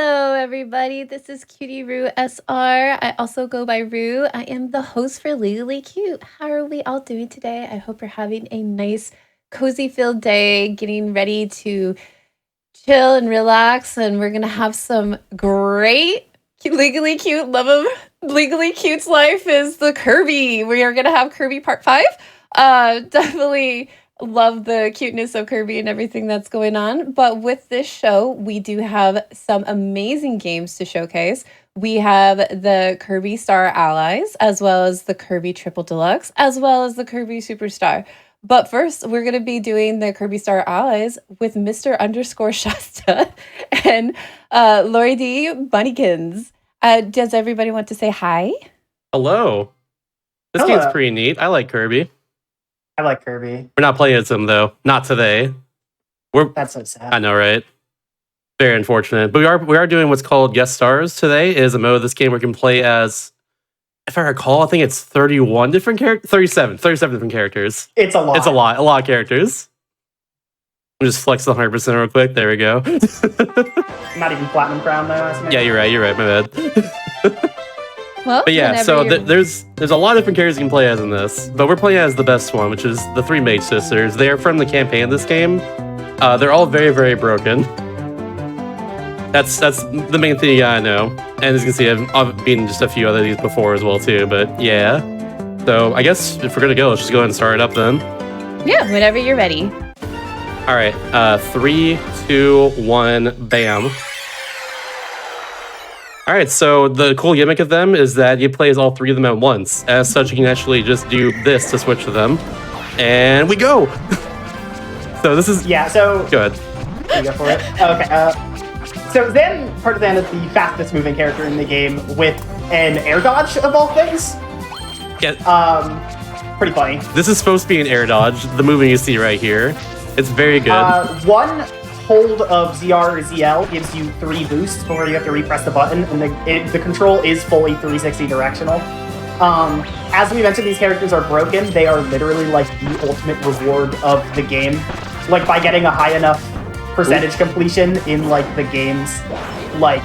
Hello, everybody. This is Cutie Rue SR. I also go by Rue. I am the host for Legally Cute. How are we all doing today? I hope you're having a nice, cozy-filled day, getting ready to chill and relax, and we're going to have some great Legally Cute. Love of Legally Cute's life is the Kirby. We are going to have Kirby Part 5. Definitely love the cuteness of Kirby and everything that's going on. But with this show, we do have some amazing games to showcase. We have the Kirby Star Allies, as well as the Kirby Triple Deluxe, as well as the Kirby Super Star. But first, we're going to be doing the Kirby Star Allies with Mr. Shasta and Lori D. Bunnykins. Does everybody want to say hi? Hello. This game's pretty neat. I like Kirby. I like Kirby. We're not playing as him, though. Not today. That's so sad. I know, right? Very unfortunate. But we are doing what's called guest stars today. Is a mode of this game where we can play as, if I recall, I think it's 31 different characters. 37 different characters. It's a lot. It's a lot of characters. I'm just flexing 100% real quick. There we go. Not even Platinum Crown, though. Yeah, you're right. My bad. Well, but yeah, so there's a lot of different characters you can play as in this, but we're playing as the best one, which is the three Mage Sisters. They are from the campaign of this game. They're all very, very broken. That's the main thing you gotta know. And as you can see, I've beaten just a few other of these before as well too, but yeah. So I guess if we're gonna go, let's just go ahead and start it up then. Yeah, whenever you're ready. All right, 3, 2, 1, bam. All right, so the cool gimmick of them is that you play as all three of them at once. As such, you can actually just do this to switch to them. And we go! So this is... Yeah, so... Good. You go for it. Okay, so Zan, Partizan is the fastest moving character in the game with an air dodge of all things. Yeah. Pretty funny. This is supposed to be an air dodge, the movement you see right here. It's very good. One hold of ZR or ZL gives you 3 boosts before you have to repress the button, and the control is fully 360 directional. As we mentioned, these characters are broken. They are literally like the ultimate reward of the game. Like by getting a high enough percentage completion in like the game's like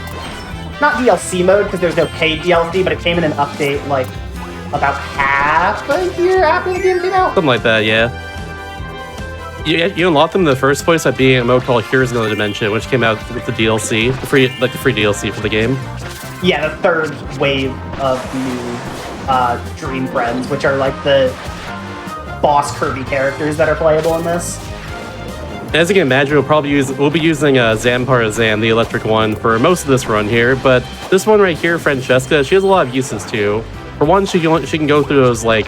not DLC mode because there's no paid DLC, but it came in an update like about half a year after the game came out. Something like that, yeah. You unlocked them in the first place by being a mode called Heroes of Another Dimension, which came out with the DLC, the free DLC for the game. Yeah, the third wave of new Dream Friends, which are like the boss Kirby characters that are playable in this. As you can imagine, we'll be using Zan Partizan, the electric one, for most of this run here. But this one right here, Francesca, she has a lot of uses too. For one, she can go through those like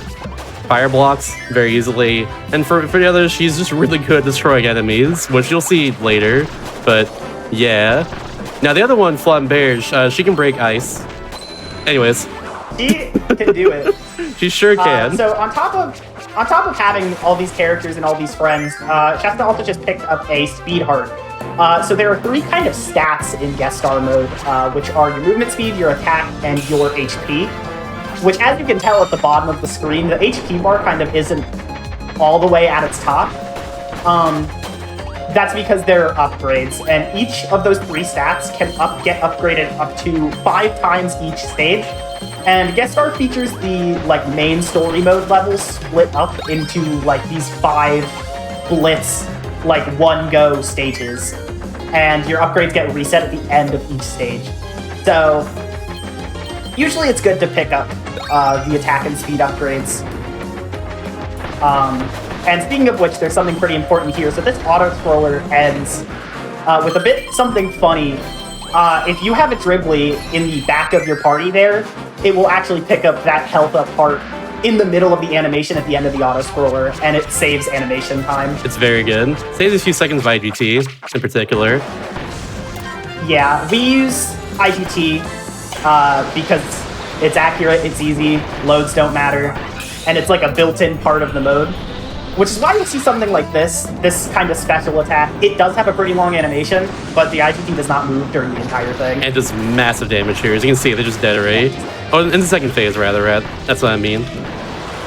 fire blocks very easily, and for the others, she's just really good at destroying enemies, which you'll see later. But yeah, now the other one, Flamberge, she can break ice. Anyways, she can do it. She sure can. So on top of having all these characters and all these friends, Shasta also just picked up a speed heart. So there are 3 kind of stats in guest star mode, which are your movement speed, your attack, and your HP. Which, as you can tell at the bottom of the screen, the HP bar kind of isn't all the way at its top. That's because they're upgrades, and each of those 3 stats can get upgraded up to 5 times each stage. And Guest Star features the like main story mode levels split up into like these 5 blitz, like one-go stages, and your upgrades get reset at the end of each stage. So usually it's good to pick up the attack and speed upgrades. And speaking of which, there's something pretty important here. So this auto-scroller ends with something funny. If you have a Dribbly in the back of your party there, it will actually pick up that health up part in the middle of the animation at the end of the auto-scroller, and it saves animation time. It's very good. Saves a few seconds of IGT in particular. Yeah, we use IGT because it's accurate, it's easy, loads don't matter, and it's like a built-in part of the mode. Which is why you see something like this kind of special attack. It does have a pretty long animation, but the IGT does not move during the entire thing. And does massive damage here. As you can see, they're just dead already. Oh, in the second phase, rather, that's what I mean.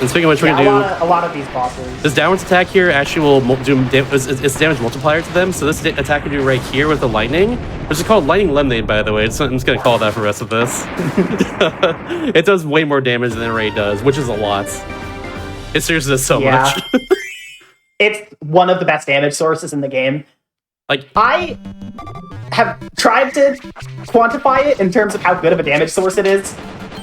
And speaking of which, we're Yeah, gonna do a lot of these bosses. this downwards attack here. Actually, will do it's damage multiplier to them. So this attack we do right here with the lightning, which is called lightning lemonade, by the way. I'm just gonna call it that for the rest of this. It does way more damage than it already does, which is a lot. It seriously does so much. It's one of the best damage sources in the game. Like, I have tried to quantify it in terms of how good of a damage source it is.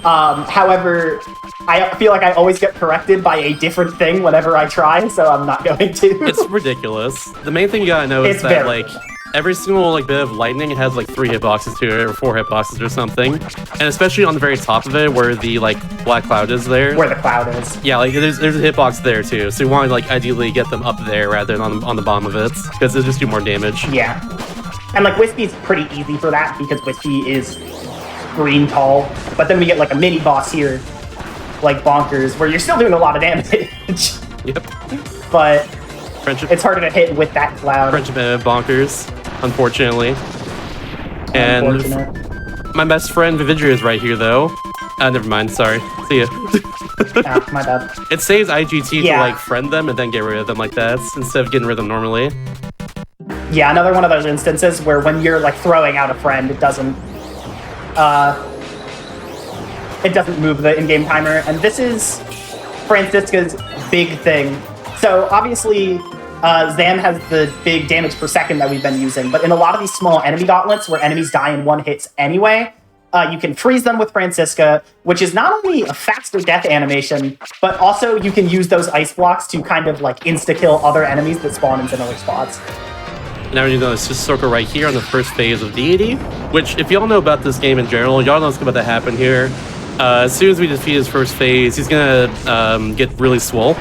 However, I feel like I always get corrected by a different thing whenever I try, so I'm not going to. it's ridiculous. The main thing you gotta know is that like every single like bit of lightning has like 3 hitboxes to it, or 4 hitboxes or something. And especially on the very top of it, where the like black cloud is there. Where the cloud is. Yeah, like there's a hitbox there too. So you want to like ideally get them up there rather than on the bottom of it, because it'll just do more damage. Yeah. And like Wispy's pretty easy for that because Wispy is green tall. But then we get like a mini boss here, like Bonkers, where you're still doing a lot of damage. Yep. But Friendship. it's harder to hit with that cloud. Friendship Bonkers, unfortunately. And my best friend Vividria is right here though. Never mind, sorry. See ya. Ah, my bad. It saves IGT to Yeah. like friend them and then get rid of them like that, instead of getting rid of them normally. Yeah, another one of those instances where when you're like throwing out a friend, it doesn't move the in-game timer. And this is Francisca's big thing. So obviously, Zam has the big damage per second that we've been using, but in a lot of these small enemy gauntlets where enemies die in 1 hits anyway, you can freeze them with Francisca, which is not only a faster death animation, but also you can use those ice blocks to kind of like insta-kill other enemies that spawn in similar spots. Now we need to circle right here on the first phase of Deity, which if y'all know about this game in general, y'all know what's about to happen here. As soon as we defeat his first phase, he's gonna get really swole.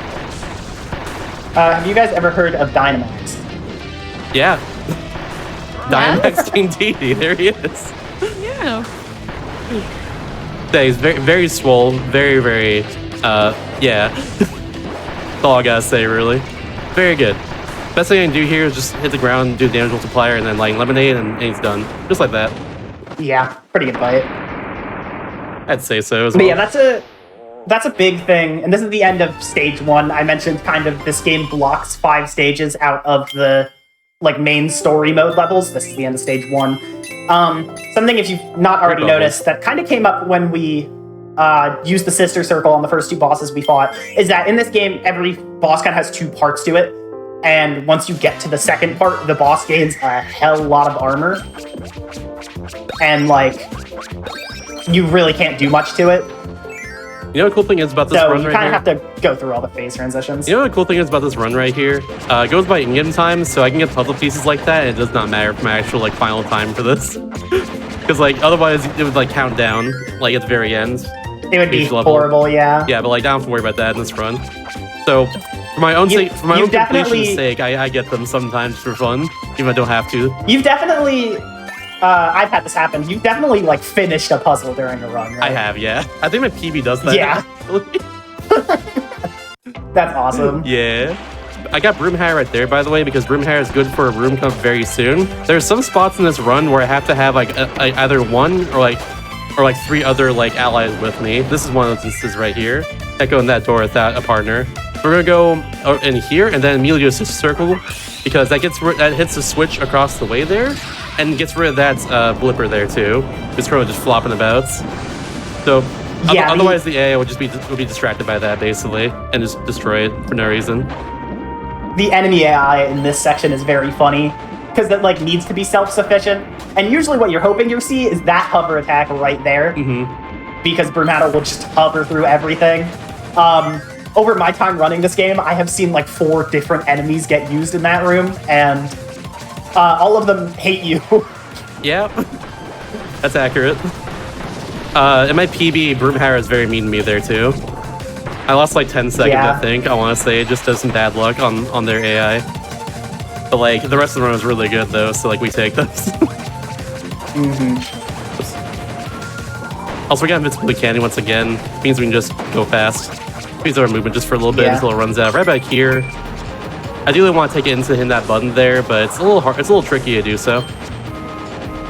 Have you guys ever heard of Dynamax? Yeah. Dynamax King Deity, there he is. Yeah. Yeah, he's very, very swole, very, very, yeah. That's all I gotta say, really. Very good. Best thing I can do here is just hit the ground, do the damage multiplier, and then Lightning Lemonade, and he's done. Just like that. Yeah, pretty good fight. I'd say so as But well. yeah, that's a big thing, and this is the end of stage 1. I mentioned kind of this game blocks 5 stages out of the like main story mode levels. This is the end of stage 1. Something, if you've not already noticed, that kind of came up when we used the Sister Circle on the first 2 bosses we fought, is that in this game, every boss kind of has 2 parts to it. And once you get to the second part, the boss gains a hell lot of armor. And, like, you really can't do much to it. You know what the cool thing is about this So run you right kind here? of have to go through all the phase transitions. You know what the cool thing is about this run right here? It goes by in-game time, so I can get puzzle pieces like that, and it does not matter for my actual, like, final time for this. Because, like, otherwise it would, like, count down, like, at the very end. It would be each level. horrible, yeah. Yeah, but, like, I don't have to worry about that in this run. So, for my own sake, for my own completion's sake, I get them sometimes for fun, even if I don't have to. You've definitely... I've had this happen. You've definitely, like, finished a puzzle during a run, right? I have, yeah. I think my PB does that. Yeah. That's awesome. Yeah. I got Broomhair right there, by the way, because Broomhair is good for a room come very soon. There's some spots in this run where I have to have, like, either one or 3 other, like, allies with me. This is one of those instances right here. I go in that door without a partner. We're gonna go in here and then immediately do a Sister Circle, because that hits the switch across the way there and gets rid of that blipper there too. It's kind of just flopping about. So Yeah, otherwise the AI would just be distracted by that basically and just destroy it for no reason. The enemy AI in this section is very funny because it like needs to be self-sufficient, and usually what you're hoping you see is that hover attack right there, because Broomhatter will just hover through everything. Over my time running this game, I have seen like 4 different enemies get used in that room, and all of them hate you. Yeah, that's accurate. In my PB, Broomhatter is very mean to me there too. I lost like 10 seconds, Yeah. I think. I want to say it just does some bad luck on their AI. But like the rest of the run is really good though, so like we take those. Also, we got Invincibility Candy once again. Means we can just go fast. Speeds our movement just for a little bit until it runs out. Right back here. I do really want to take it into hitting that button there, but it's a little hard. It's a little tricky to do so.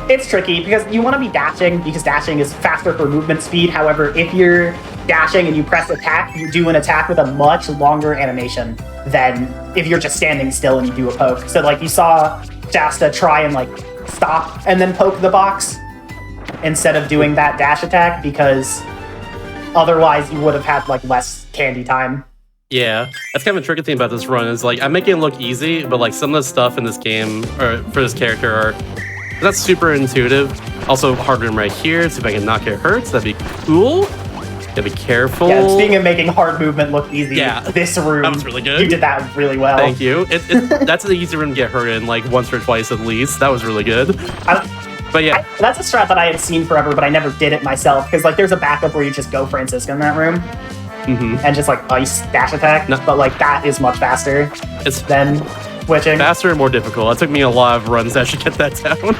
It's tricky because you want to be dashing because dashing is faster for movement speed. However, if you're dashing and you press attack, you do an attack with a much longer animation than if you're just standing still and you do a poke. So like you saw Shasta try and like stop and then poke the box instead of doing that dash attack, because otherwise you would have had like less candy time. Yeah, that's kind of a tricky thing about this run is like I'm making it look easy, but like some of the stuff in this game or for this character are not super intuitive. Also, hard room right here. See if I can not get hurt. So that'd be cool. Gotta be careful. Yeah, speaking of making hard movement look easy, this room, that was really good. You did that really well. Thank you. That's an easy room to get hurt in, like once or twice at least. That was really good. But yeah, that's a strat that I had seen forever, but I never did it myself because like there's a backup where you just go Francisco in that room and just like ice dash attack. No. But like that is much faster than switching. Faster and more difficult. It took me a lot of runs to actually get that down.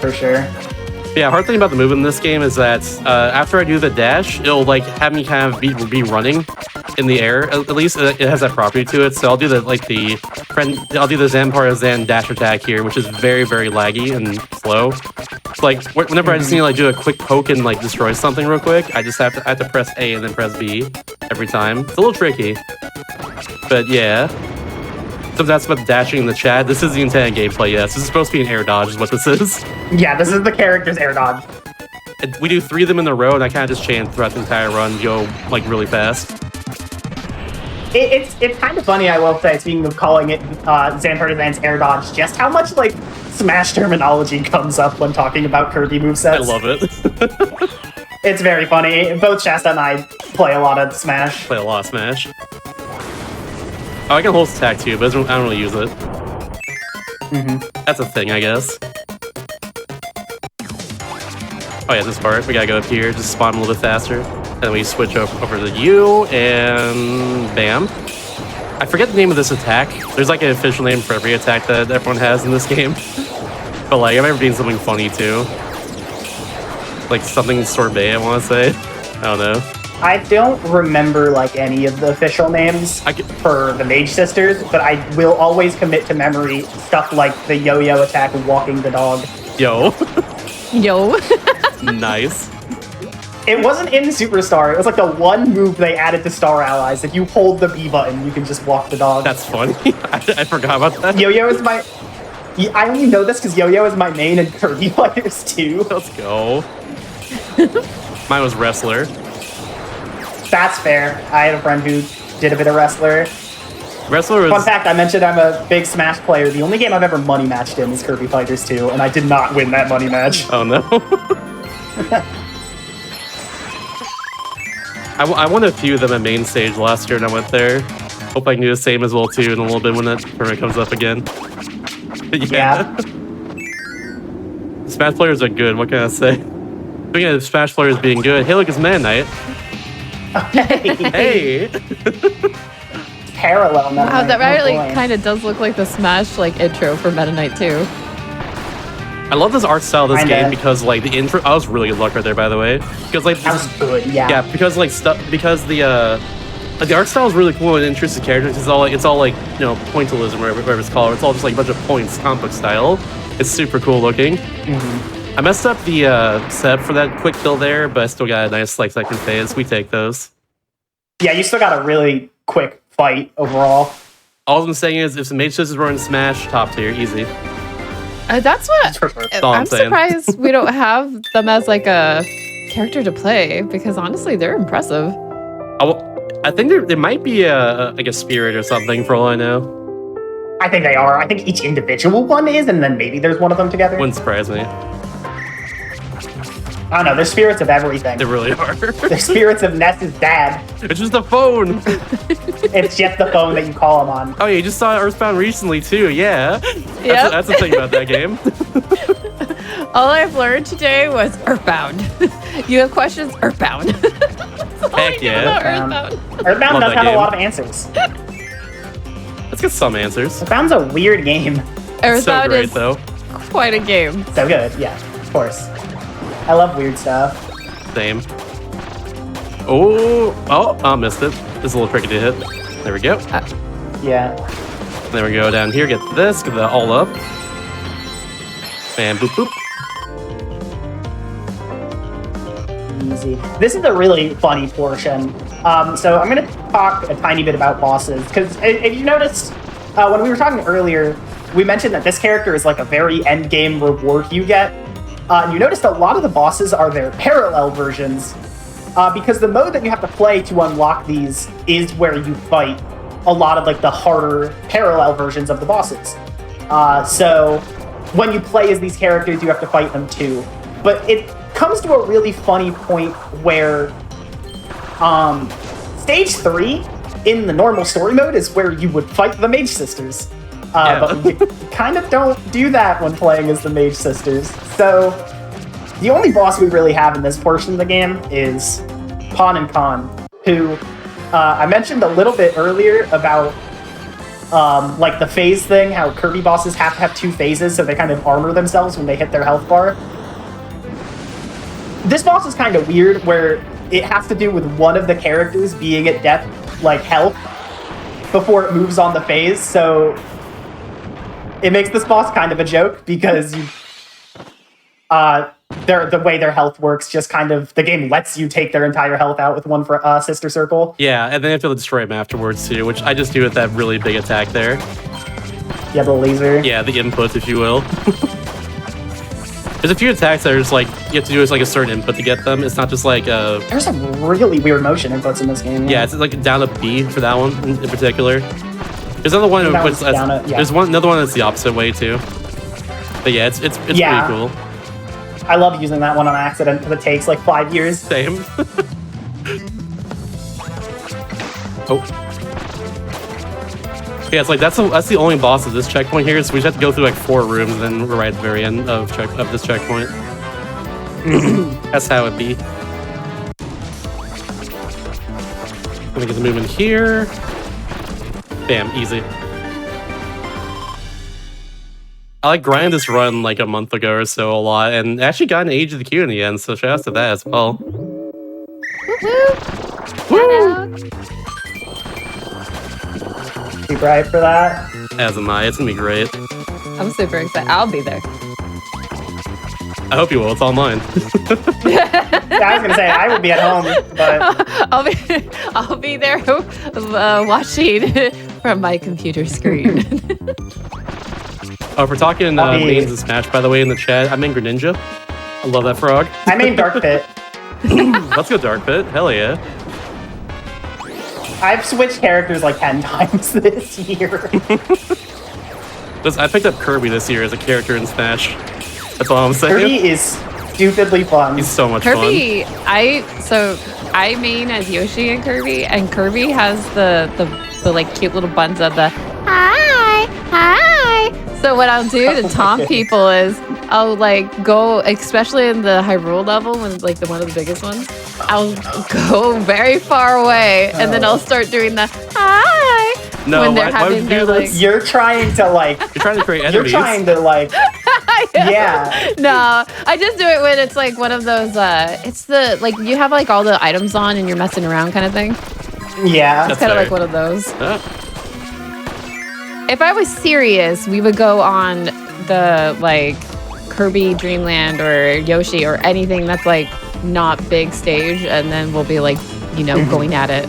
For sure. Yeah, hard thing about the movement in this game is that after I do the dash, it'll like have me kind of be running in the air. At least it has that property to it. So I'll do the Zampara Zan dash attack here, which is very, very laggy and slow. It's like whenever I just need to like do a quick poke and like destroy something real quick, I just have to press A and then press B every time. It's a little tricky, but yeah. So that's about the dashing in the chat. This is the intended gameplay, yes. This is supposed to be an air dodge, is what this is. Yeah, this is the character's air dodge. We do 3 of them in a row, and I kind of just chain throughout the entire run, go like really fast. It's kind of funny, I will say, speaking of calling it Zampara Zan's air dodge, just how much like Smash terminology comes up when talking about Kirby movesets. I love it. It's very funny. Both Shasta and I play a lot of Smash. Play a lot of Smash. Oh, I can hold attack too, but I don't really use it. That's a thing, I guess. Oh yeah, this part. We gotta go up here, just spawn a little bit faster. Then we switch over to U, and bam. I forget the name of this attack. There's like an official name for every attack that everyone has in this game. But like, I remember being something funny too. Like something sorbet, I want to say. I don't know. I don't remember like any of the official names for the Mage Sisters, but I will always commit to memory stuff like the yo-yo attack and walking the dog. Yo. Yo. Nice. It wasn't in Superstar. It was like the one move they added to Star Allies. If you hold the B button, you can just walk the dog. That's funny. I forgot about that. Yo-yo is my... I only know this because Yo-yo is my main in Kirby Fighters too. Let's go. Mine was Wrestler. That's fair. I had a friend who did a bit of Wrestler. Wrestler was... Fun fact, I mentioned I'm a big Smash player. The only game I've ever money matched in is Kirby Fighters 2, and I did not win that money match. Oh no. I won a few of them at main stage last year and I went there. Hope I can do the same as well too in a little bit when that tournament comes up again. Yeah. Smash players are good, what can I say? Speaking of Smash players being good, hey look, it's Meta Knight. Hey! Parallel Meta Knight. Wow, that really kind of does look like the Smash like intro for Meta Knight too. I love this art style of this game because like the intro, I was really good luck right there by the way. Because like that was good, yeah. Yeah, because like the art style is really cool and interesting characters. It's all like you know, pointillism or whatever it's called. It's all just like a bunch of points, comic book style. It's super cool looking. I messed up the setup for that quick kill there, but I still got a nice like second phase. We take those. Yeah, you still got a really quick fight overall. All I'm saying is, if the Mage Sisters were in Smash, top tier, easy. That's what I'm surprised we don't have them as like a character to play, because honestly, they're impressive. I think there might be like a spirit or something for all I know. I think they are. I think each individual one is, and then maybe there's one of them together. Wouldn't surprise me. I don't know. They're spirits of everything. They really are. They're spirits of Ness's dad. It's just a phone. It's just the phone that you call him on. Oh, yeah, you just saw Earthbound recently, too. Yeah. Yep. That's the thing about that game. All I've learned today was Earthbound. You have questions? Earthbound. Heck yeah. Earthbound does have a lot of answers. Let's get some answers. Earthbound's a weird game. Earthbound so great, is though. Quite a game. So good, yeah, of course. I love weird stuff. Same. Oh, missed it. It's a little tricky to hit. There we go. Yeah. There we go, down here, get this, get that all up. And boop, boop. easy. This is a really funny portion. So I'm going to talk a tiny bit about bosses, because if you noticed, when we were talking earlier, we mentioned that this character is like a very end game reward you get. And you noticed a lot of the bosses are their parallel versions, because the mode that you have to play to unlock these is where you fight a lot of like the harder parallel versions of the bosses. So when you play as these characters, you have to fight them too. But it comes to a really funny point where stage 3 in the normal story mode is where you would fight the Mage Sisters. But you kind of don't do that when playing as the Mage Sisters. So the only boss we really have in this portion of the game is Pon and Con, who I mentioned a little bit earlier about like the phase thing, how Kirby bosses have to have 2 phases so they kind of armor themselves when they hit their health bar. This boss is kind of weird, where it has to do with one of the characters being at death, like health, before it moves on the phase, so it makes this boss kind of a joke, because you, the way their health works, just kind of, the game lets you take their entire health out with one sister circle. Yeah, and then you have to destroy them afterwards too, which I just do with that really big attack there. Yeah, the laser. Yeah, the input, if you will. There's a few attacks that are just like, you have to do like a certain input to get them. It's not just like a... There's some really weird motion inputs in this game. Yeah, it's like down a B for that one in particular. There's another one that puts, there's another one that's the opposite way too. But yeah, it's pretty cool. I love using that one on accident because it takes like 5 years. Same. Oh. Yeah, it's like that's the only boss of this checkpoint here, so we just have to go through like 4 rooms and then we're right at the very end of this checkpoint. That's how it be. Let me get the movement here. Bam, easy. I like grinded this run like a month ago or so a lot, and actually got an Age of the Q in the end, so shout out to that as well. Woohoo! Super hyped for that. As am I. It's gonna be great. I'm super excited. I'll be there. I hope you will. It's online. Yeah, I was gonna say I would be at home, but I'll be there watching from my computer screen. Oh, if we're talking mains of Smash, by the way, in the chat, I'm in Greninja. I love that frog. I main Dark Pit. Let's go Dark Pit. Hell yeah. I've switched characters like 10 times this year. I picked up Kirby this year as a character in Smash. That's all I'm saying. Kirby is stupidly fun. He's so much Kirby, fun. I main as Yoshi and Kirby has the like cute little buns of the hi. So what I'll do to taunt people is I'll like go, especially in the Hyrule level, when like one of the biggest ones, I'll go very far away and then I'll start doing the hi. No, when they're having their like. You're trying to like. You're trying to create enemies. You're trying to like. Yeah. No, I just do it when it's like one of those. It's the like you have like all the items on and you're messing around kind of thing. Yeah. It's kind of like one of those. If I was serious, we would go on the like Kirby Dreamland or Yoshi or anything that's like not big stage, and then we'll be like, you know, going at it.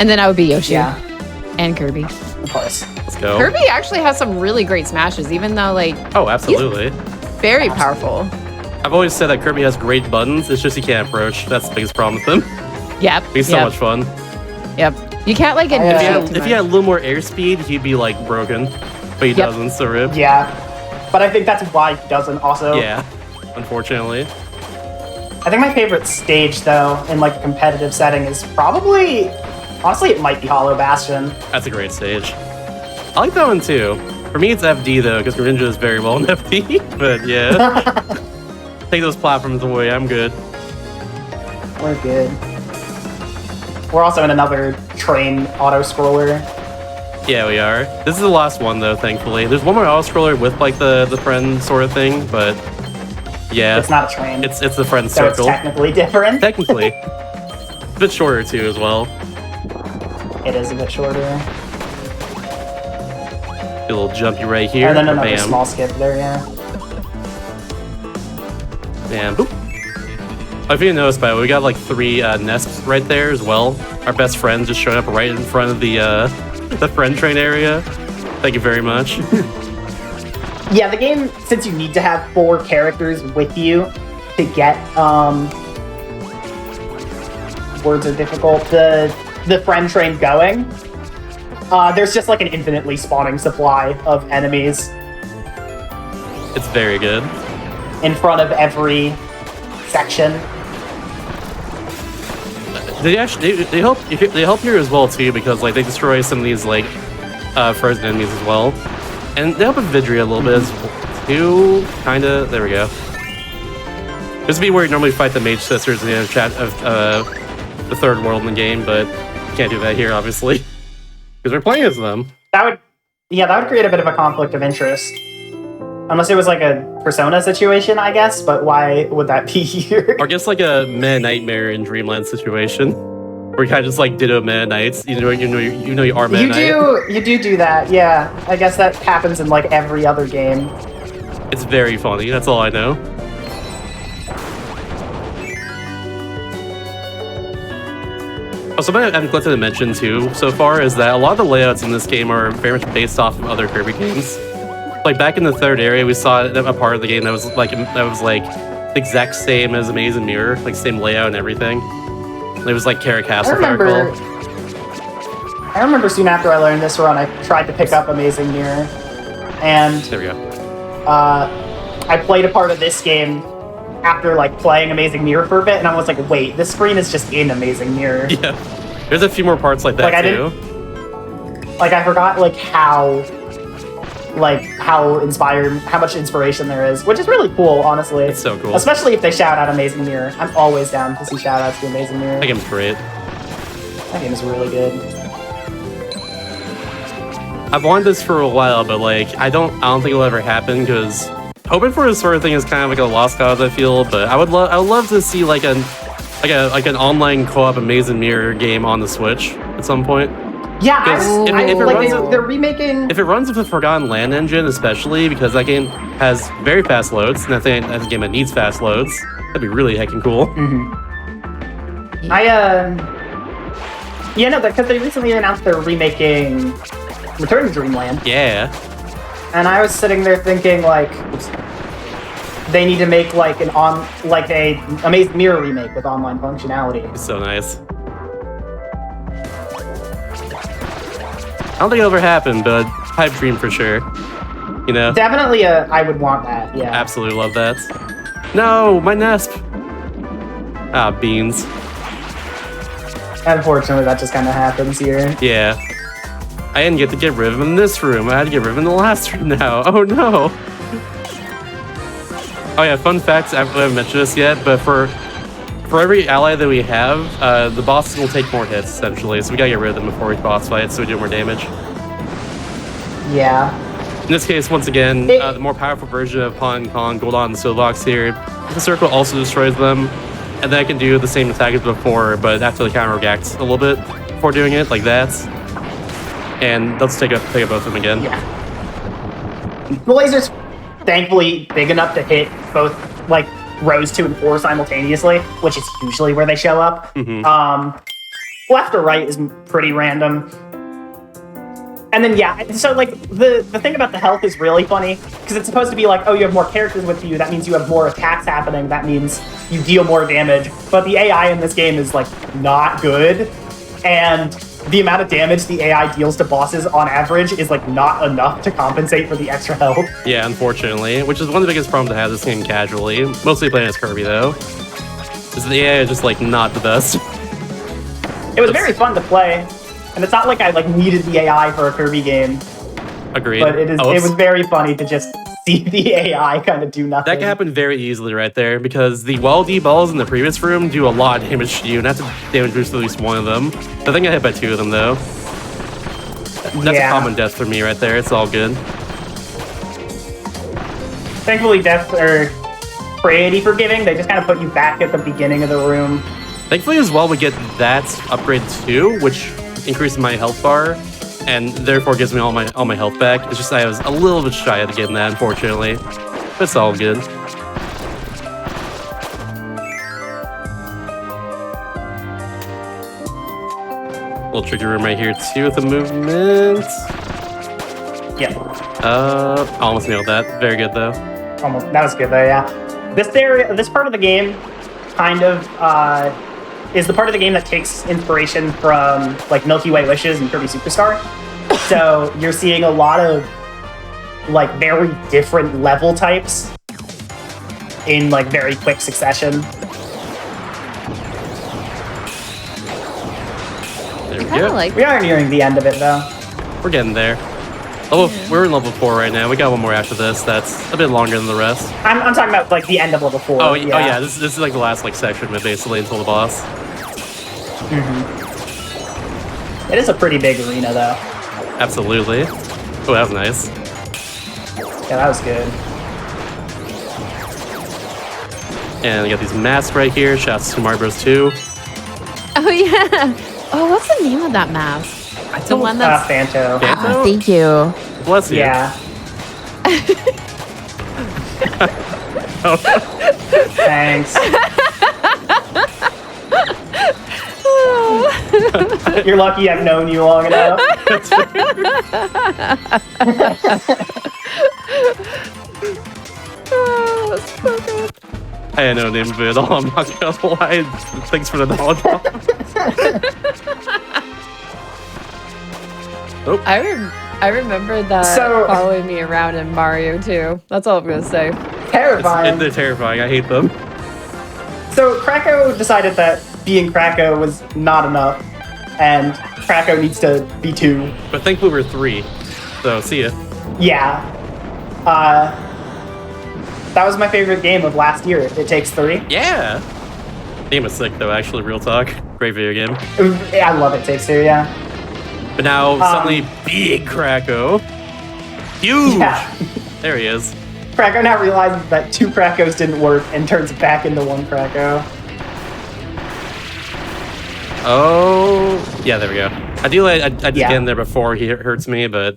And then I would be Yoshi and Kirby. Of course. Let's go. Kirby actually has some really great smashes, even though like oh, absolutely, very powerful. I've always said that Kirby has great buttons. It's just he can't approach. That's the biggest problem with him. Yep. He's so much fun. Yep. You can't like if he had a little more airspeed, he'd be like broken, but he doesn't. So rip. Yeah, but I think that's why he doesn't. Also. Yeah. Unfortunately. I think my favorite stage, though, in like a competitive setting, is probably, honestly, it might be Hollow Bastion. That's a great stage. I like that one too. For me, it's FD though, because Greninja is very well in FD. But yeah, take those platforms away. I'm good. We're good. We're also in another train auto-scroller. Yeah, we are. This is the last one though, thankfully. There's one more auto-scroller with like the friend sort of thing, but yeah. It's not a train. It's the friend so circle. It's technically different. Technically. A bit shorter too as well. It is a bit shorter. A little jumpy right here. And then another Bam. small skip there, yeah. Bam. Boop. If you notice, by the way, we got like 3 nests right there as well. Our best friends just showing up right in front of the friend train area. Thank you very much. Yeah, the game, since you need to have 4 characters with you to get, words are difficult, the friend train going, there's just like an infinitely spawning supply of enemies. It's very good. In front of every section. They help here as well too, because like they destroy some of these like frozen enemies as well. And they help with Vidria a little bit too, kinda. There we go. This would be where you normally fight the Mage Sisters in the chat of the third world in the game, but you can't do that here, obviously, because we're playing as them. That would create a bit of a conflict of interest, unless it was like a Persona situation, I guess. But why would that be here? Or I guess like a Meta Nightmare in Dreamland situation, where you kind of just like ditto Meta Knights. You know you are Meta Knight. You do that, yeah. I guess that happens in like every other game. It's very funny. That's all I know. Oh, something I've neglected to mention too so far is that a lot of the layouts in this game are very much based off of other Kirby games. Like back in the third area, we saw a part of the game that was like the exact same as Amazing Mirror, like same layout and everything. It was like Carrot Castle. I remember soon after I learned this run, I tried to pick up Amazing Mirror, and there we go. I played a part of this game after like playing Amazing Mirror for a bit, and I was like, wait, this screen is just in Amazing Mirror. Yeah, there's a few more parts like that too. I forgot like how much inspiration there is, which is really cool, honestly. It's so cool. Especially if they shout out Amazing Mirror. I'm always down to see shout outs to Amazing Mirror. That game's great. That game is really good. I've wanted this for a while, but like I don't think it'll ever happen, because hoping for this sort of thing is kind of like a lost cause, I feel. But I would love to see like an online co-op Amazing Mirror game on the Switch at some point. Yeah, they're remaking. If it runs with the Forgotten Land engine, especially because that game has very fast loads, and that's a game that needs fast loads, that'd be really heckin' cool. Mm-hmm. Because they recently announced they're remaking Return to Dreamland. Yeah. And I was sitting there thinking, like, they need to make like a Amazing Mirror remake with online functionality. It's so nice. I don't think it'll ever happen, but pipe dream for sure. You know? Definitely I would want that, yeah. Absolutely love that. No, my Nesp! Ah, beans. Unfortunately, that just kind of happens here. Yeah. I didn't get to get rid of him in this room. I had to get rid of him in the last room now. Oh no! Oh yeah, fun fact, I haven't mentioned this yet, but for every ally that we have, the bosses will take more hits, essentially. So we gotta get rid of them before we boss fight, so we do more damage. Yeah. In this case, once again, the more powerful version of Pon Kong, Goldon, and Silbox here, the circle also destroys them, and then I can do the same attack as before, but have to counter react a little bit before doing it, like that. And let's take up both of them again. Yeah. The laser's thankfully big enough to hit both like rows 2 and 4 simultaneously, which is usually where they show up. Mm-hmm. Left or right is pretty random. And then yeah, so like the thing about the health is really funny, because it's supposed to be like, oh, you have more characters with you, that means you have more attacks happening, that means you deal more damage. But the AI in this game is like not good, and the amount of damage the AI deals to bosses on average is like not enough to compensate for the extra health. Yeah, unfortunately, which is one of the biggest problems I have this game casually. Mostly playing as Kirby though, is the AI is just like not the best. It was very fun to play, and it's not like I like needed the AI for a Kirby game. Agreed. But it was very funny to just see the AI kind of do nothing. That can happen very easily right there, because the Wall-D balls in the previous room do a lot of damage to you, and that's a damage boost at least one of them. I think I hit by 2 of them though. That's a common death for me right there. It's all good. Thankfully, deaths are pretty forgiving. They just kind of put you back at the beginning of the room. Thankfully as well, we get that upgrade too, which increases my health bar, and therefore gives me all my health back. It's just I was a little bit shy of getting that, unfortunately. But it's all good. Little tricky room right here too with the movement. Yep. Almost nailed that. Very good though. Almost. That was good though. Yeah. This part of the game, kind of, is the part of the game that takes inspiration from like Milky Way Wishes and Kirby Super Star. So you're seeing a lot of like very different level types in like very quick succession. There we I go. like We are nearing the end of it though. We're getting there. We're in level 4 right now. We got one more after this. That's a bit longer than the rest. I'm talking about like the end of level 4. Oh yeah. This is like the last like section, but basically until the boss. Mm-hmm. It is a pretty big arena though. Absolutely. Oh, that was nice. Yeah, that was good. And we got these masks right here. Shouts to Mario Bros. 2. Oh yeah. Oh, what's the name of that mask? The one that's Fanto. Fanto? thank you. Bless you. Yeah. Thanks. You're lucky I've known you long enough. Oh, that's so good. I had no name of it at all. I'm not gonna lie. Thanks for the knowledge. Oh, I remember that So- following me around in Mario too. That's all I'm gonna say. Terrifying. they're terrifying. I hate them. So Krakow decided that being Krakow was not enough, and Krakow needs to be 2. But thankfully we're 3. So see ya. Yeah. That was my favorite game of last year. It Takes 3. Yeah. Game is sick though. Actually, real talk. Great video game. I love It Takes 2. Yeah. But now suddenly big Krakow. Huge. Yeah. There he is. Krakow now realizes that 2 Krakows didn't work and turns back into 1 Krakow. Oh, yeah, there we go. Ideally, I'd just Yeah. get in there before he hurts me, but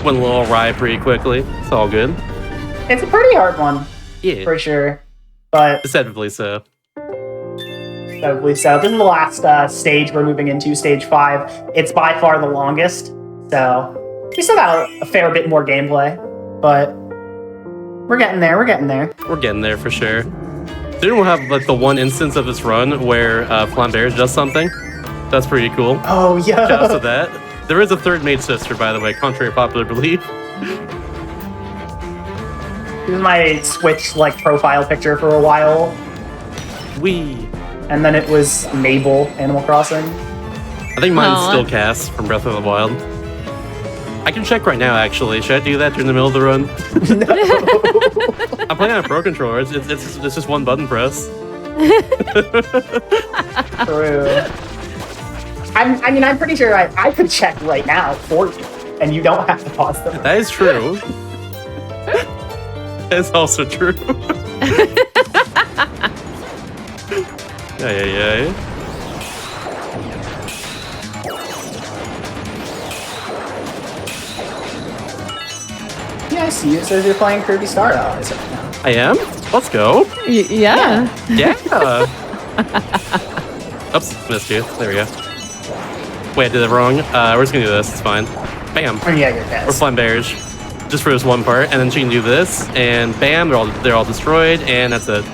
went a little awry pretty quickly. It's all good. It's a pretty hard one, Yeah, for sure. But deceptively so. probably so. This is the last stage we're moving into, stage 5. It's by far the longest, so we still got a fair bit more gameplay, but we're getting there. We're getting there. We're getting there for sure. Soon we'll have like the one instance of this run where Flamberge does something. That's pretty cool. Oh yeah. Shouts to that. There is a third maid sister, by the way, contrary to popular belief. This is my Switch like profile picture for a while, Wee. and then it was Mabel, Animal Crossing. I think mine's Aw. still Cass from Breath of the Wild. I can check right now, actually. Should I do that during the middle of the run? I'm playing on a Pro Controller. It's just one button press. True. I'm pretty sure I could check right now for you, and you don't have to pause them. That is true. That's also true. Yeah. Yeah, I see. It says you're playing Kirby Star Allies right now. I am? Let's go. Yeah. Yeah. Oops, missed you. There we go. Wait, I did it wrong. We're just gonna do this. It's fine. Bam. Oh yeah, you're Or pissed. Flamberge. Just for this one part, and then she can do this, and bam, they're all destroyed, and that's it.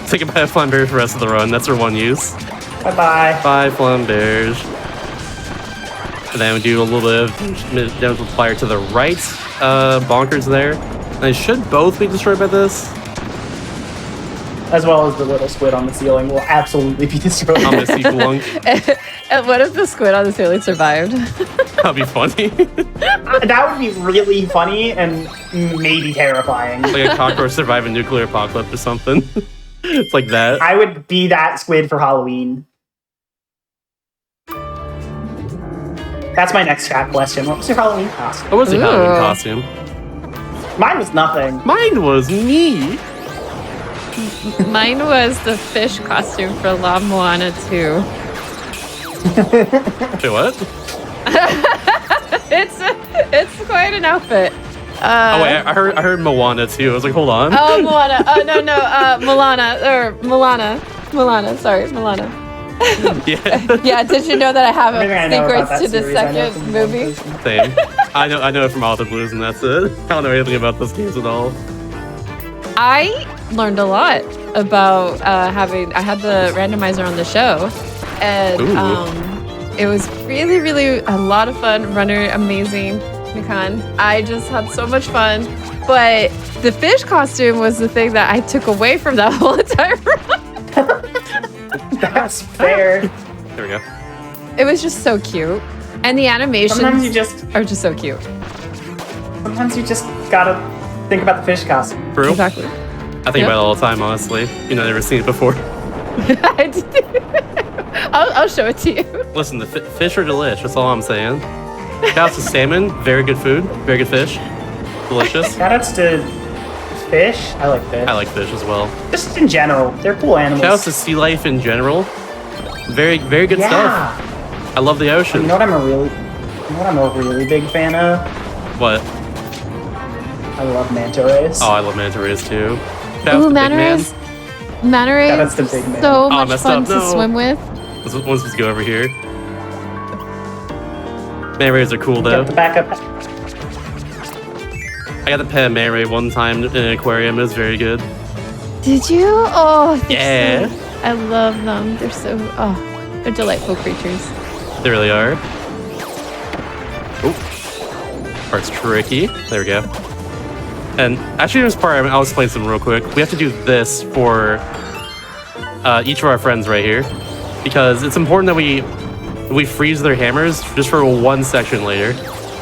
Say goodbye to Flamberge for the rest of the run. That's her one use. Bye bye. Bye, Flamberge. And then we do a little bit of damage multiplier to the right. Bonkers there. And they should both be destroyed by this. As well as the little squid on the ceiling will absolutely be destroyed. I'm gonna see Blunk. And what if the squid on the ceiling survived? That'd be funny. That would be really funny and maybe terrifying. Like a cockroach survive a nuclear apocalypse or something. It's like that. I would be that squid for Halloween. That's my next chat question. What was your Halloween costume? What was the Halloween Ooh. costume? Mine was nothing. Mine was me. Mine was the fish costume for La Moana 2. Wait, what? It's quite an outfit. Oh wait, I heard Moana too. I was like, hold on. Oh, Moana. Oh, no. Milana. Sorry, Milana. Yeah. Yeah, did you know that I have Everything I know about secrets that to the series, I know second from movie? one person. Same. I know it from all the blues, and that's it. I don't know anything about those games at all. I learned a lot about I had the randomizer on the show, and it was really, really a lot of fun. Runner, amazing. Mikan. I just had so much fun. But the fish costume was the thing that I took away from that whole entire run. That's fair. There we go. It was just so cute. And the animations Sometimes are just so cute. you just gotta think about the fish costume. True. Exactly. I think about it all the time, honestly. You know, I've never seen it before. I did. I'll show it to you. Listen, the fish are delish. That's all I'm saying. Shout out to salmon. Very good food. Very good fish. Delicious. Shoutouts to fish. I like fish. I like fish as well. Just in general, they're cool animals. Shout out to sea life in general. Very, very good stuff. I love the ocean. You know what I'm a really big fan of? What? I love manta rays. Oh, I love manta rays too. Shout out to Ooh, the big manta man. rays. Manta rays. That's the big man. So Oh, much messed fun up. to No. swim with. Once we go over here. Manta rays are cool though. Get the backup. I got to pet a manta ray one time in an aquarium. It was very good. Did you? Oh, Yeah. I love them. They're delightful creatures. They really are. Oh, part's tricky. There we go. And actually, this part, I'll explain something real quick. We have to do this for each of our friends right here, because it's important that we freeze their hammers just for one section later.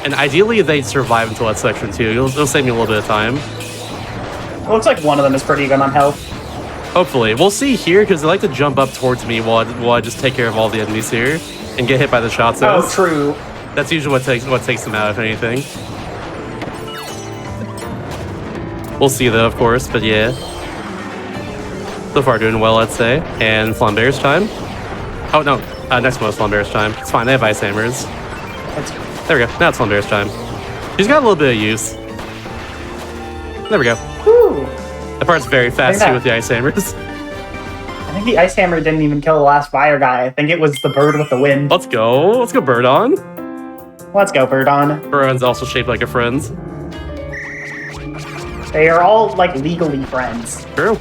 And ideally, they survive until that section too. It'll save me a little bit of time. It looks like one of them is pretty good on health. Hopefully. We'll see here, because they like to jump up towards me while I just take care of all the enemies here and get hit by the shot Oh, zones. true. That's usually what takes them out, if anything. We'll see though, of course, but yeah. So far doing well, let's say. And Flambear's time. Oh no, next one is Flambear's time. It's fine, they have ice hammers. There we go, now it's Flambear's time. She's got a little bit of use. There we go. Whew. That part's very fast too with the ice hammers. I think the ice hammer didn't even kill the last fire guy. I think it was the bird with the wind. Let's go bird on. Let's go, bird on. Birdon's also shaped like a friend's. They are all like legally friends. True.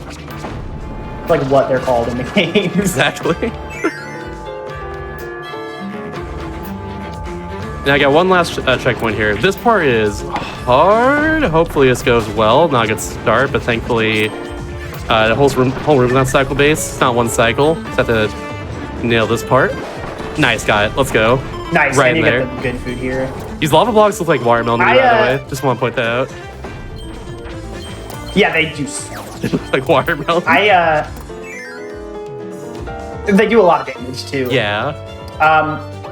Like what they're called in the game. Exactly. Now I got one last checkpoint here. This part is hard. Hopefully this goes well. Not a good start, but thankfully the whole room's not cycle based. It's not one cycle. Just have to nail this part. Nice, got it. Let's go. Nice, Right and you in get the good food here. These lava blocks look like watermelon to me, by the way. Just want to point that out. Yeah, they do. Like watermelon. They do a lot of damage too. Yeah.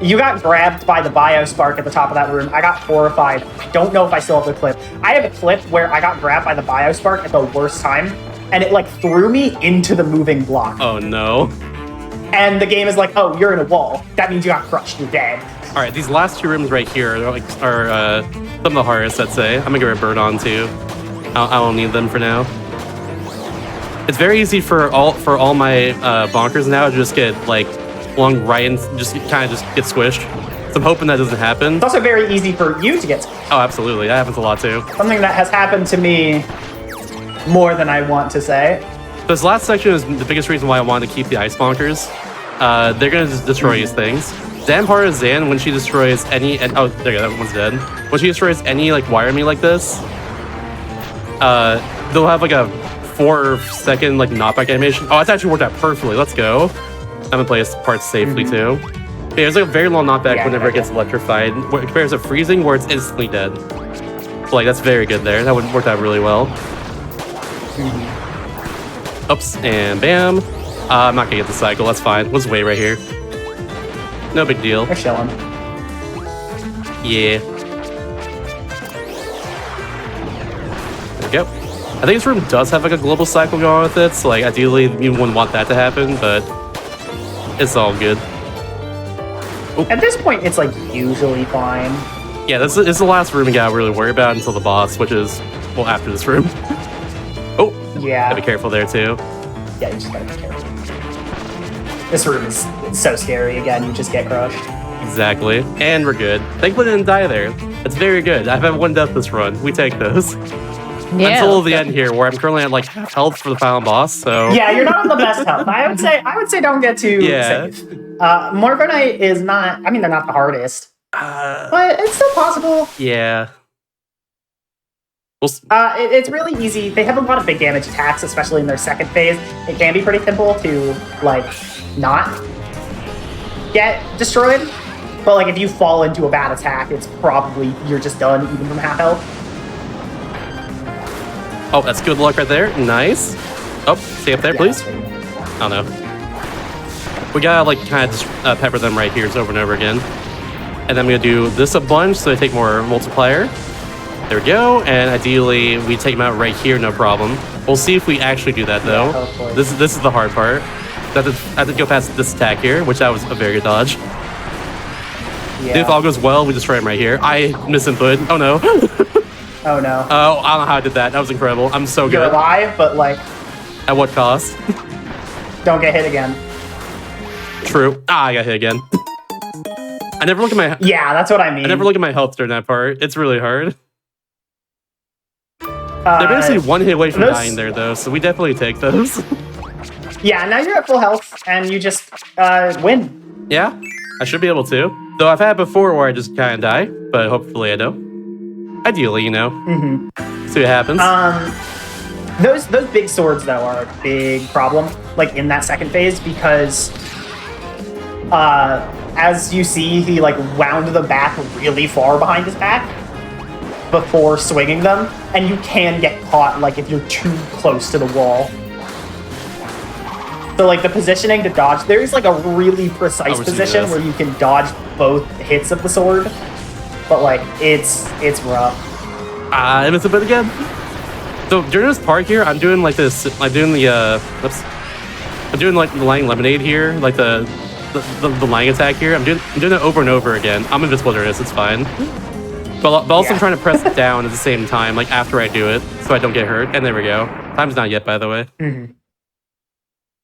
You got grabbed by the biospark at the top of that room. I got horrified. I don't know if I still have the clip. I have a clip where I got grabbed by the biospark at the worst time, and it like threw me into the moving block. Oh no. And the game is like, oh, you're in a wall. That means you got crushed. You're dead. All right, these last two rooms right here are some of the hardest, I'd say. I'm gonna give it a bird on too. I don't need them for now. It's very easy for all my bonkers now to just get like flung right and just kind of get squished. So I'm hoping that doesn't happen. It's also very easy for you to get Oh, absolutely, that happens a lot too. something that has happened to me more than I want to say. This last section is the biggest reason why I wanted to keep the ice bonkers. They're gonna just destroy these things. Zampara Zan, when she destroys any, oh, there you go, that one's dead. When she destroys any like wire me like this, they'll have like a 4-second like knockback animation. Oh, it's actually worked out perfectly. Let's go. I'm gonna play this part safely too. Yeah, there's like a very long knockback whenever it gets electrified, compared to freezing where it's instantly dead. So like that's very good there. That would work out really well. Oops, and bam. I'm not gonna get the cycle. That's fine. Let's wait right here. No big deal. They're chilling. Yeah. There we go. I think this room does have like a global cycle going on with it, so like ideally you wouldn't want that to happen, but it's all good. At this point, it's like usually fine. Yeah, this is the last room we gotta really worry about until the boss, which is, well, after this room. Oh, Yeah. gotta be careful there too. Yeah, you just gotta be careful. This room is so scary. Again, you just get crushed. Exactly. And we're good. Thankfully, I didn't die there. That's very good. I've had one death this run. We take those. Yeah. Until the end here, where I'm currently at like half health for the final boss. So Yeah, you're not on the best health. I would say don't get too safe. Morgonite is not. I mean, they're not the hardest, but it's still possible. Yeah. It's really easy. They have a lot of big damage attacks, especially in their second phase. It can be pretty simple to like not get destroyed. But like if you fall into a bad attack, it's probably you're just done even from half health. Oh, that's good luck right there. Nice. Oh, stay up there, please. Oh no. We gotta like kind of just pepper them right here over and over again. And then I'm gonna do this a bunch so they take more multiplier. There we go. And ideally we take them out right here, no problem. We'll see if we actually do that though. Yeah, this is the hard part. I have to go past this attack here, which that was a very good dodge. Yeah. If all goes well, we destroy him right here. I misinput. Oh no. Oh no. Oh, I don't know how I did that. That was incredible. I'm so good. You're alive, but like, at what cost? don't get hit again. True. Ah, I got hit again. I never look at my. Yeah, that's what I mean. I never look at my health during that part. It's really hard. They're basically one hit away from dying there, though, so we definitely take those. Yeah, now you're at full health, and you just win. Yeah, I should be able to. Though I've had before where I just kind of die, but hopefully I don't. Ideally, you know. See what happens. Those big swords though are a big problem, like in that second phase, because as you see, he like wound them back really far behind his back before swinging them, and you can get caught like if you're too close to the wall. So like the positioning to dodge, there is like a really precise position where you can dodge both hits of the sword. But like it's rough. I missed a bit again. So during this part here, I'm doing like this. I'm doing the I'm doing like the lying lemonade here, like the lying attack here. I'm doing it over and over again. I'm invisible during this. It's fine. But also I'm trying to press down at the same time, like after I do it, so I don't get hurt. And there we go. Time's not yet, by the way.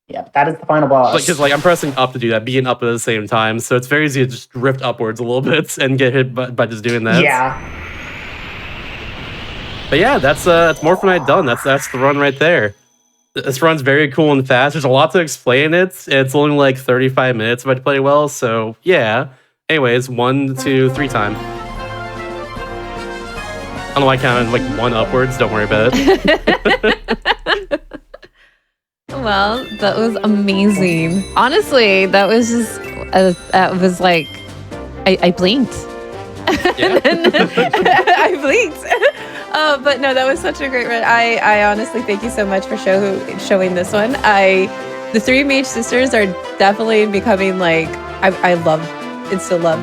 Yeah, that is the final boss. Because like I'm pressing up to do that, being up at the same time, so it's very easy to just drift upwards a little bit and get hit by just doing that. Yeah. But yeah, that's Morphinite done. That's the run right there. This run's very cool and fast. There's a lot to explain it. It's only like 35 minutes if I play well, so yeah. Anyways, 1, 2, 3 time. I don't know why I counted like 1 upwards. Don't worry about it. Well, that was amazing. Honestly, that was just, that was like, I blinked. Yeah. I blinked. But no, that was such a great run. I honestly thank you so much for showing this one. The 3 Mage Sisters are definitely becoming like, I love, still love.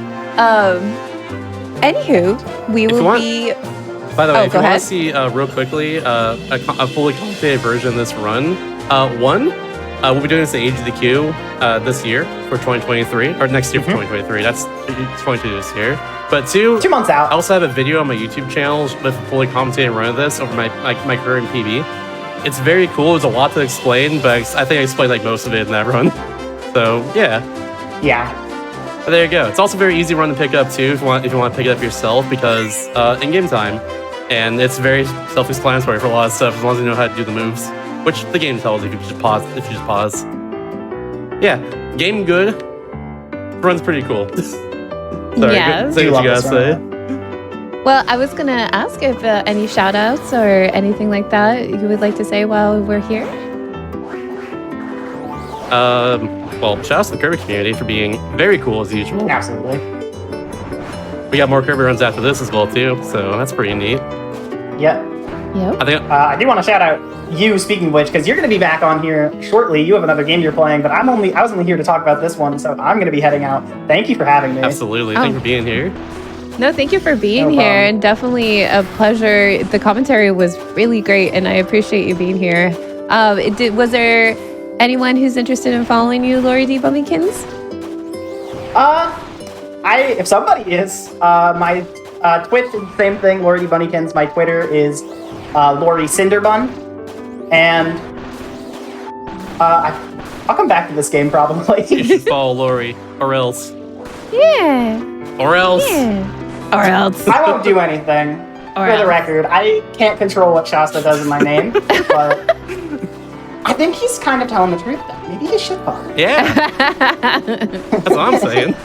Anywho, we will be... By the way, if you want to see real quickly a fully complicated version of this run, we'll be doing this at Age of the Q this year for 2023, or next year for 2023. That's 2022 this year. But 2 months out. I also have a video on my YouTube channel with a fully commentated run of this over my career in PB. It's very cool. There's a lot to explain, but I think I explained like most of it in that run. So yeah. Yeah. But there you go. It's also a very easy run to pick up too if you want to pick it up yourself, because in game time. And it's very self-explanatory for a lot of stuff as long as you know how to do the moves, which the game tells you if you just pause. Yeah, game good. Run's pretty cool. Sorry, yes. Say what you gotta say. Well, I was gonna ask if any shout-outs or anything like that you would like to say while we're here. Well, shout out to the Kirby community for being very cool as usual. Absolutely. We got more Kirby runs after this as well too, so that's pretty neat. Yep. Yep. I do want to shout out you, speaking of which, because you're going to be back on here shortly. You have another game you're playing, but I was only here to talk about this one, so I'm going to be heading out. Thank you for having me. Absolutely. Thank you for being here. No, thank you for being here, and definitely a pleasure. The commentary was really great, and I appreciate you being here. Was there anyone who's interested in following you, Lori D. Bummykins? If somebody is, my Twitch is the same thing, Lori D. Bunnykins. My Twitter is Lori Cinderbun. And I'll come back to this game probably. You should follow Lori, or else. Yeah. Or else. Yeah. Or else. I won't do anything. Or For the else. record, I can't control what Shasta does in my name, but I think he's kind of telling the truth though. Maybe he should follow. Yeah. That's what I'm saying.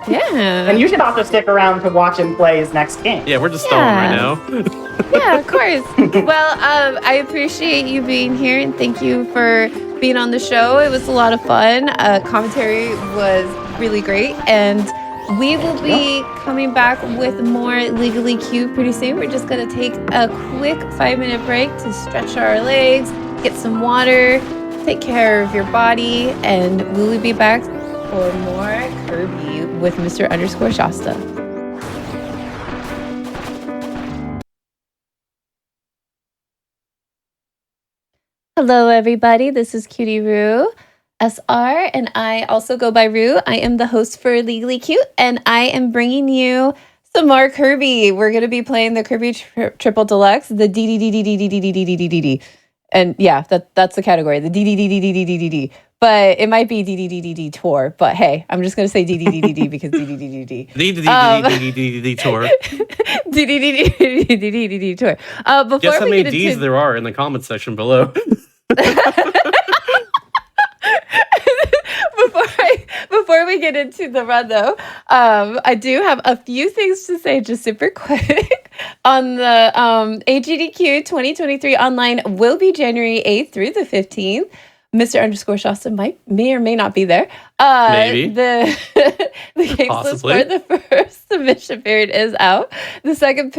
Yeah. And you should also stick around to watch him play his next game. Yeah, we're just stalling right now. Yeah, of course. Well, I appreciate you being here and thank you for being on the show. It was a lot of fun. Commentary was really great, and we will be coming back with more Legally Cute pretty soon. We're just going to take a quick 5-minute break to stretch our legs, get some water, take care of your body, and we will be back for more Kirby with Mr. Shasta. Hello, everybody. This is Cutie Roo SR, and I also go by Roo. I am the host for Legally Cute, and I am bringing you some more Kirby. We're going to be playing the Kirby Triple Deluxe, the DDDDDDDDDDD. And yeah, that's the category, the DDDDDDDD. But it might be DDDDD tour. But hey, I'm just going to say DDDDD because DDDDD. DDDDDDD tour. DDDDDDD tour. Before Guess how we many get D's into... there are in the comment section below. Before we get into the run, though, I do have a few things to say just super quick. On the AGDQ 2023 online will be January 8th through the 15th. Mr. Shasta may or may not be there. Maybe. The games list for the first submission period is out. The second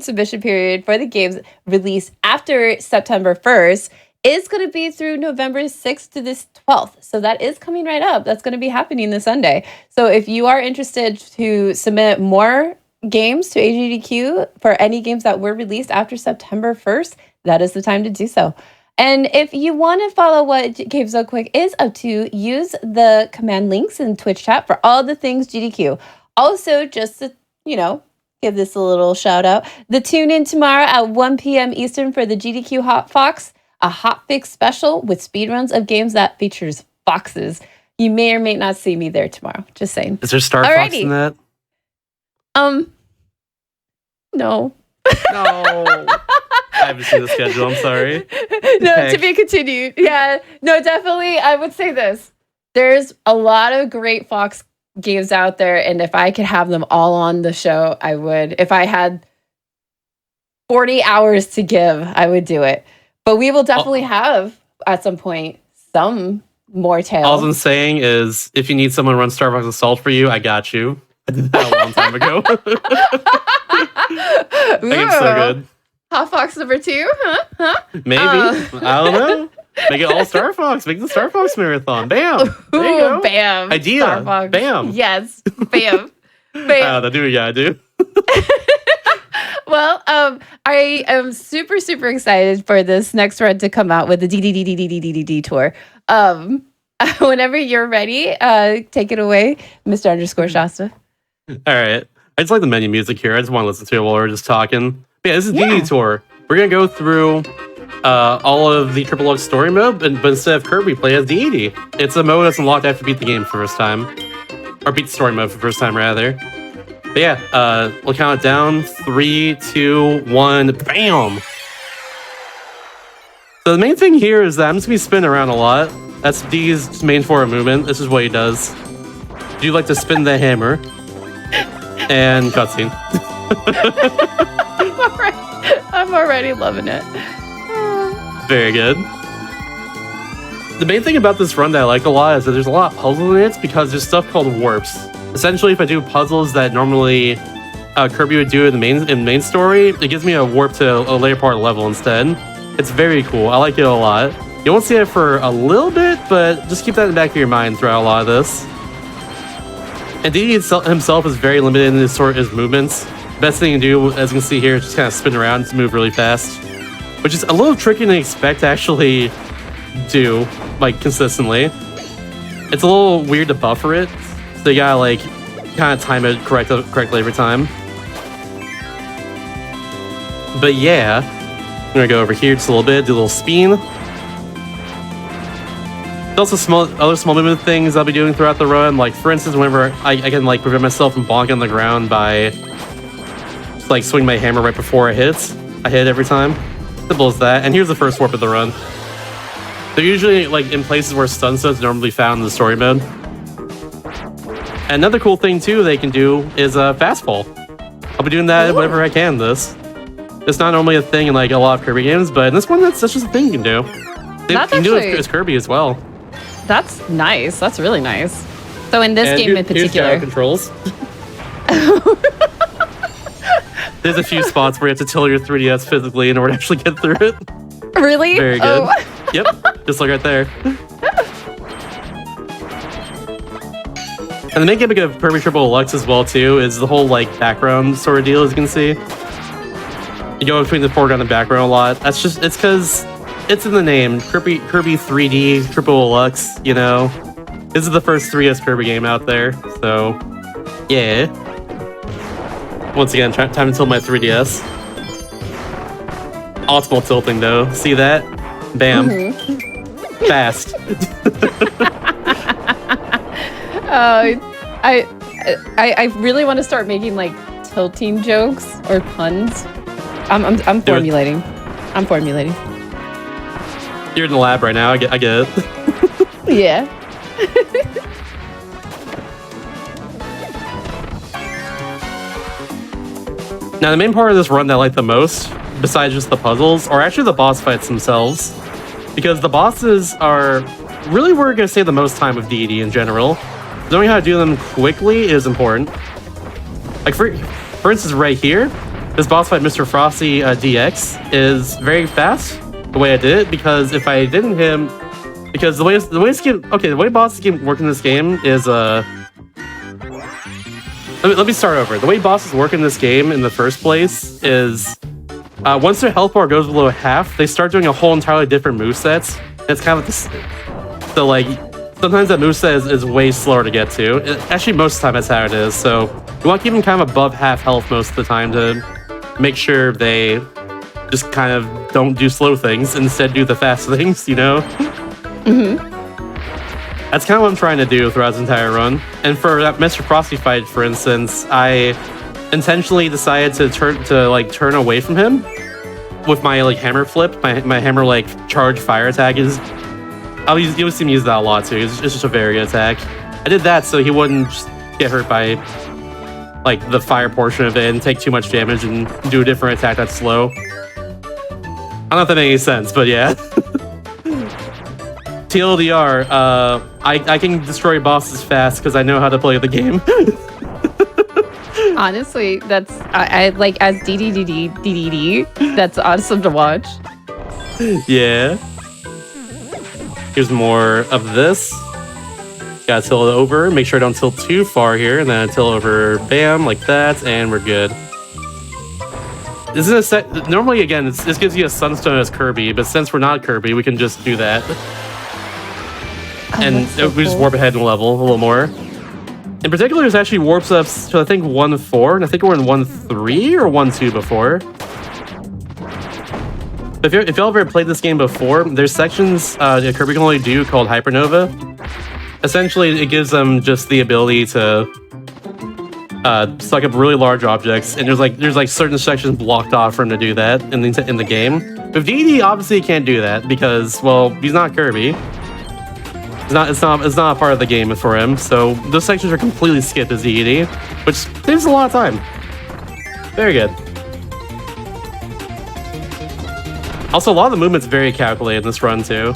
submission period for the games released after September 1st is going to be through November 6th to this 12th. So that is coming right up. That's going to be happening this Sunday. So if you are interested to submit more games to AGDQ for any games that were released after September 1st, that is the time to do so. And if you want to follow what Games So Quick is up to, use the command links in Twitch chat for all the things GDQ. Also, just to, give this a little shout out, the tune in tomorrow at 1 p.m. Eastern for the GDQ Hot Fox, a hot fix special with speedruns of games that features foxes. You may or may not see me there tomorrow. Just saying. Is there Star Fox in that? No. No. I haven't seen the schedule. I'm sorry. No, Heck. to be continued. Yeah. No, definitely. I would say this. There's a lot of great Fox games out there, and if I could have them all on the show, I would. If I had 40 hours to give, I would do it. But we will definitely have, at some point, some more tales. All I'm saying is, if you need someone to run Star Fox Assault for you, I got you. I did that a long time ago. That game's so good. Hot Fox number 2? Huh? Maybe. I don't know. Make it all Star Fox. Make the Star Fox marathon. Bam. There you go. Bam. Idea. Star Fox. Bam. Yes. Bam. Bam. Do what you gotta do. Well, I am super, super excited for this next run to come out with the DDDDDDD tour. Whenever you're ready, take it away, Mr. Shasta. All right. I just like the menu music here. I just want to listen to it while we're just talking. But yeah, this is DD Tour. We're going to go through all of the Triple Deluxe story mode, but instead of Kirby, play as DD. It's a mode that's unlocked after you beat the game for the first time. Or beat the story mode for the first time, rather. But yeah, we'll count it down. 3, 2, 1, bam! So the main thing here is that I'm just going to be spinning around a lot. That's D's main forward movement. This is what he does. Do you like to spin the hammer? And cutscene. I'm already loving it. Very good. The main thing about this run that I like a lot is that there's a lot of puzzles in it because there's stuff called warps. Essentially, if I do puzzles that normally Kirby would do in the main story, it gives me a warp to a later part of the level instead. It's very cool. I like it a lot. You won't see it for a little bit, but just keep that in the back of your mind throughout a lot of this. And DD himself is very limited in his movements. Best thing to do, as you can see here, is just kind of spin around to move really fast, which is a little tricky to expect to actually do, like, consistently. It's a little weird to buffer it, so you gotta, like, kind of time it correctly every time. But yeah, I'm gonna go over here just a little bit, do a little spin. There's also other small movement things I'll be doing throughout the run. Like, for instance, whenever I can like prevent myself from bonking on the ground by just, like swing my hammer right before it hits. I hit every time. Simple as that. And here's the first warp of the run. They're usually like in places where stun stones are normally found in the story mode. And another cool thing too they can do is fast fall. I'll be doing that whenever I can. It's not normally a thing in like a lot of Kirby games, but in this one that's just a thing you can do. You can do it as Kirby as well. That's nice. That's really nice. So in this game in particular, here's controls. There's a few spots where you have to tilt your 3DS physically in order to actually get through it. Really? Very good. Oh. Yep, just like right there. And the main gimmick of Kirby Triple Deluxe as well too is the whole like background sort of deal, as you can see. You go between the foreground and background a lot. It's because it's in the name, Kirby 3D Triple Deluxe, you know. This is the first 3DS Kirby game out there, so yeah. Once again, time to tilt my 3DS. Optimal tilting though, see that? Bam. Fast. I really want to start making like tilting jokes or puns. I'm formulating. I'm formulating. You're in the lab right now. I get it. Yeah. Now, the main part of this run that I like the most, besides just the puzzles, are actually the boss fights themselves. Because the bosses are really where we're going to save the most time with DD in general. Knowing how to do them quickly is important. Like, for instance, right here, this boss fight, Mr. Frosty DX, is very fast the way I did it, because if I didn't hit him... Because the way bosses can work in this game is... Let me start over. The way bosses work in this game in the first place is... once their health bar goes below half, they start doing a whole entirely different movesets. It's kind of this... So, like, sometimes that moveset is way slower to get to. Actually, most of the time that's how it is. So, you want to keep them kind of above half health most of the time to make sure they just kind of don't do slow things, instead do the fast things, you know? That's kind of what I'm trying to do throughout this entire run. And for that Mr. Frosty fight, for instance, I intentionally decided to turn away from him with my like hammer flip. My hammer like charge fire attack is... You'll see me use that a lot too. It's just a very good attack. I did that so he wouldn't just get hurt by like the fire portion of it and take too much damage and do a different attack that's slow. I don't know if that made any sense, but yeah. TLDR, I can destroy bosses fast because I know how to play the game. Honestly, that's I like as DDD. That's awesome to watch. Yeah. Here's more of this. Gotta tilt it over. Make sure I don't tilt too far here, and then I tilt over, bam, like that, and we're good. This is a set. Normally, again, this gives you a sunstone as Kirby, but since we're not Kirby, we can just do that. And we just warp ahead in level a little more. In particular, there's actually warps up to I think 1-4, and I think we're in 1-3 or 1-2 before. But if y'all ever played this game before, there's sections that Kirby can only do called Hypernova. Essentially, it gives them just the ability to suck up really large objects, and there's like certain sections blocked off for him to do that in the game. But DD obviously can't do that because, well, he's not Kirby. It's not a part of the game for him, so those sections are completely skipped as DD, which saves a lot of time. Very good. Also, a lot of the movement's very calculated in this run too.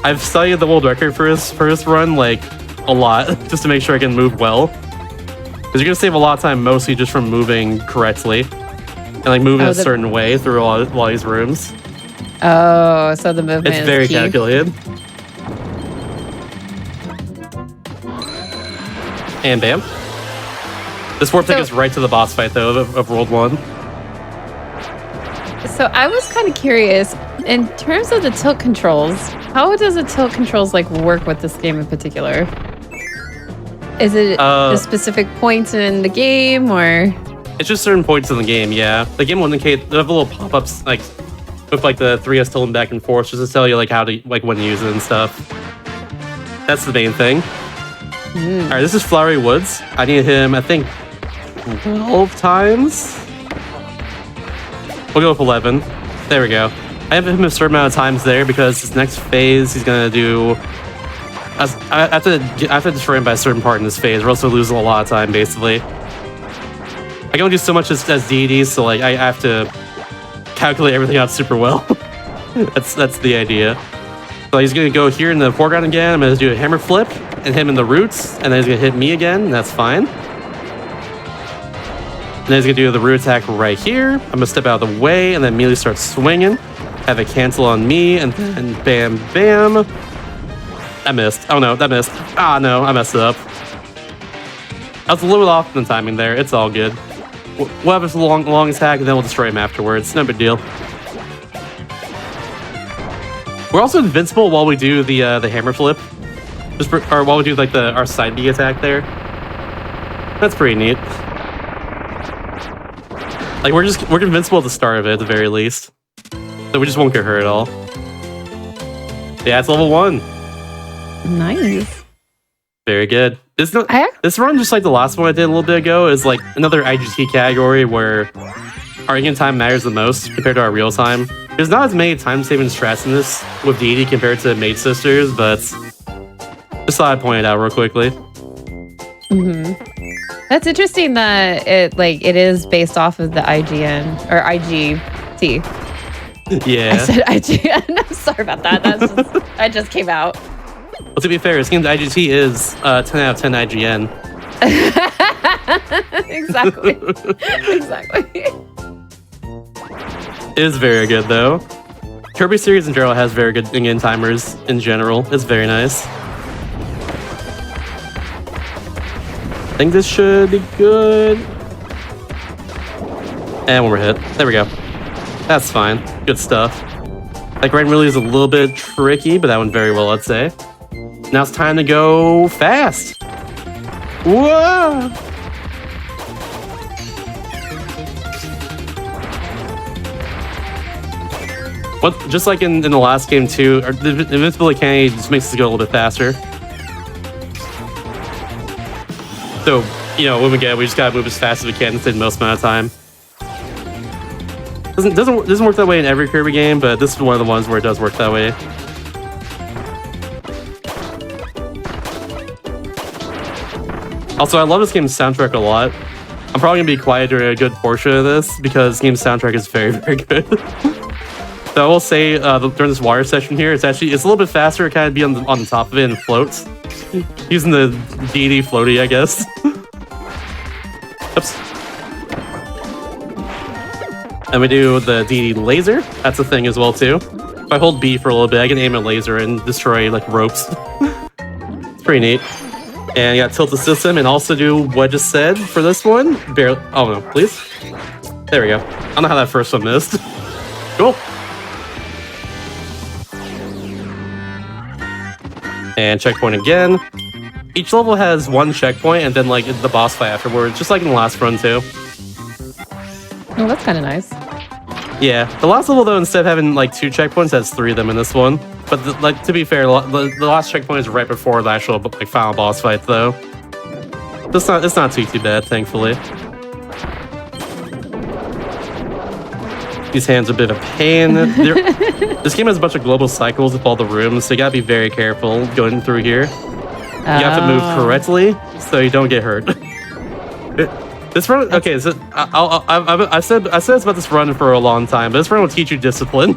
I've studied the world record for this run like a lot just to make sure I can move well. Because you're gonna save a lot of time mostly just from moving correctly and like moving a certain way through all these rooms. Oh, so the movement is very calculated. And bam. This warp takes us right to the boss fight though of World 1. So I was kind of curious, in terms of the tilt controls, how does the tilt controls like work with this game in particular? Is it the specific points in the game, or? It's just certain points in the game, yeah. The game will indicate, they have little pop-ups like with like the 3S tilting back and forth just to tell you like how to, like when to use it and stuff. That's the main thing. All right, this is Flowery Woods. I need him, I think, 12 times? We'll go with 11. There we go. I have him a certain amount of times there because his next phase, he's going to do... I have to destroy him by a certain part in this phase. We're also losing a lot of time, basically. I can only do so much as deities, so like I have to calculate everything out super well. That's the idea. So he's going to go here in the foreground again. I'm going to do a hammer flip and hit him in the roots, and then he's going to hit me again, and that's fine. And then he's going to do the root attack right here. I'm going to step out of the way and then immediately start swinging. Have it cancel on me, and bam, bam. I missed. Oh no, that missed. Ah no, I messed it up. I was a little bit off in the timing there. It's all good. We'll have a long attack, and then we'll destroy him afterwards. No big deal. We're also invincible while we do the hammer flip, or while we do like our side B attack there. That's pretty neat. Like we're invincible at the start of it at the very least, so we just won't get hurt at all. Yeah, it's level 1. Nice. Very good. This run, just like the last one I did a little bit ago, is like another IGT category where our in-game time matters the most compared to our real time. There's not as many time-saving strats in this with Deity compared to Mage Sisters, but just thought I'd point it out real quickly. That's interesting that it is based off of the IGN or IGT. Yeah. I said IGN. I'm sorry about that. That just came out. Well, to be fair, this game's IGT is 10 out of 10 IGN. Exactly. Exactly. It is very good, though. Kirby series in general has very good in-game timers in general. It's very nice. I think this should be good. And one more hit. There we go. That's fine. Good stuff. Like, Rain really is a little bit tricky, but that went very well, I'd say. Now it's time to go fast. Whoa! What? Just like in the last game too, the invincibility candy just makes us go a little bit faster. So, you know, when we just gotta move as fast as we can instead of most amount of time. Doesn't work that way in every Kirby game, but this is one of the ones where it does work that way. Also, I love this game's soundtrack a lot. I'm probably gonna be quiet during a good portion of this because this game's soundtrack is very, very good. So I will say during this water session here, it's a little bit faster. It kind of be on the top of it and floats. Using the deity floaty, I guess. Oops. And we do the deity laser. That's a thing as well too. If I hold B for a little bit, I can aim a laser and destroy like ropes. It's pretty neat. And you got tilt the system and also do what I just said for this one. Barely. Oh no, please. There we go. I don't know how that first one missed. Cool. And checkpoint again. Each level has one checkpoint and then like the boss fight afterwards, just like in the last run too. Oh, that's kind of nice. Yeah, the last level though, instead of having like 2 checkpoints, has 3 of them in this one. But like to be fair, the last checkpoint is right before the actual like final boss fight though. It's not too bad, thankfully. These hands are a bit of a pain. This game has a bunch of global cycles with all the rooms, so you gotta be very careful going through here. You have to move correctly so you don't get hurt. This run, okay, so I said it's about this run for a long time, but this run will teach you discipline,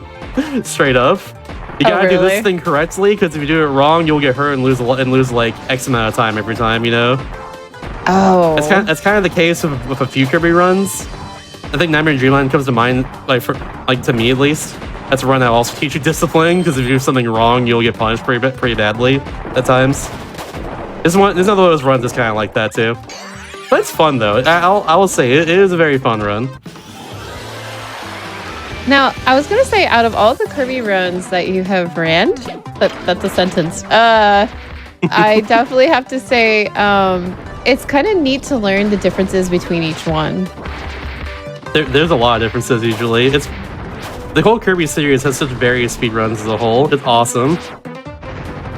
straight up. You gotta do this thing correctly, because if you do it wrong, you'll get hurt and lose like X amount of time every time, you know? Oh. That's kind of the case with a few Kirby runs. I think Nightmare Dreamland comes to mind, to me at least. That's a run that will also teach you discipline, because if you do something wrong, you'll get punished pretty badly at times. There's another one of those runs that's kind of like that too. But it's fun though. I will say it is a very fun run. Now, I was gonna say, out of all the Kirby runs that you have ran, that's a sentence. I definitely have to say, it's kind of neat to learn the differences between each one. There's a lot of differences usually. The whole Kirby series has such various speedruns as a whole. It's awesome.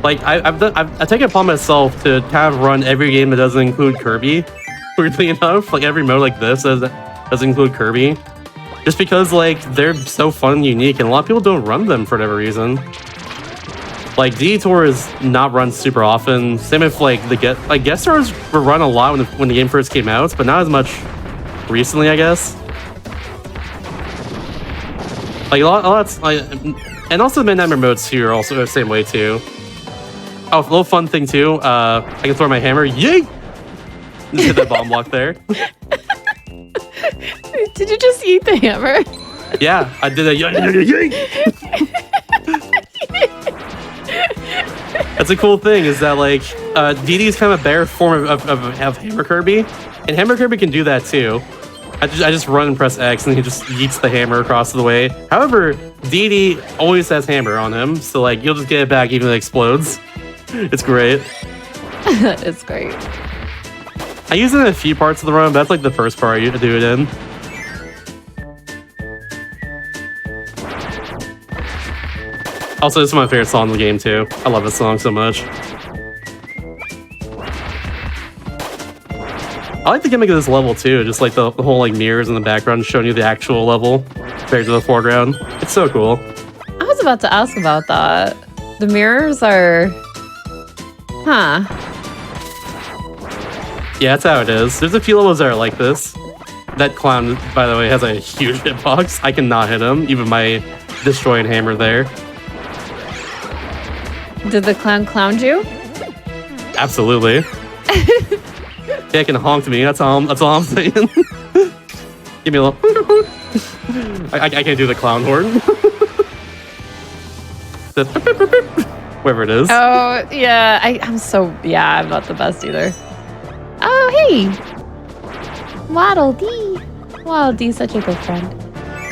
Like I take it upon myself to kind of run every game that doesn't include Kirby. Weirdly enough, like every mode like this does include Kirby, just because like they're so fun and unique, and a lot of people don't run them for whatever reason. Like DD Tour is not run super often. Same with like guest stars were run a lot when the game first came out, but not as much recently, I guess. Like a lot like, and also the Midnight modes too are also the same way too. Oh, a little fun thing too. I can throw my hammer. Yeet! Just hit that bomb block there. Did you just eat the hammer? Yeah, I did a yeet. That's a cool thing is that like DD is kind of a better form of Hammer Kirby, and Hammer Kirby can do that too. I just run and press X, and he just yeets the hammer across the way. However, DD always has hammer on him, so like you'll just get it back even if it explodes. It's great. It's great. I use it in a few parts of the run, but that's like the first part I do it in. Also, this is my favorite song in the game too. I love this song so much. I like the gimmick of this level too, just like the whole like mirrors in the background showing you the actual level compared to the foreground. It's so cool. I was about to ask about that. The mirrors are... Huh. Yeah, that's how it is. There's a few levels that are like this. That clown, by the way, has a huge hitbox. I cannot hit him, even my destroying hammer there. Did the clown clown you? Absolutely. Yeah, it can honk me. That's all I'm saying. Give me a little. I can't do the clown horn. Whatever it is. Oh, yeah. I'm not the best either. Oh, hey. Waddle Dee. Waddle Dee's such a good friend.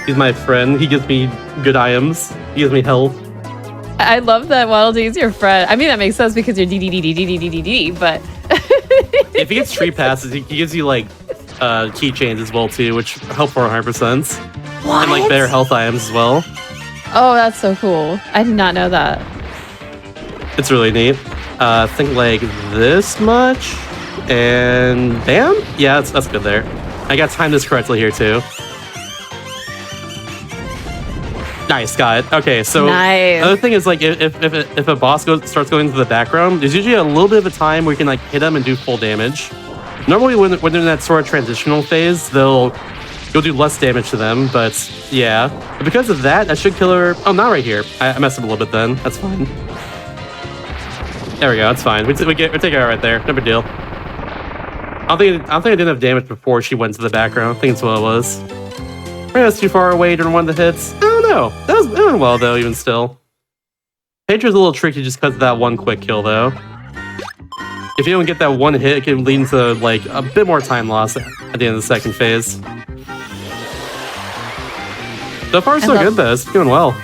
He's my friend. He gives me good items. He gives me health. I love that Waddle Dee's your friend. I mean, that makes sense because you're D, but... If he gets tree passes, he gives you like keychains as well too, which help 400%. What? And like better health items as well. Oh, that's so cool. I did not know that. It's really neat. Think like this much, and bam. Yeah, that's good there. I got timed this correctly here too. Nice, got it. Okay, so nice. The other thing is like if a boss starts going into the background, there's usually a little bit of a time where you can like hit them and do full damage. Normally when they're in that sort of transitional phase, you'll do less damage to them, but yeah. But because of that, I should kill her. Oh, not right here. I messed up a little bit then. That's fine. There we go. That's fine. We take her out right there. No big deal. I don't think I didn't have damage before she went to the background. I think that's what it was. Maybe that's too far away during one of the hits. I don't know. That was doing well though, even still. Pager's a little tricky just because of that one quick kill though. If you don't get that one hit, it can lead into like a bit more time loss at the end of the second phase. So far, so good though. It's doing well.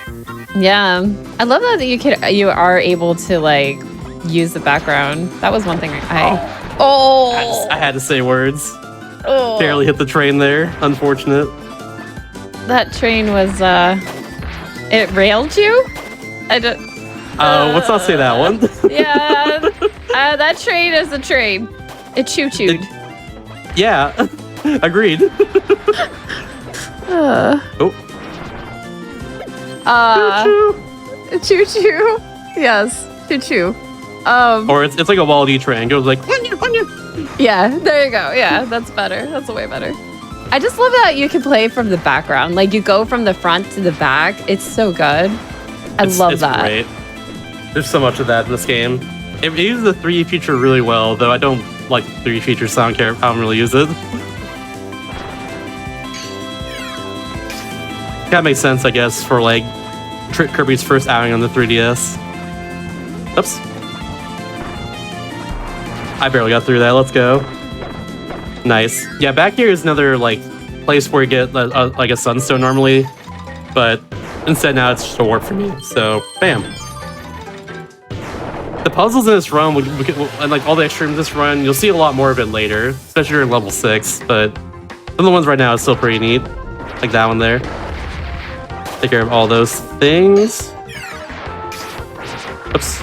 Yeah, I love that you are able to like use the background. That was one thing I had to say words. Oh. Barely hit the train there. Unfortunate. That train was it railed you? I don't. Let's not say that one. Yeah, that train is a train. It choo-chooed. Yeah, agreed. Choo-choo. Yes, choo-choo. Or it's like a Wall-E train. It goes like. Yeah, there you go. Yeah, that's better. That's way better. I just love that you can play from the background. Like you go from the front to the back. It's so good. I love that. Great. There's so much of that in this game. It uses the 3D feature really well, though I don't like the 3D feature, so I don't care. I don't really use it. That makes sense, I guess, for like Kirby's first outing on the 3DS. Oops. I barely got through that. Let's go. Nice. Yeah, back here is another like place where you get like a sunstone normally, but instead now it's just a warp for me. So, bam. The puzzles in this run, and like all the extremes in this run, you'll see a lot more of it later, especially during level 6. But some of the ones right now is still pretty neat, like that one there. Take care of all those things. Oops.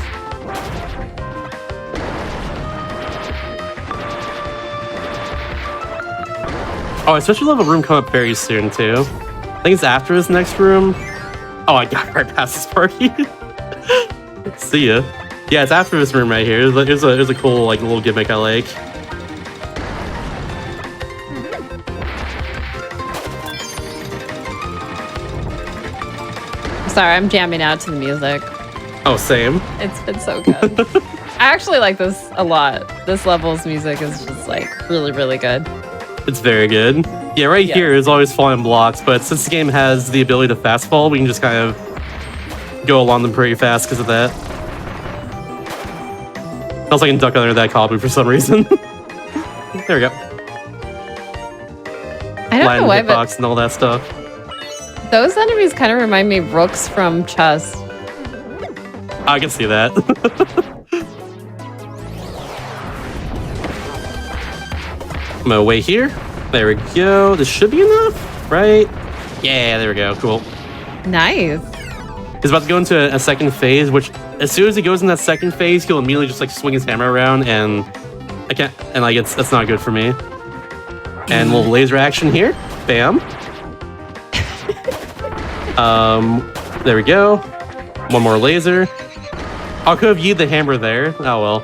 Oh, I especially love a room come up very soon, too. I think it's after this next room. Oh, I got right past this party. See ya. Yeah, it's after this room right here. There's a cool, like, little gimmick I like. Sorry, I'm jamming out to the music. Oh, same. It's been so good. I actually like this a lot. This level's music is just, like, really, really good. It's very good. Yeah, right here is always falling blocks, but since the game has the ability to fast fall, we can just kind of go along them pretty fast because of that. I also can duck under that cobble for some reason. There we go. I don't know why, but and all that stuff. Those enemies kind of remind me of rooks from chess. I can see that. I'm gonna wait here. There we go. This should be enough, right? Yeah, there we go. Cool. Nice. He's about to go into a second phase, which as soon as he goes in that second phase, he'll immediately just like swing his hammer around, and I can't. And like that's not good for me. And a little laser action here. Bam. There we go. One more laser. I could have yeeted the hammer there. Oh well.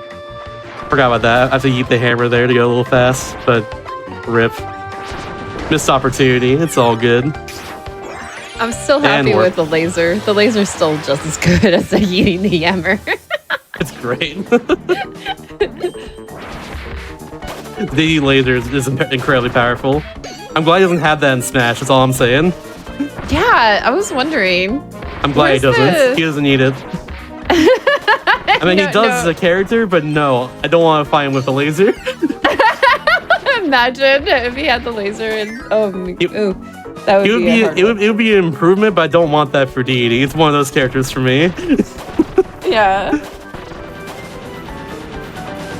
Forgot about that. I have to yeet the hammer there to go a little fast, but rip. Missed opportunity. It's all good. I'm still happy with the laser. The laser's still just as good as the yeeting the hammer. It's great. The laser is incredibly powerful. I'm glad he doesn't have that in Smash. That's all I'm saying. Yeah, I was wondering. I'm glad he doesn't. He doesn't need it. I mean, he does as a character, but no, I don't want to fight him with a laser. Imagine if he had the laser and that would be it would be an improvement, but I don't want that for Deity. It's one of those characters for me. Yeah.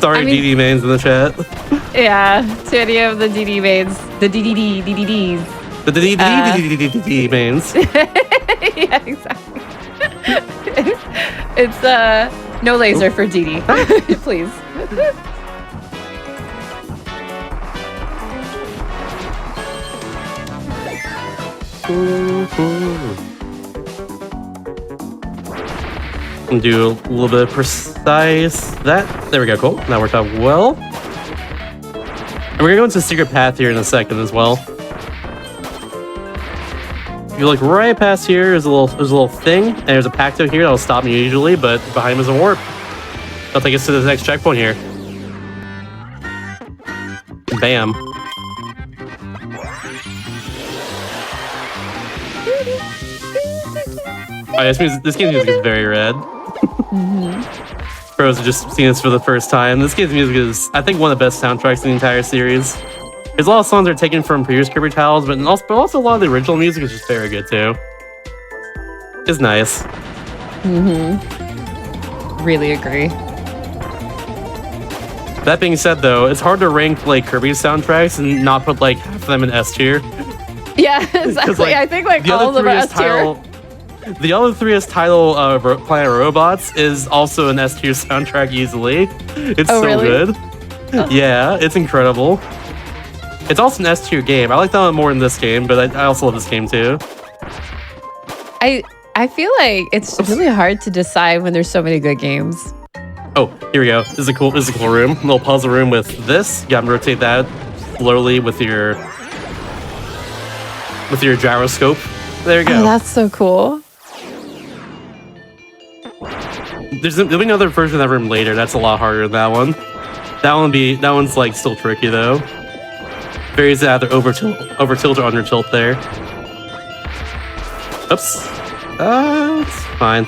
Sorry, DD mains in the chat. Yeah, to any of the DD mains, the DDDs. The DD mains. Yeah, exactly. It's no laser for DD, please. And do a little bit of precise that. There we go, cool. That worked out well. And we're gonna go into the secret path here in a second as well. If you look right past here, there's a little thing, and there's a Pacto here that'll stop me usually, but behind him is a warp. That'll take us to the next checkpoint here. Bam. Oh, this game's music is very rad. Pros have just seen this for the first time. This game's music is, I think, one of the best soundtracks in the entire series. There's a lot of songs that are taken from previous Kirby titles, but also a lot of the original music is just very good too. It's nice. Really agree. That being said, though, it's hard to rank like Kirby's soundtracks and not put like half of them in S tier. Yeah, exactly. Like, I think like all of them are S tier. The other 3S title, Planet Robots, is also an S tier soundtrack easily. It's so really? good. Yeah, it's incredible. It's also an S tier game. I like that one more than this game, but I also love this game too. I feel like it's really hard to decide when there's so many good games. Oh, here we go. This is a cool room. A little puzzle room with this. You gotta rotate that slowly with your gyroscope. There you go. Oh, that's so cool. There'll be another version of that room later. That's a lot harder than that one. That one's like still tricky though. Varies either over tilt or under tilt there. Oops. It's fine.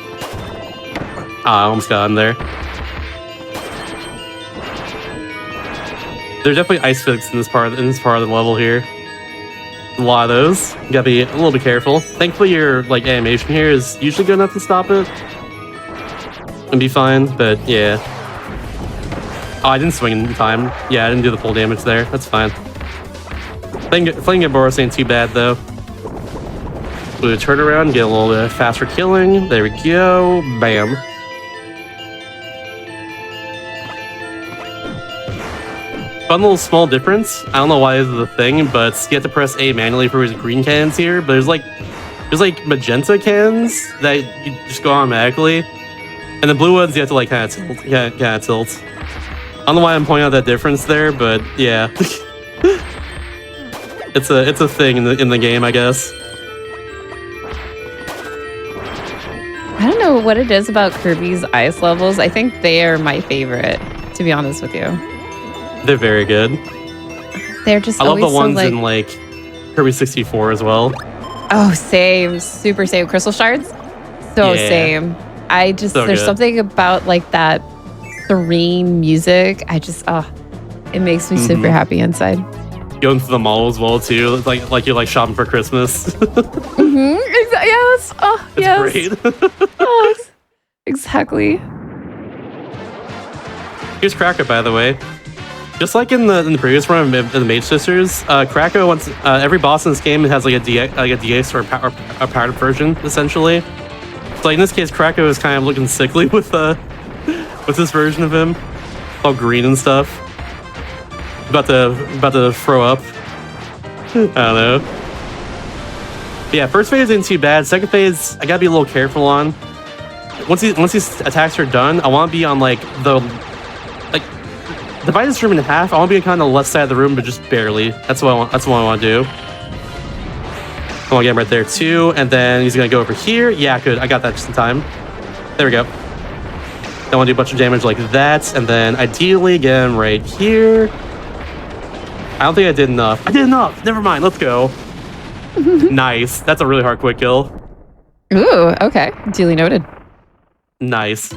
I almost got him there. There's definitely ice physics in this part of the level here. A lot of those. You gotta be a little bit careful. Thankfully, your like animation here is usually good enough to stop it and be fine. But yeah. Oh, I didn't swing in time. Yeah, I didn't do the full damage there. That's fine. Playing at Boros ain't too bad though. Do a turnaround, get a little bit faster killing. There we go. Bam. Fun little small difference. I don't know why this is a thing, but you have to press A manually for his green cannons here. But there's like magenta cannons that you just go automatically, and the blue ones you have to like kind of tilt. I don't know why I'm pointing out that difference there, but yeah, it's a thing in the game, I guess. I don't know what it is about Kirby's ice levels. I think they are my favorite, to be honest with you. They're very good. They're just I love the ones so, in like Kirby 64 as well. Oh, same. Super same. Crystal shards? So Yeah. same. There's good. something about like that serene music. It makes me super happy inside. Going to the mall as well too. It's like you're like shopping for Christmas. Yes. Oh, It's yes. great. Oh, exactly. Here's Cracker, by the way. Just like in the previous run of the Mage Sisters, Cracker once every boss in this game has like a DX or a powered version essentially. So like in this case, Cracker is kind of looking sickly with this version of him, all green and stuff. About to throw up. I don't know. But yeah, first phase isn't too bad. Second phase, I gotta be a little careful on. Once these attacks are done, I want to be on like divide this room in half. I want to be kind of the left side of the room, but just barely. That's what I want. That's what I want to do. I want to get him right there too, and then he's gonna go over here. Yeah, good. I got that just in time. There we go. I want to do a bunch of damage like that, and then ideally get him right here. I don't think I did enough. I did enough. Never mind. Let's go. Nice. That's a really hard quick kill. Ooh, okay. Duly noted. Nice.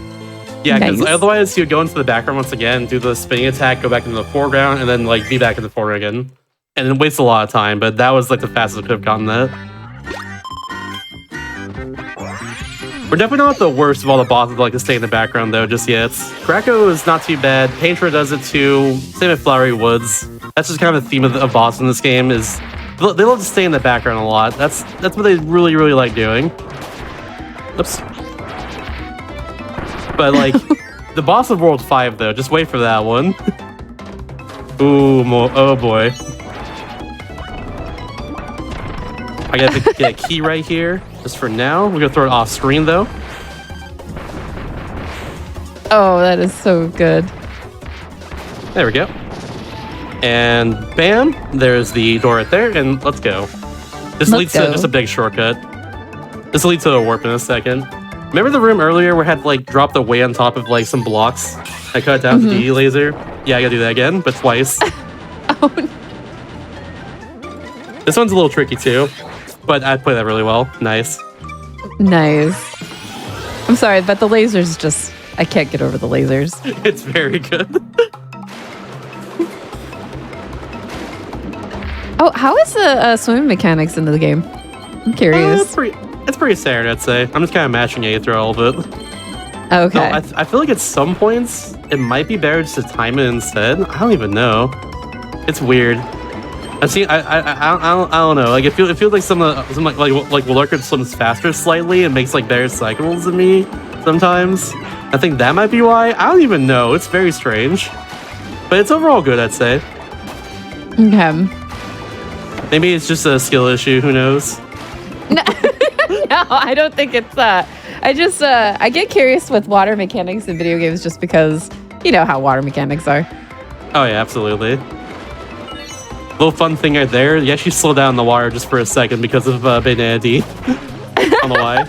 Yeah, because Nice. otherwise you would go into the background once again, do the spinning attack, go back into the foreground, and then like be back in the foreground again. And then waste a lot of time, but that was like the fastest I could have gotten that. We're definitely not the worst of all the bosses like to stay in the background though, just yet. Krako is not too bad. Painter does it too. Same with Flowery Woods. That's just kind of the theme of boss in this game is they love to stay in the background a lot. That's what they really, really like doing. Oops. But like the boss of World 5 though, just wait for that one. Ooh, oh boy. I gotta get a key right here, just for now. We're gonna throw it off screen though. Oh, that is so good. There we go. And bam, there's the door right there, and let's go. This leads to just a big shortcut. This leads to a warp in a second. Remember the room earlier where I had like dropped away on top of like some blocks? I cut it down to the laser. Yeah, I gotta do that again, but twice. Oh, no. This one's a little tricky too, but I play that really well. Nice. Nice. I'm sorry, but the lasers just... I can't get over the lasers. It's very good. Oh, how is the swimming mechanics into the game? I'm curious. It's pretty standard, I'd say. I'm just kind of mashing A through all of it. Okay. No, I feel like at some points it might be better just to time it instead. I don't even know. It's weird. I don't know. Like it feels like some like Willarkid swims faster slightly and makes like better cycles than me sometimes. I think that might be why. I don't even know. It's very strange, but it's overall good, I'd say. Okay. Maybe it's just a skill issue. Who knows? No, I don't think it's that. I just I get curious with water mechanics in video games just because you know how water mechanics are. Oh yeah, absolutely. Little fun thing right there. You actually slow down the water just for a second because of Banana D. I don't know why.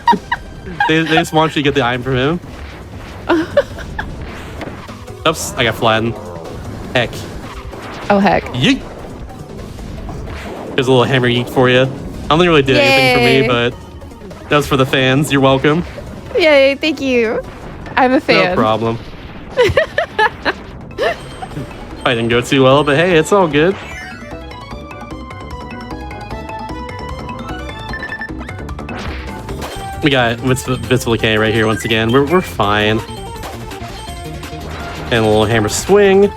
They just want you to get the item from him. Oops, I got flattened. Heck. Oh heck. Yeet. There's a little hammer yeet for you. I don't think it really did anything for me, but that was for the fans. You're welcome. Yay, thank you. I'm a fan. No problem. I didn't go too well, but hey, it's all good. We got Visible Cannon right here once again. We're fine. And a little hammer swing.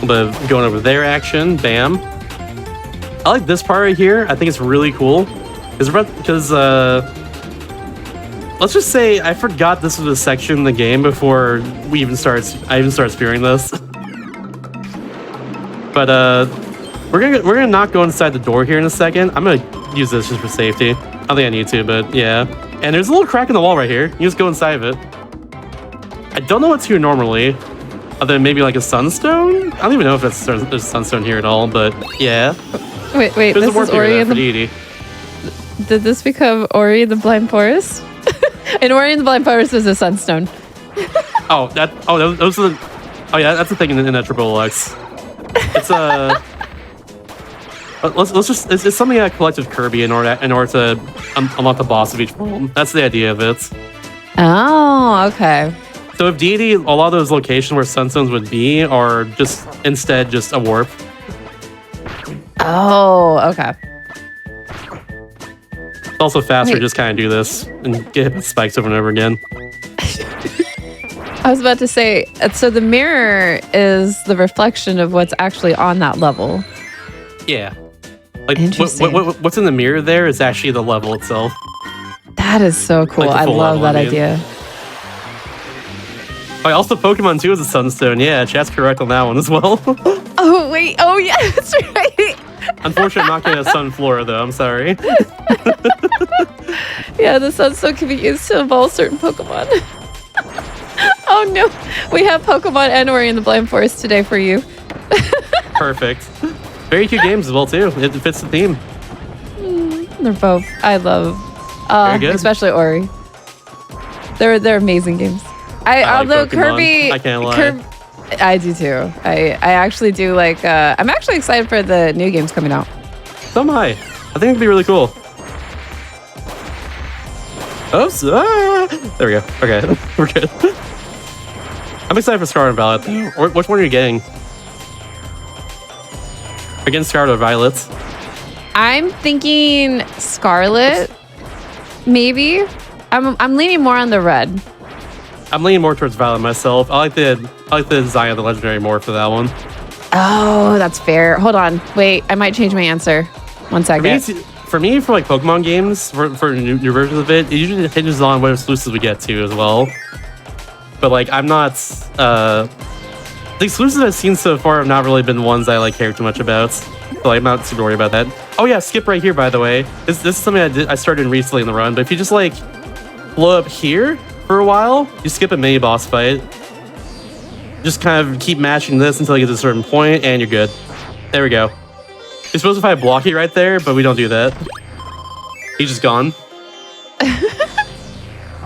But going over there action, bam. I like this part right here. I think it's really cool. Because let's just say I forgot this was a section in the game before I even started spearing this. But we're gonna not go inside the door here in a second. I'm gonna use this just for safety. I don't think I need to, but yeah. And there's a little crack in the wall right here. You just go inside of it. I don't know what's here normally, other than maybe like a sunstone. I don't even know if there's a sunstone here at all, but yeah. Wait, There's this a is Ori and the... deity. Did this become Ori and the Blind Forest? And Ori and the Blind Forest is a sunstone. Those are the... Oh yeah, that's the thing in that Deluxe. It's a... let's just... It's something I collect with Kirby in order to unlock the boss of each world. That's the idea of it. Oh, okay. So if deity, a lot of those locations where sunstones would be are just instead just a warp. Oh, okay. It's also faster to just kind of do this and get spikes over and over again. I was about to say, so the mirror is the reflection of what's actually on that level. Yeah. Like Interesting. what's in the mirror there is actually the level itself. That is so cool. Like I love that level, idea. Oh, also Pokemon 2 is a sunstone. Yeah, chat's correct on that one as well. Oh, wait. Oh, yeah, that's right. Unfortunately, I'm not getting a Sunflora though. I'm sorry. Yeah, the sunstone can be used to evolve certain Pokemon. Oh, no. We have Pokemon and Ori in the Blind Forest today for you. Perfect. Very cute games as well too. It fits the theme. They're both. I love. Very good. Especially Ori. They're amazing games. Although like Pokemon. Kirby, I can't lie. I do too. I actually do like. I'm actually excited for the new games coming out. So am I. I think it'd be really cool. Oops. There we go. Okay, we're good. I'm excited for Scarlet and Violet though. Which one are you getting? Against Scarlet or Violet? I'm thinking Scarlet. Maybe. I'm leaning more on the red. I'm leaning more towards Violet myself. I like the design of the legendary more for that one. Oh, that's fair. Hold on. Wait, I might change my answer. 1 second. For me, for like Pokemon games, for new versions of it usually hinges on what exclusives we get to as well. But like, I'm not... the exclusives I've seen so far have not really been ones I like care too much about. So like, I'm not super worried about that. Oh yeah, skip right here, by the way. This is something I started recently in the run, but if you just like blow up here for a while, you skip a mini boss fight. Just kind of keep mashing this until you get to a certain point, and you're good. There we go. You're supposed to fight Blocky right there, but we don't do that. He's just gone.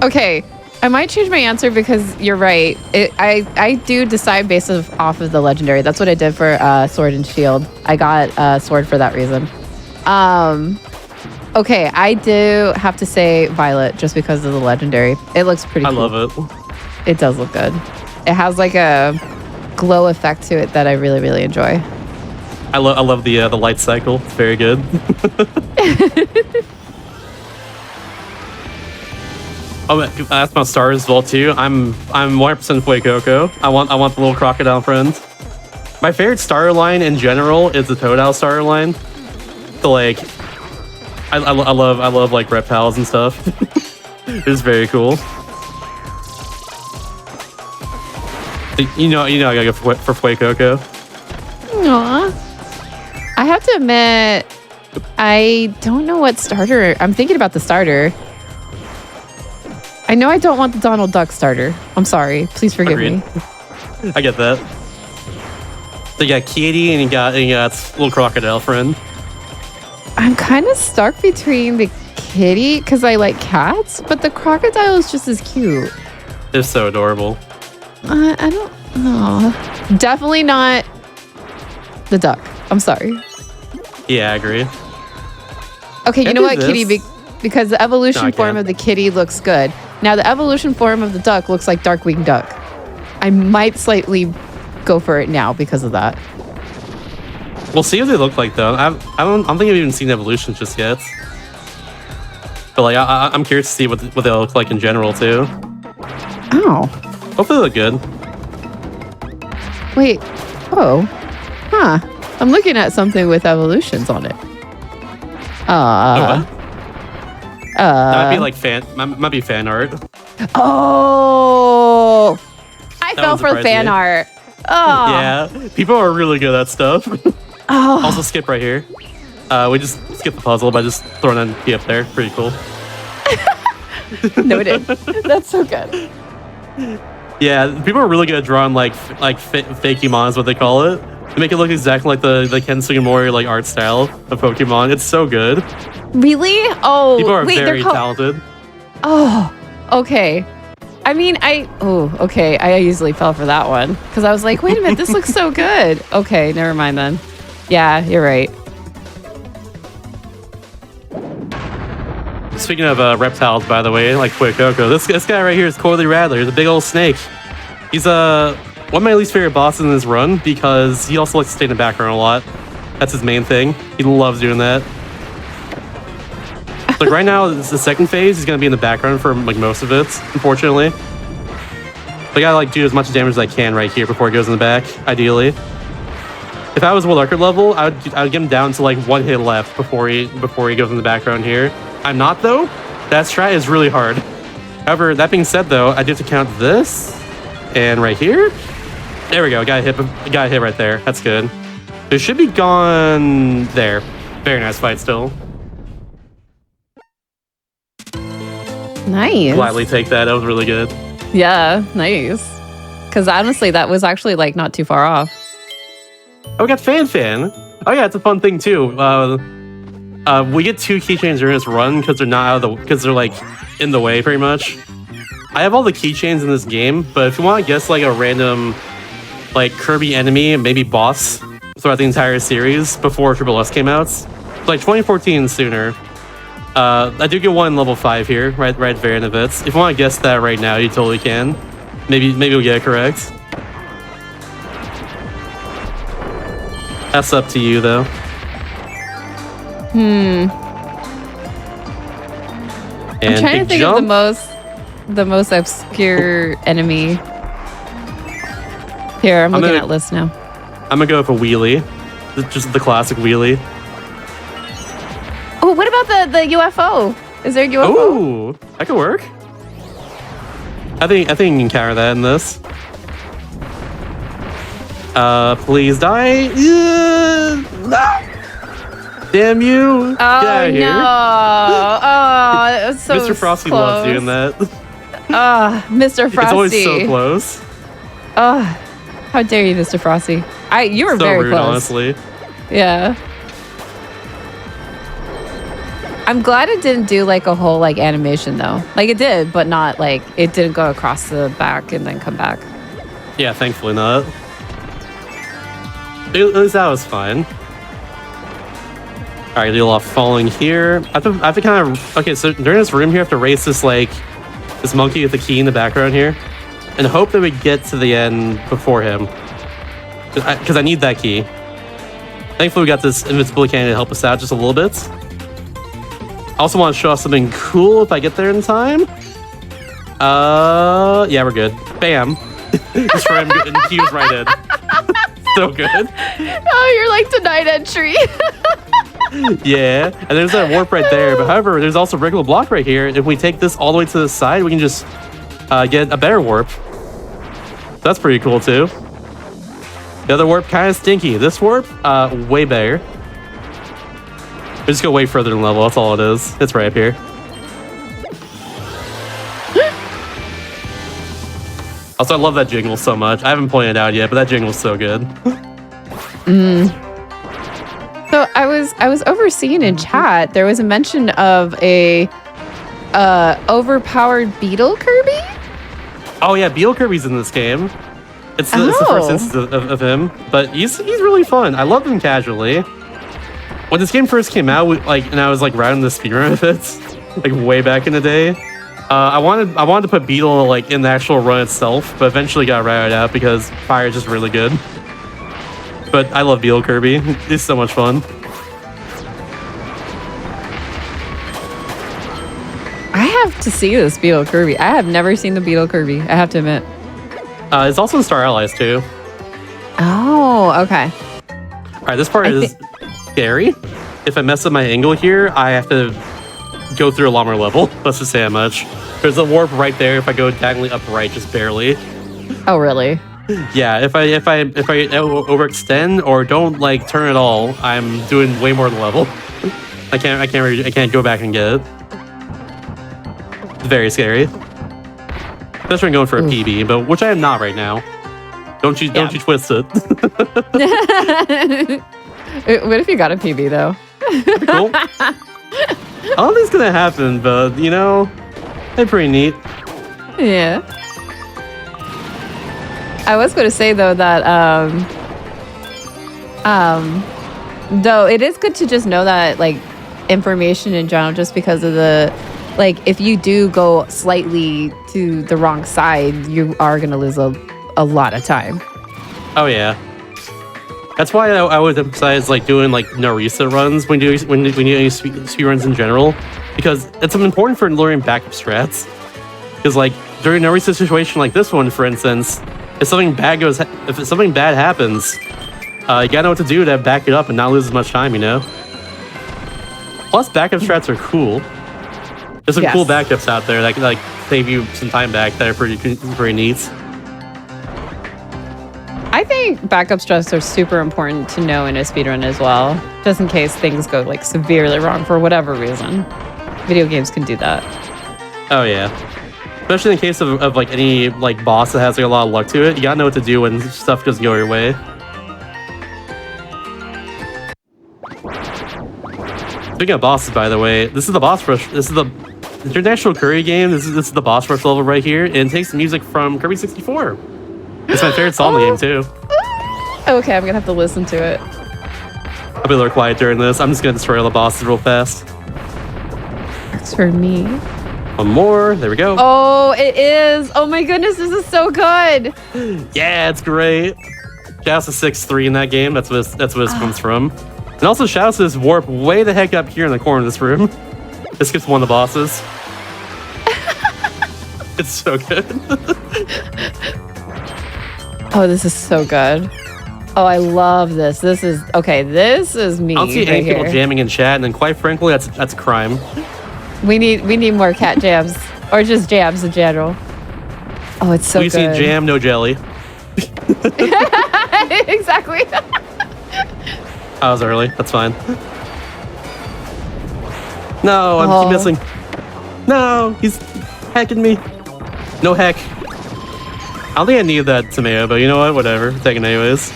Okay, I might change my answer because you're right. I do decide based off of the legendary. That's what I did for Sword and Shield. I got Sword for that reason. Okay, I do have to say Violet just because of the legendary. It looks pretty cool. I love it. It does look good. It has like a glow effect to it that I really, really enjoy. I love the light cycle. It's very good. Oh, that's my stars as well too. I'm 100% Fuecoco. I want the little crocodile friend. My favorite starter line in general is the Toadal starter line. So like, I love like reptiles and stuff. It's very cool. You know I gotta go for Fuecoco. Aww. I have to admit, I don't know what starter. I'm thinking about the starter. I know I don't want the Donald Duck starter. I'm sorry. Please forgive me. I get that. So you got Kitty and you got little crocodile friend. I'm kind of stuck between the kitty because I like cats, but the crocodile is just as cute. It's so adorable. I don't know. Definitely not the duck. I'm sorry. Yeah, I agree. Okay, you know what, this. kitty? Because the evolution form of the kitty looks good. Now, the evolution form of the duck looks like Darkwing Duck. I might slightly go for it now because of that. We'll see what they look like, though. I don't think I've even seen evolution just yet. But like, I'm curious to see what they look like in general too. Oh. Hopefully they look good. Wait. Oh. Huh. I'm looking at something with evolutions on it. That might be like might be fan art. Oh, I That fell one for surprised fan me. art. Oh, Yeah, people are really good at stuff. oh. Also, skip right here. We just skip the puzzle by just throwing an key up there. Pretty cool. Noted. That's so good. Yeah, people are really good at drawing like fakemon is what they call it. They make it look exactly like the Ken Sugimori like art style of Pokemon. It's so good. Really? Oh, People are wait, very they're talented. Oh, okay. I mean, okay. I easily fell for that one because I was like, wait a minute, this looks so good. Okay, never mind then. Yeah, you're right. Speaking of reptiles, by the way, like quick Coco, this guy right here is Coily Rattler. He's a big old snake. He's one of my least favorite bosses in this run because he also likes to stay in the background a lot. That's his main thing. He loves doing that. Like right now, it's the second phase. He's gonna be in the background for like most of it, unfortunately. But I gotta like do as much damage as I can right here before he goes in the back, ideally. If I was World Record level, I would get him down to like one hit left before he goes in the background here. I'm not though. That strat is really hard. However, that being said though, I do have to count this and right here. There we go. Got a hit right there. That's good. It should be gone there. Very nice fight still. Nice. Gladly take that. That was really good. Yeah, nice. Because honestly, that was actually like not too far off. Oh, we got Fan. Oh yeah, it's a fun thing too. We get 2 keychains during this run because they're not because they're like in the way pretty much. I have all the keychains in this game, but if you want to guess like a random like Kirby enemy, maybe boss throughout the entire series before Triple S came out, so like 2014 and sooner. I do get one level 5 here, right at the very end of it. If you want to guess that right now, you totally can. Maybe we'll get it correct. That's up to you though. I'm trying to think of the most obscure enemy. Here, I'm looking at lists now. I'm gonna go with a wheelie. Just the classic wheelie. Oh, what about the UFO? Is there a UFO? Ooh, that could work. I think you can counter that in this. Please die. Damn you. Get out of here. No. Oh, it was so Mr. Frosty close. loves doing that. Mr. Frosty. It's always so close. Oh, how dare you, Mr. Frosty. You were So very rude, close. honestly. Yeah. I'm glad it didn't do like a whole like animation though. Like it did, but not like it didn't go across the back and then come back. Yeah, thankfully not. At least that was fine. All right, deal off falling here. I have to kind of okay. So during this room here, I have to race this this monkey with the key in the background here, and hope that we get to the end before him, because I need that key. Thankfully, we got this invincibility cannon to help us out just a little bit. I also want to show off something cool if I get there in time. Yeah, we're good. Bam. Just for him, and he was right in. So good. Oh, you're like denied entry. Yeah, and there's that warp right there. But however, there's also a regular block right here. If we take this all the way to the side, we can just get a better warp. That's pretty cool too. The other warp kind of stinky. This warp, way better. We just go way further than level. That's all it is. It's right up here. Also, I love that jingle so much. I haven't pointed it out yet, but that jingle's so good. So I was overseeing in chat. There was a mention of a overpowered beetle Kirby. Oh yeah, Beetle Kirby's in this game. It's the first instance of him, but he's really fun. I love him casually. When this game first came out, and I was like riding the speedrun of it, like way back in the day. I wanted to put Beetle in the actual run itself, but eventually got routed out because fire is just really good. But I love Beetle Kirby. It's so much fun. I have to see this Beetle Kirby. I have never seen the Beetle Kirby. I have to admit. It's also in Star Allies too. Oh, okay. All right, this part is scary. If I mess up my angle here, I have to go through a lot more level. Let's just say that much. There's a warp right there if I go diagonally upright, just barely. Oh, really? Yeah, if I overextend or don't like turn at all, I'm doing way more than level. I can't go back and get it. It's very scary. Especially when going for a PB, but which I am not right now. Don't you twist it. What if you got a PB though? That'd be cool. I don't think it's gonna happen, but you know, they're pretty neat. Yeah. I was going to say though that though it is good to just know that like information in general, just because of the like if you do go slightly to the wrong side, you are going to lose a lot of time. Oh yeah. That's why I always emphasize like doing like no reset runs when you do any speed runs in general, because it's important for learning backup strats. Because like during no reset situation like this one, for instance, if something bad happens, you gotta know what to do to back it up and not lose as much time, you know. Plus, backup strats are cool. There's some cool backups out there that can like save you some time back that are pretty neat. I think backup strats are super important to know in a speedrun as well, just in case things go like severely wrong for whatever reason. Video games can do that. Oh yeah. Especially in the case of like any like boss that has like a lot of luck to it, you gotta know what to do when stuff doesn't go your way. Speaking of bosses, by the way, this is the boss rush. This is the international Kirby game. This is the boss rush level right here, and it takes music from Kirby 64. It's my favorite song in the game too. Okay, I'm gonna have to listen to it. I'll be a little quiet during this. I'm just gonna destroy all the bosses real fast. That's for me. One more. There we go. Oh, it is. Oh my goodness, this is so good. Yeah, it's great. Shouts to 6-3 in that game. That's what it comes from. And also shouts to this warp way the heck up here in the corner of this room. This skips one of the bosses. It's so good. Oh, this is so good. Oh, I love this. This is me. I don't see any people jamming in chat, and then quite frankly, that's a crime. We need more cat jams, or just jams in general. Oh, it's so good. We see jam, no jelly. Exactly. I was early. That's fine. No, I'm keep missing. No, he's hacking me. No heck. I don't think I needed that tomato, but you know what? Whatever. Take it anyways.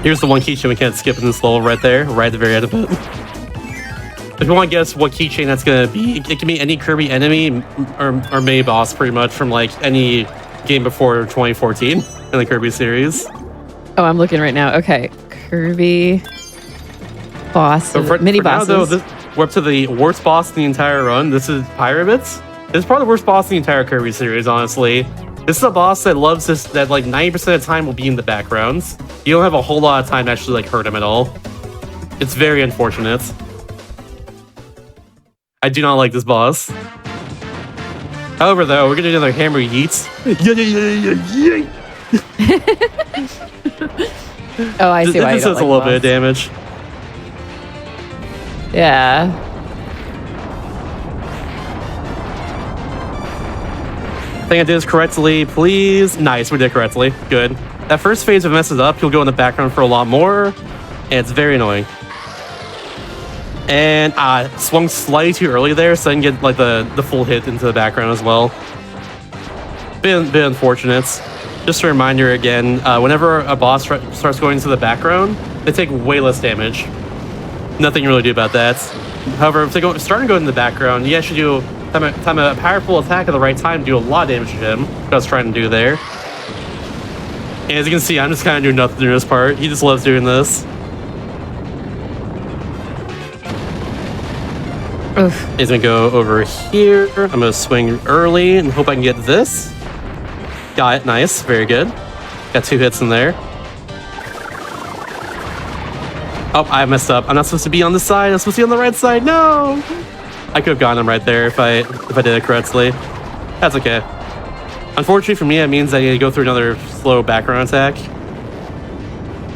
Here's the one keychain we can't skip in this level right there, right at the very end of it. If you want to guess what keychain that's going to be, it can be any Kirby enemy or mini boss pretty much from like any game before 2014 in the Kirby series. Oh, I'm looking right now. Okay, Kirby boss, mini bosses. Now, though, we're up to the worst boss in the entire run. This is Pyramids. This is probably the worst boss in the entire Kirby series, honestly. This is a boss that loves this, that like 90% of the time will be in the backgrounds. You don't have a whole lot of time to actually like hurt him at all. It's very unfortunate. I do not like this boss. However, though, we're gonna do another hammer yeets. Oh, I see why this does a little bit of damage. Yeah. I think I did this correctly, please. Nice, we did correctly. Good. That first phase, if it messes up, he'll go in the background for a lot more, and it's very annoying. And swung slightly too early there, so I didn't get like the full hit into the background as well. Bit unfortunate. Just a reminder again, whenever a boss starts going into the background, they take way less damage. Nothing you really do about that. However, if they start to go in the background, you actually do time a powerful attack at the right time, do a lot of damage to him. What I was trying to do there. And as you can see, I'm just kind of doing nothing in this part. He just loves doing this. Oof. He's gonna go over here. I'm gonna swing early and hope I can get this. Got it, nice, very good. Got 2 hits in there. Oh, I messed up. I'm not supposed to be on this side. I'm supposed to be on the right side. No! I could have gotten him right there if I did it correctly. That's okay. Unfortunately for me, that means I need to go through another slow background attack.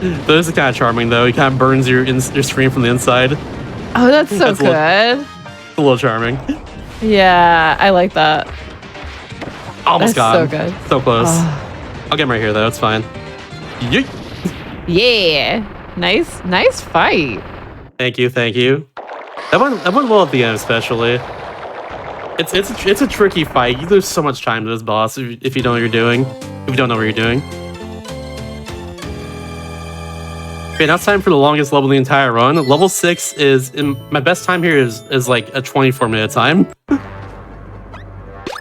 This is kind of charming though. He kind of burns your screen from the inside. Oh, that's so That's good. A little charming. Yeah, I like that. Almost got him. So good. So close. Oh. I'll get him right here though. It's fine. Yeet. Yeah. Nice fight. Thank you. That went well at the end, especially. It's a tricky fight. You lose so much time to this boss if you know what you're doing. If you don't know what you're doing. Okay, now it's time for the longest level of the entire run. Level 6 is my best time here is like a 24-minute time. And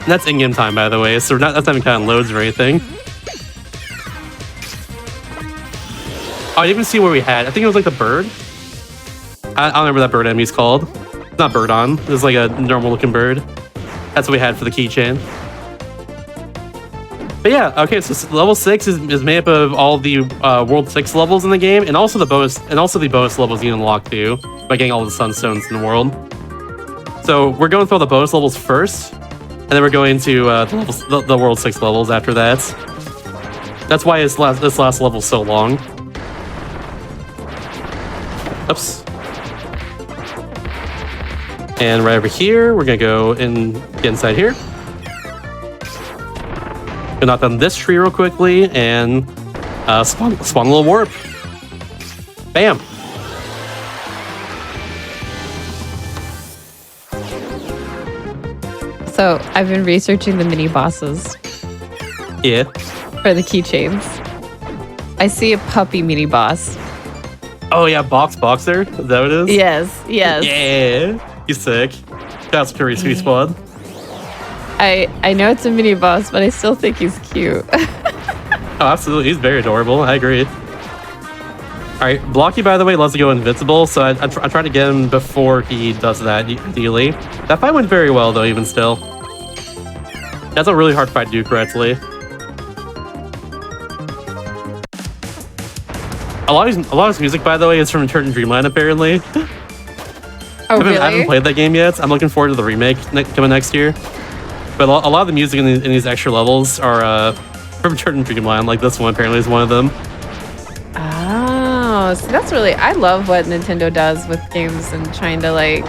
that's in-game time, by the way, so that's not even kind of loads or anything. Oh, I didn't even see where we had. I think it was like the bird. I don't remember what that bird enemy's called. It's not Birdon. It was like a normal-looking bird. That's what we had for the keychain. But yeah, okay. So level 6 is made up of all the World 6 levels in the game, and also the bonus levels you unlock too by getting all the sunstones in the world. So we're going through all the bonus levels first, and then we're going to the World 6 levels after that. That's why this last level is so long. Oops. And right over here, we're gonna go and get inside here. Gonna knock down this tree real quickly and spawn a little warp. Bam. So I've been researching the mini bosses Yeah. for the keychains. I see a puppy mini boss. Oh yeah, Boxer. Is that what it is? Yes. Yeah. He's sick. That's Kirby Sweet Squad. I know it's a mini boss, but I still think he's cute. Oh, absolutely. He's very adorable. I agree. Alright, Blocky, by the way, loves to go invincible, so I try to get him before he does that, ideally. That fight went very well, though, even still. That's a really hard fight to do correctly. A lot of his music, by the way, is from Return to Dreamland, apparently. Oh, really? I haven't played that game yet. I'm looking forward to the remake coming next year. But a lot of the music in these extra levels are from Return to Dreamland. Like this one, apparently, is one of them. Oh, so that's really... I love what Nintendo does with games and trying to, like,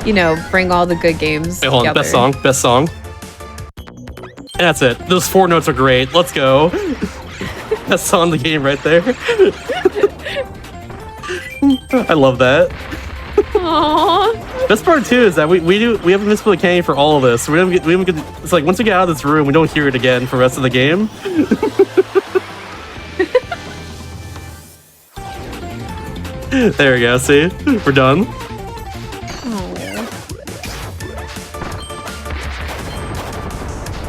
you know, bring all the good games Wait, hold on. together. Best song. And that's it. Those 4 notes are great. Let's go. Best song in the game right there. I love that. Aww. Best part too is that we have Invincible Candy for all of this. So we don't get, it's like once we get out of this room, we don't hear it again for the rest of the game. There we go. See, we're done.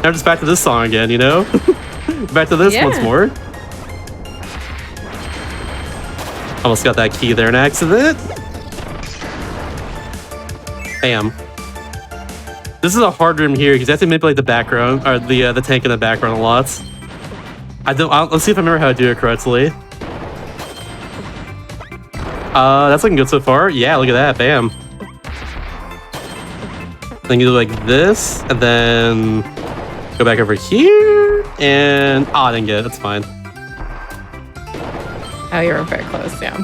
Now just back to this song again, you know? Back to this once more. Almost got that key there in accident. Bam. This is a hard room here because you have to manipulate the background or the tank in the background a lot. Let's see if I remember how to do it correctly. That's looking good so far. Yeah, look at that. Bam. Then you do like this, and then go back over here, and I didn't get it. That's fine. Oh, you were very close, yeah.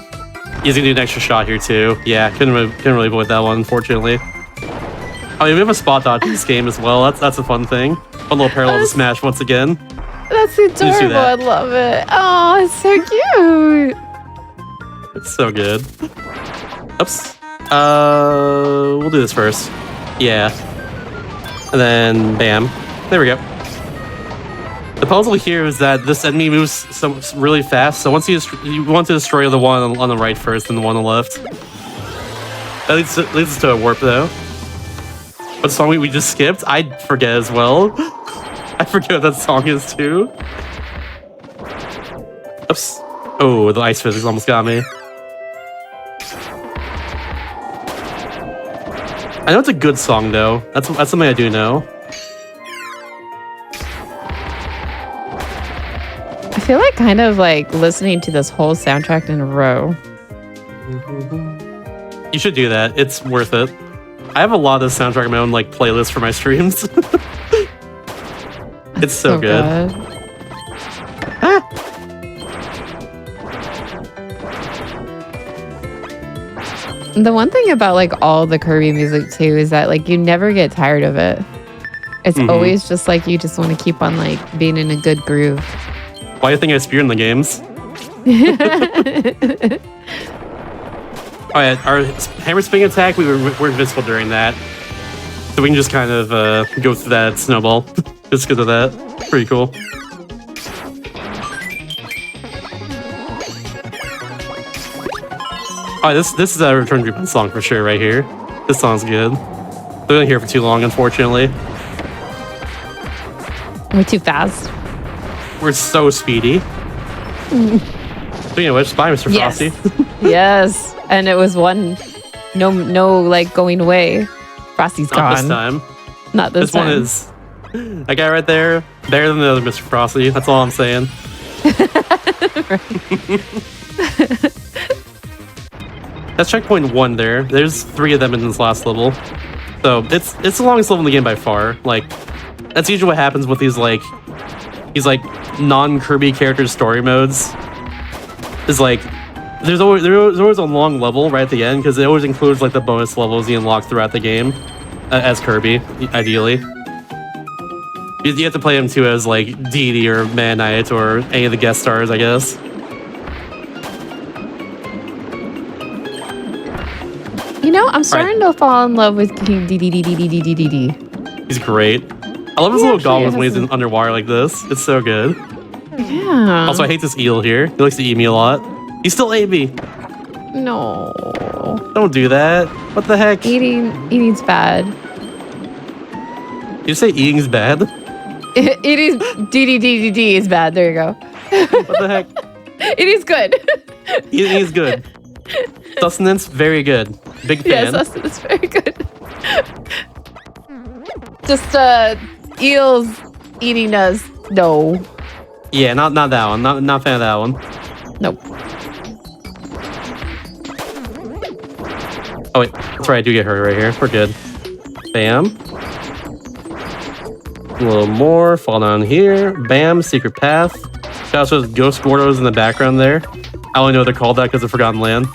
He's gonna do an extra shot here too. Yeah, couldn't really avoid that one, unfortunately. Oh, yeah, we have a spot dodge in this game as well. That's a fun thing. Fun little parallel to Smash once again. That's adorable. I love it. Oh, it's so cute. It's so good. Oops. We'll do this first. Yeah. And then, bam. There we go. The puzzle here is that this enemy moves really fast, so once you want to destroy the one on the right first and the one on the left. That leads to a warp, though. What song we just skipped? I forget as well. I forget what that song is, too. Oops. Oh, the ice physics almost got me. I know it's a good song, though. That's something I do know. I feel like kind of like listening to this whole soundtrack in a row. You should do that. It's worth it. I have a lot of this soundtrack on my own like playlist for my streams. It's so good. Ah. The one thing about like all the Kirby music too is that like you never get tired of it. It's always just like you just want to keep on like being in a good groove. Why do you think I spear in the games? Alright, our hammer spin attack, we're invincible during that. So we can just kind of go through that snowball. Just because of that. Pretty cool. Alright, this is a Return Group song for sure right here. This song's good. We're not here for too long, unfortunately. We're too fast. We're so speedy. Speaking of which, bye, Mr. Frosty. Yes. And it was one, no, like going away. Frosty's gone. Not this time. Not this time. This one is, that guy right there, better than the other Mr. Frosty. That's all I'm saying. That's checkpoint 1 there. There's 3 of them in this last level. So it's the longest level in the game by far. Like, that's usually what happens with these non-Kirby character story modes. Is like there's always a long level right at the end because it always includes like the bonus levels you unlock throughout the game as Kirby, ideally. You have to play him too as like Deity or Man Knight or any of the guest stars, I guess. You know, I'm starting to fall in love with King DDDDDDDD. He's great. I love his little goggles when he's underwater like this. It's so good. Yeah. Also, I hate this eel here. He likes to eat me a lot. He still ate me. No. Don't do that. What the heck? Eating's bad. Did you say eating's bad? Eating DDDDD is bad. There you go. What the heck? Eating's good. Eating is good. Sustenance, very good. Big fan. Yeah, sustenance, very good. Just eels eating us. No. Yeah, not that one. Not fan of that one. Nope. Oh wait, that's right. I do get hurt right here. We're good. Bam. A little more. Fall down here. Bam. Secret path. Got also those ghost Gordos in the background there. I only know they're called that because of Forgotten Land.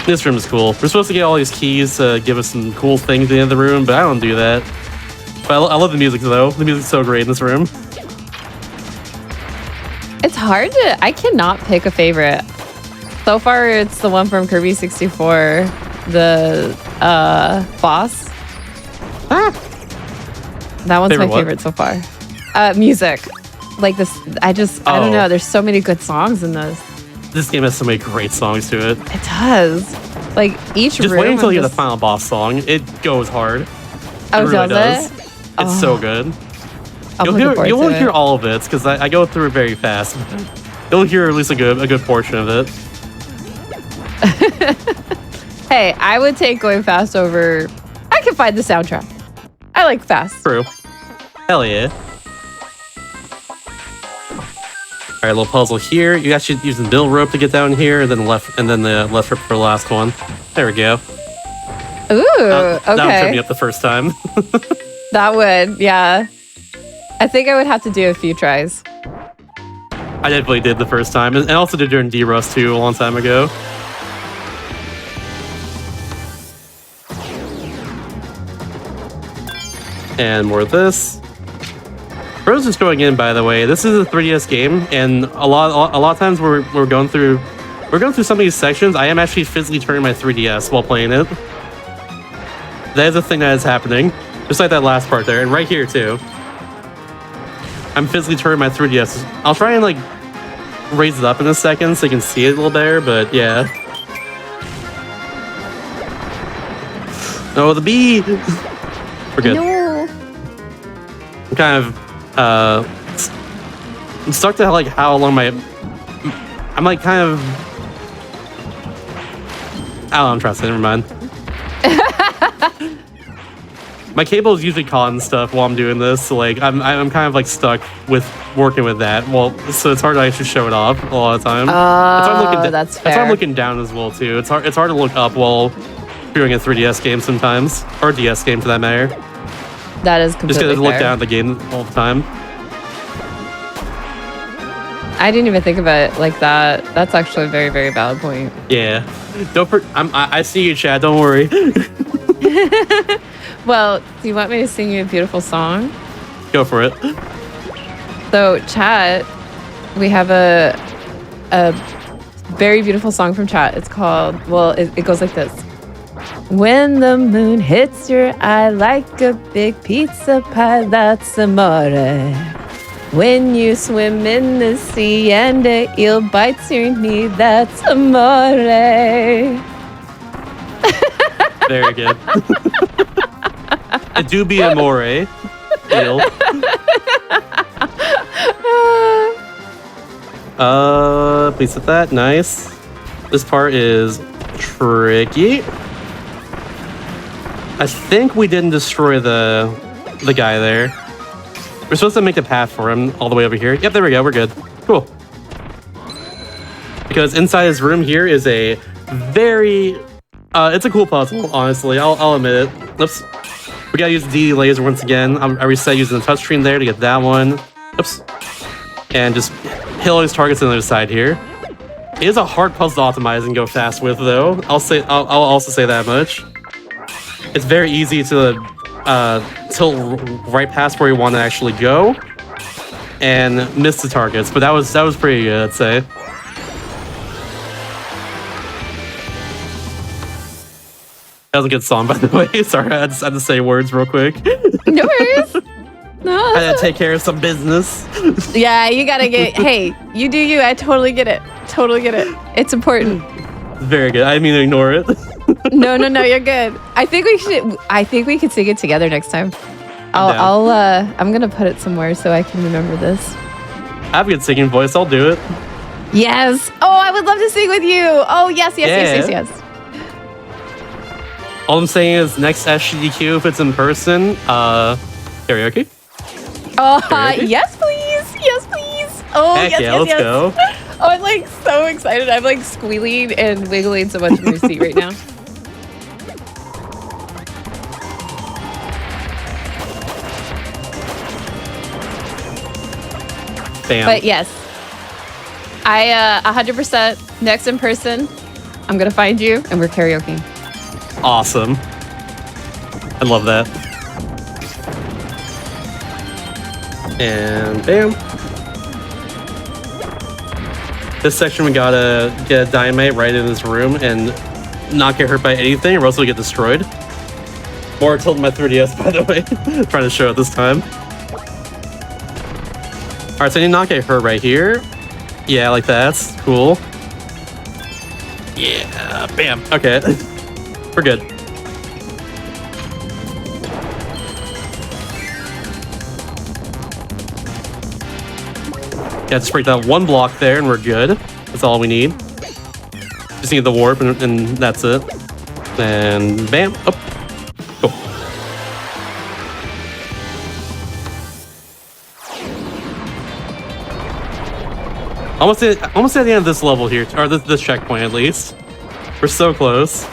This room is cool. We're supposed to get all these keys to give us some cool things at the end of the room, but I don't do that. But I love the music though. The music's so great in this room. It's hard to... I cannot pick a favorite. So far, it's the one from Kirby 64. The boss. Ah. That one's Favorite my favorite so far. Music. Like this... I don't know. There's so many good songs in this. This game has so many great songs to it. It does. Like each Just room... wait until you get the final boss song. It goes hard. Oh, it really does. it? It's so good. You won't hear all of it because I go through it very fast. You'll hear at least a good portion of it. Hey, I would take going fast over... I can find the soundtrack. I like fast. True. Hell yeah. Alright, little puzzle here. You actually use the middle rope to get down here, and then the left rope for the last one. There we go. Ooh, okay. That would trip me up the first time. That would, yeah. I think I would have to do a few tries. I definitely did the first time, and also did during D-Rust too a long time ago. And more of this. For those just going in, by the way, this is a 3DS game, and a lot of times we're going through some of these sections. I am actually physically turning my 3DS while playing it. That is a thing that is happening, just like that last part there, and right here too. I'm physically turning my 3DS. I'll try and like raise it up in a second so you can see it a little better, but yeah. Oh, the bee! We're good. No. I'm kind of I'm stuck to like how long I'm like kind of I don't know, I'm trying to say, never mind. My cable is usually caught and stuff while I'm doing this, so like I'm kind of like stuck with working with that. Well, so it's hard to actually show it off a lot of the time. That's fair. That's why I'm looking down as well too. It's hard to look up while doing a 3DS game sometimes, or a DS game for that matter. That is completely Just because I fair. look down at the game all the time. I didn't even think about it like that. That's actually a very, very valid point. Yeah. I see you, Chad. Don't worry. Well, do you want me to sing you a beautiful song? Go for it. So, chat, we have a very beautiful song from chat. It's called, well, it goes like this. When the moon hits your eye like a big pizza pie, that's amore. When you swim in the sea and a eel bites your knee, that's amore. Very good. It do be amore. Eel. Please hit that. Nice. This part is tricky. I think we didn't destroy the guy there. We're supposed to make a path for him all the way over here. Yep, there we go. We're good. Cool. Because inside his room here is a very... it's a cool puzzle, honestly. I'll admit it. Oops. We gotta use the DD laser once again. I reset using the touchscreen there to get that one. Oops. And just hit all these targets on the other side here. It is a hard puzzle to optimize and go fast with, though. I'll also say that much. It's very easy to tilt right past where you want to actually go and miss the targets, but that was pretty good, I'd say. That was a good song, by the way. Sorry, I had to say words real quick. No worries. No. I had to take care of some business. Yeah, you gotta get. Hey, you do you. I totally get it. Totally get it. It's important. Very good. I didn't mean to ignore it. No, you're good. I think we could sing it together next time. I'm gonna put it somewhere so I can remember this. I have a good singing voice. I'll do it. Yes. Oh, I would love to sing with you. Oh, yes. All I'm saying is next SGDQ, if it's in person, karaoke. Oh, yes, please. Yes, please. Oh, Heck yes, yeah, yes, let's yes. go. Oh, I'm like so excited. I'm like squealing and wiggling so much in my seat right now. Bam. But yes, I 100% next in person. I'm gonna find you and we're karaokeing. Awesome. I love that. And bam. This section we gotta get a dynamite right in this room and not get hurt by anything, or else we'll get destroyed. More tilting my 3DS, by the way. Trying to show it this time. Alright, so I need to not get hurt right here. Yeah, like that. That's cool. Yeah, bam. Okay. We're good. Yeah, just break that one block there and we're good. That's all we need. Just need the warp and that's it. And bam. Oh. Cool. Almost at the end of this level here, or this checkpoint at least. We're so close.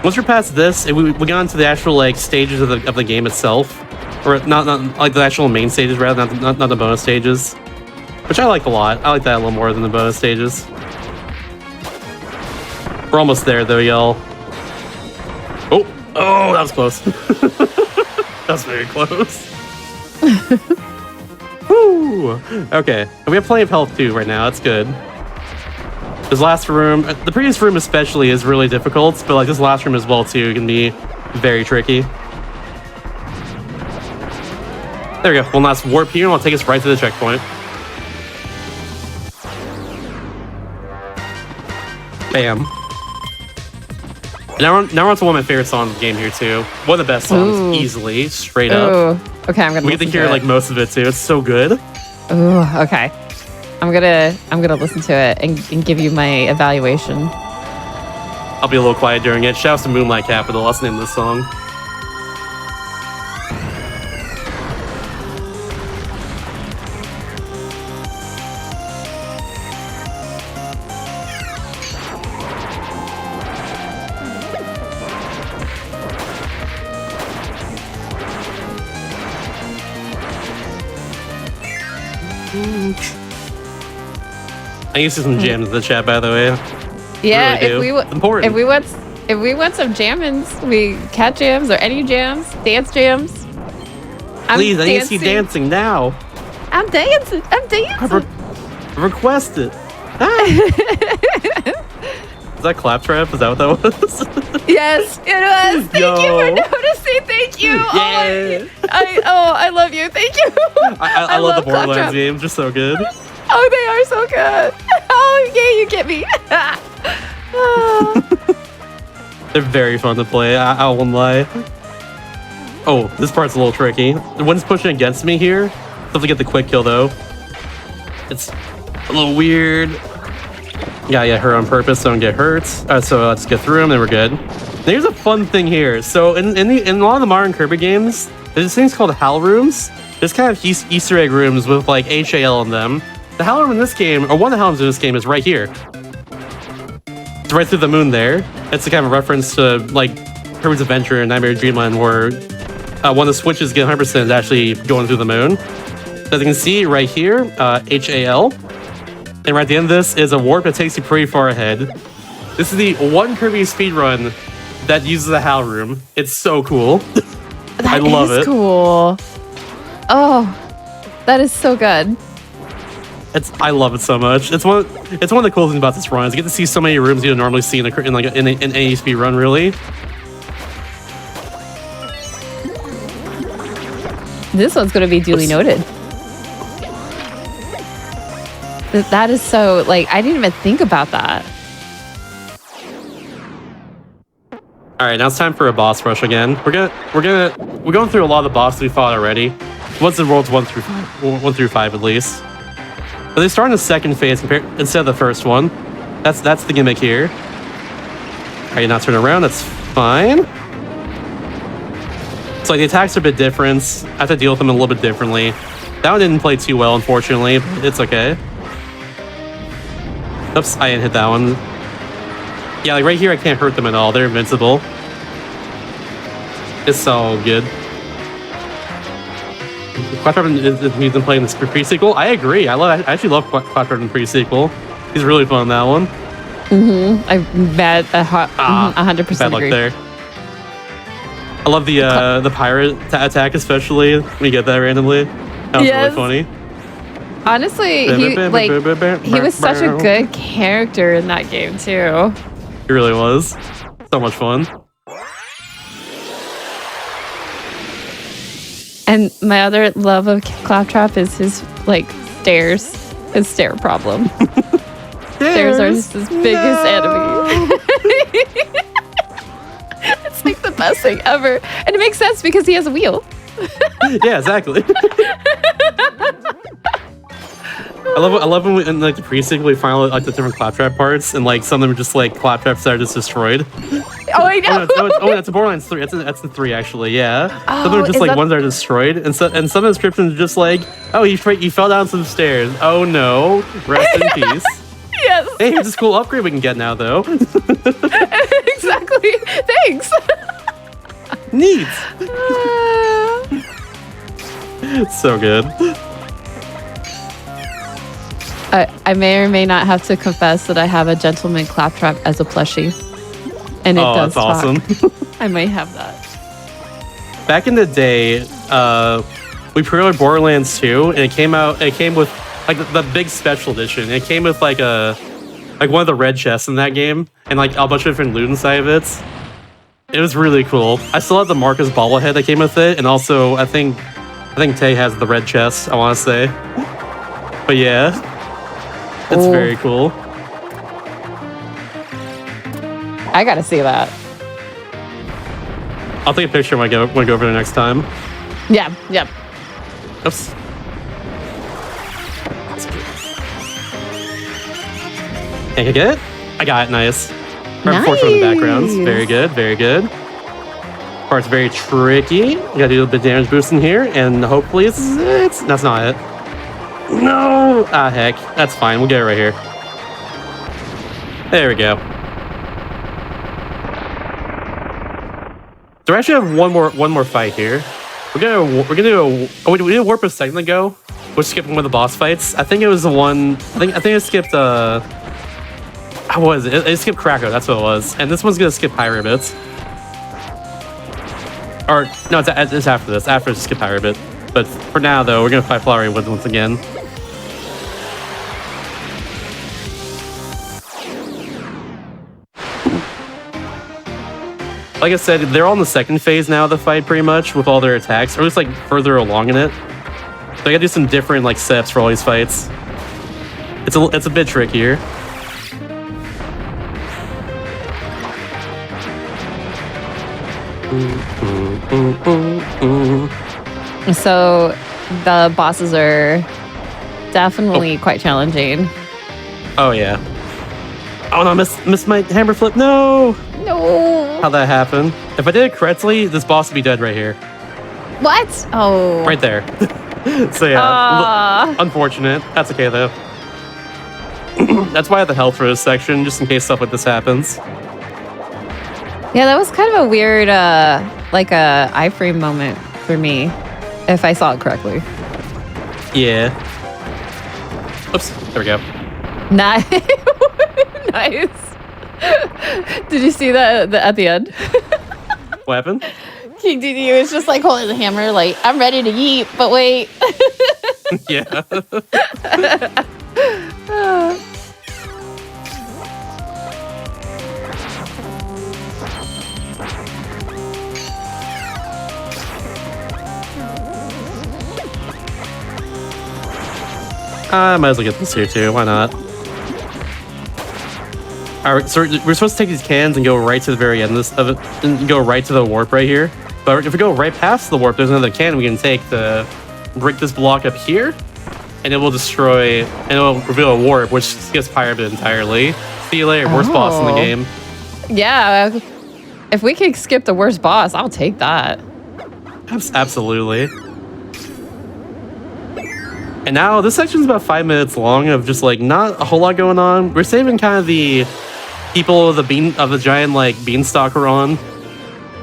Once we're past this, we got into the actual like stages of the game itself, or not like the actual main stages rather, not the bonus stages, which I like a lot. I like that a little more than the bonus stages. We're almost there though, y'all. Oh, that was close. That was very close. Woo! Okay, and we have plenty of health too right now. That's good. This last room, the previous room especially, is really difficult, but like this last room as well too can be very tricky. There we go. One last warp here, and it'll take us right to the checkpoint. Bam. Now we're on to one of my favorite songs in the game here too. One of the best songs, easily, straight up. Okay, I'm gonna. We get to hear like most of it too. It's so good. Ooh, okay. I'm gonna listen to it and give you my evaluation. I'll be a little quiet during it. Shouts to Moonlight Capital. That's the name of this song. I need to see some jams in the chat, by the way. Yeah, Really important. if we want some jammins, cat jams or any jams, dance jams. Please, I need to see dancing now. I'm dancing. Request it. Ah. Is that Claptrap? Is that what that was? Yes, it was. Thank you for noticing. Thank you. Yeah. I love you. Thank you. I love the Borderlands games. They're so good. Oh, they are so good. Oh, yeah, you get me. They're very fun to play. I won't lie. Oh, this part's a little tricky. The one's pushing against me here. Still have to get the quick kill though. It's a little weird. Gotta get her on purpose so I don't get hurt. So let's get through them, then we're good. Here's a fun thing here. So in a lot of the modern Kirby games, there's things called HAL rooms. There's kind of Easter egg rooms with like HAL in them. The HAL room in this game, or one of the HAL rooms in this game, is right here. It's right through the moon there. It's a kind of reference to like Kirby's Adventure and Nightmare Dreamland, where one of the switches get 100% is actually going through the moon. So as you can see right here, HAL. And right at the end of this is a warp that takes you pretty far ahead. This is the one Kirby speedrun that uses the HAL room. It's so cool. I love it. Cool. Oh, that is so good. I love it so much. It's one of the cool things about this run is you get to see so many rooms you don't normally see in any speed run, really. This one's going to be duly noted. That is so, like, I didn't even think about that. All right, now it's time for a boss rush again. We're going through a lot of the bosses we fought already. What's in worlds 1 through 5 at least. But they start in the second phase instead of the first one. That's the gimmick here. All right, now turn around. That's fine. So like the attacks are a bit different. I have to deal with them a little bit differently. That one didn't play too well, unfortunately. But it's okay. Oops, I didn't hit that one. Yeah, like right here, I can't hurt them at all. They're invincible. It's all good. Claptrap is playing this pre-sequel. I agree. I actually love Claptrap in pre-sequel. He's really fun in that one. I'm bad. 100% bad luck agree. there. I love the pirate attack, especially when you get that randomly. That was really funny. Honestly, he was such a good character in that game too. He really was. So much fun. And my other love of Claptrap is his stairs. His stair problem. Stairs are his biggest enemy. It's like the best thing ever. And it makes sense because he has a wheel. Yeah, exactly. I love when in like the pre-sequel we find like the different Claptrap parts, and like some of them are just like Claptraps that are just destroyed. Oh, I know. That's a Borderlands 3. That's in 3 actually. Yeah. Some of them are just like ones that are destroyed, and some of the descriptions are just like, oh, he fell down some stairs. Oh no, rest in peace. Yes. Hey, here's this cool upgrade we can get now though. Exactly. Thanks. Neat. So good. I may or may not have to confess that I have a Gentleman Claptrap as a plushie. And it does that's talk. awesome. I might have that. Back in the day, we pre-ordered Borderlands 2, and it came with like the big special edition. It came with like one of the red chests in that game, and like a bunch of different loot inside of it. It was really cool. I still have the Marcus bobblehead that came with it, and also I think Tay has the red chest, I want to say. But yeah, it's very cool. I gotta see that. I'll take a picture when I go over there next time. Yeah, yep. Oops. Can I get it? I got it, nice. Right before showing the backgrounds. Very good, very good. Part's very tricky. You gotta do a little bit of damage boosting here, and hopefully that's not it. No! Ah, heck. That's fine. We'll get it right here. There we go. So we actually have one more fight here. We're gonna do a we did a warp a second ago. Which skipped one of the boss fights. I think it was the one. I think I skipped. How was it? I skipped Krakow. That's what it was. And this one's gonna skip Pyro Bits. Or no, it's after this. After skip Pyro Bit. But for now, though, we're gonna fight Flowery Woods once again. Like I said, they're all in the second phase now of the fight, pretty much, with all their attacks, or at least like further along in it. So I gotta do some different like steps for all these fights. It's a bit trickier. So the bosses are definitely quite challenging. Oh yeah. Oh no, miss my hammer flip. No. No. How'd that happen? If I did it correctly, this boss would be dead right here. What? Oh. Right there. So yeah, unfortunate. That's okay though. That's why I have the health for this section, just in case stuff like this happens. Yeah, that was kind of a weird, like a iframe moment for me, if I saw it correctly. Yeah. Oops. There we go. Nice. Nice. Did you see that at the end? What happened? King DD was just like holding the hammer, like, I'm ready to yeet, but wait. Yeah. I might as well get this here too. Why not? All right, so we're supposed to take these cans and go right to the very end of it, and go right to the warp right here. But if we go right past the warp, there's another can we can take to break this block up here, and it will destroy, and it will reveal a warp, which skips Pyro Bit entirely. See you later, worst boss in the game. Yeah, if we could skip the worst boss, I'll take that. Absolutely. And now this section's about 5 minutes long of just like not a whole lot going on. We're saving kind of the people of the giant like beanstalk we're on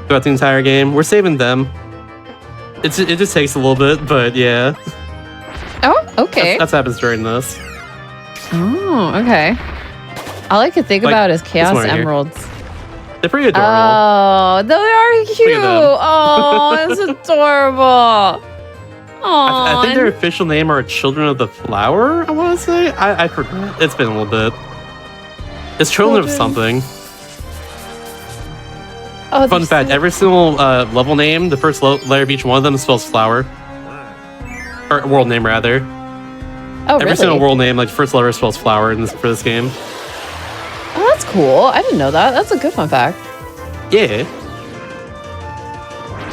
throughout the entire game. We're saving them. It just takes a little bit, but yeah. Oh, okay. That's happens during this. Oh, okay. All I could think Like, about is Chaos right here. Emeralds. They're pretty adorable. Oh, they are cute. them. Oh, it's adorable. I think their official name are Children of the Flower, I want to say. I forgot. It's been a little bit. It's Children of something. Oh, Fun fact, every single level name, the first letter of each one of them spells flower. Or world name, rather. Oh, really? Every single world name, like first letter spells flower for this game. Oh, that's cool. I didn't know that. That's a good fun fact. Yeah.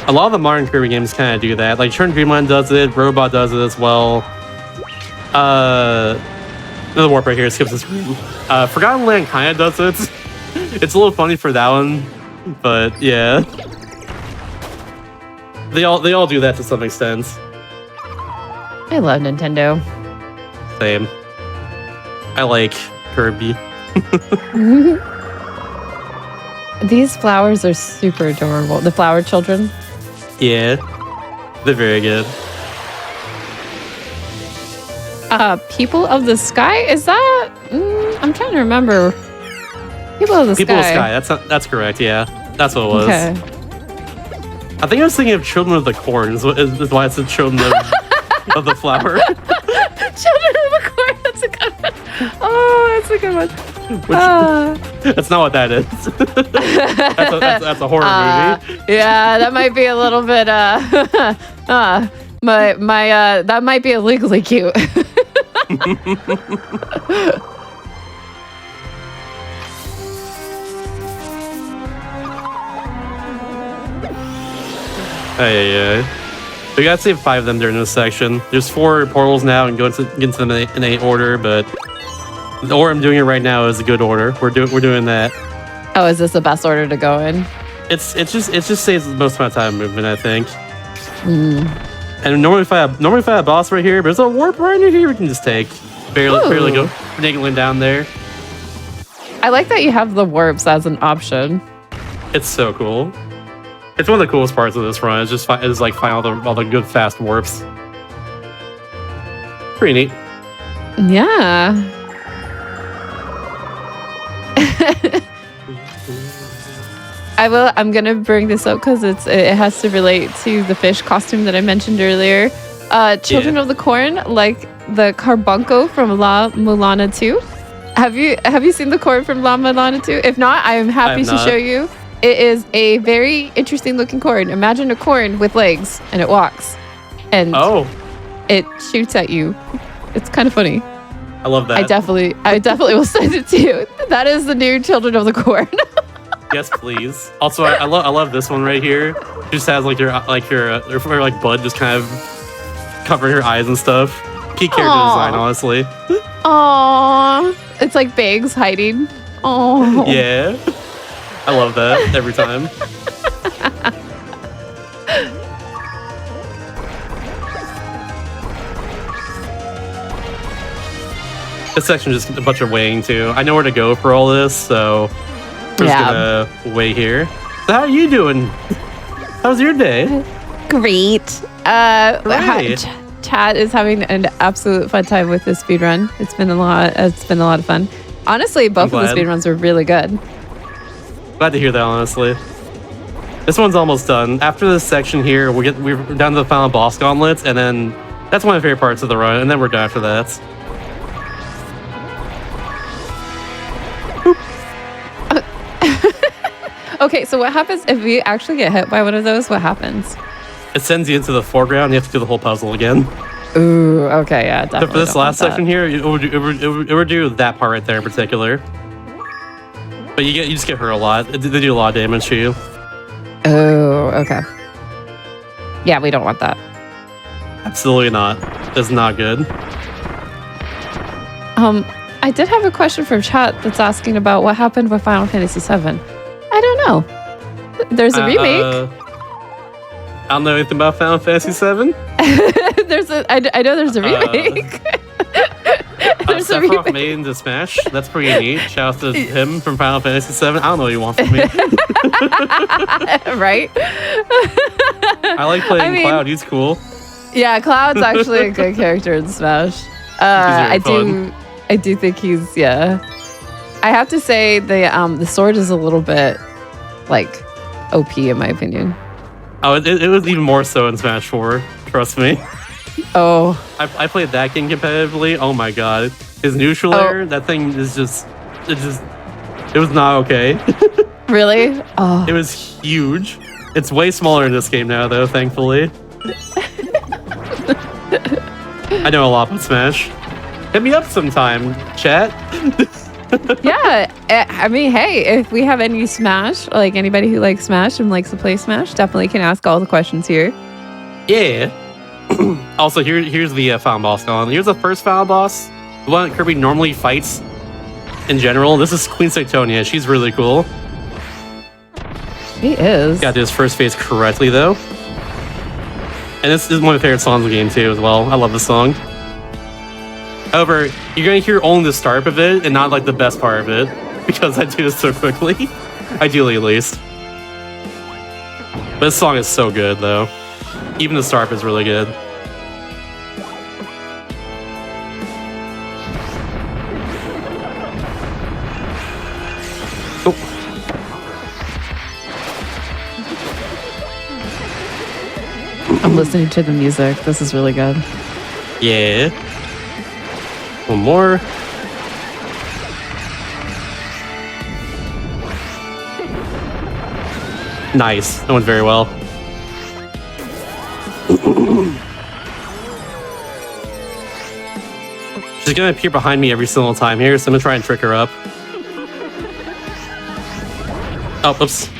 A lot of the modern Kirby games kind of do that. Like Turn Dreamland does it, Robot does it as well. Another warp right here skips this room. Forgotten Land kind of does it. It's a little funny for that one, but yeah. They all do that to some extent. I love Nintendo. Same. I like Kirby. These flowers are super adorable. The flower children. Yeah, they're very good. People of the Sky? Is that? I'm trying to remember. People of the People Sky. of Sky. That's correct. Yeah, that's what it was. Okay. I think I was thinking of Children of the Corn. Is why it said Children of the Flower. Children of the Corn. That's a good one. Oh, that's a good one. That's not what that is. that's a horror movie. Yeah, that might be a little bit. That might be illegally cute. Hey. We gotta save 5 of them during this section. There's 4 portals now and get into them in a order, but the order I'm doing it right now is a good order. We're doing that. Oh, is this the best order to go in? It just saves the most amount of time movement, I think. And normally if I have a boss right here, but there's a warp right in here we can just take. Barely go niggling down there. I like that you have the warps as an option. It's so cool. It's one of the coolest parts of this run. It's like find all the good fast warps. Pretty neat. Yeah. I'm gonna bring this up because it has to relate to the fish costume that I mentioned earlier. Children of the Corn, like the carbuncle from La Mulana 2. Have you seen the corn from La Mulana 2? If not, I am happy to show you. It is a very interesting looking corn. Imagine a corn with legs and it walks. And it shoots at you. It's kind of funny. I love that. I definitely will send it to you. That is the new Children of the Corn. Yes, please. Also, I love this one right here. She just has like her bud just kind of covering her eyes and stuff. Key character design, honestly. Aww. It's like Bangs hiding. Oh. Yeah. I love that every time. This section is just a bunch of weighing too. I know where to go for all this, so we're just gonna weigh here. So how are you doing? How was your day? Great. Chat is having an absolute fun time with this speed run. It's been a lot of fun. Honestly, both of the speed runs were really good. Glad to hear that, honestly. This one's almost done. After this section here, we're down to the final boss gauntlets, and then that's one of my favorite parts of the run, and then we're done after that. Okay, so what happens if we actually get hit by one of those? What happens? It sends you into the foreground. You have to do the whole puzzle again. Ooh, okay, yeah, definitely. So for this last section here, it would do that part right there in particular. But you just get hurt a lot. They do a lot of damage to you. Oh, okay. Yeah, we don't want that. Absolutely not. That's not good. I did have a question from chat that's asking about what happened with Final Fantasy VII. I don't know. There's a remake. I don't know anything about Final Fantasy VII. I know there's a remake. There's a remake. Made into Smash. That's pretty neat. Shout out to him from Final Fantasy VII. I don't know what you want from me. Right? I like playing Cloud. He's cool. Yeah, Cloud's actually a good character in Smash. I do think he's I have to say the sword is a little bit like OP in my opinion. Oh, it was even more so in Smash 4. Trust me. Oh. I played that game competitively. Oh my god. His neutral air, that thing is just... It was not okay. Really? Oh. It was huge. It's way smaller in this game now, though, thankfully. I know a lot about Smash. Hit me up sometime, chat. Yeah, I mean, hey, if we have any Smash, like anybody who likes Smash and likes to play Smash, definitely can ask all the questions here. Yeah. Also, here's the final boss going. Here's the first final boss. The one that Kirby normally fights in general. This is Queen Cyctonia. She's really cool. She is. Got to do his first phase correctly, though. And this is one of my favorite songs in the game, too, as well. I love this song. However, you're going to hear only the start of it and not like the best part of it because I do this so quickly. Ideally, at least. But this song is so good, though. Even the start is really good. Oh. I'm listening to the music. This is really good. Yeah. One more. Nice. That went very well. She's gonna appear behind me every single time here, so I'm gonna try and trick her up. Oh, oops.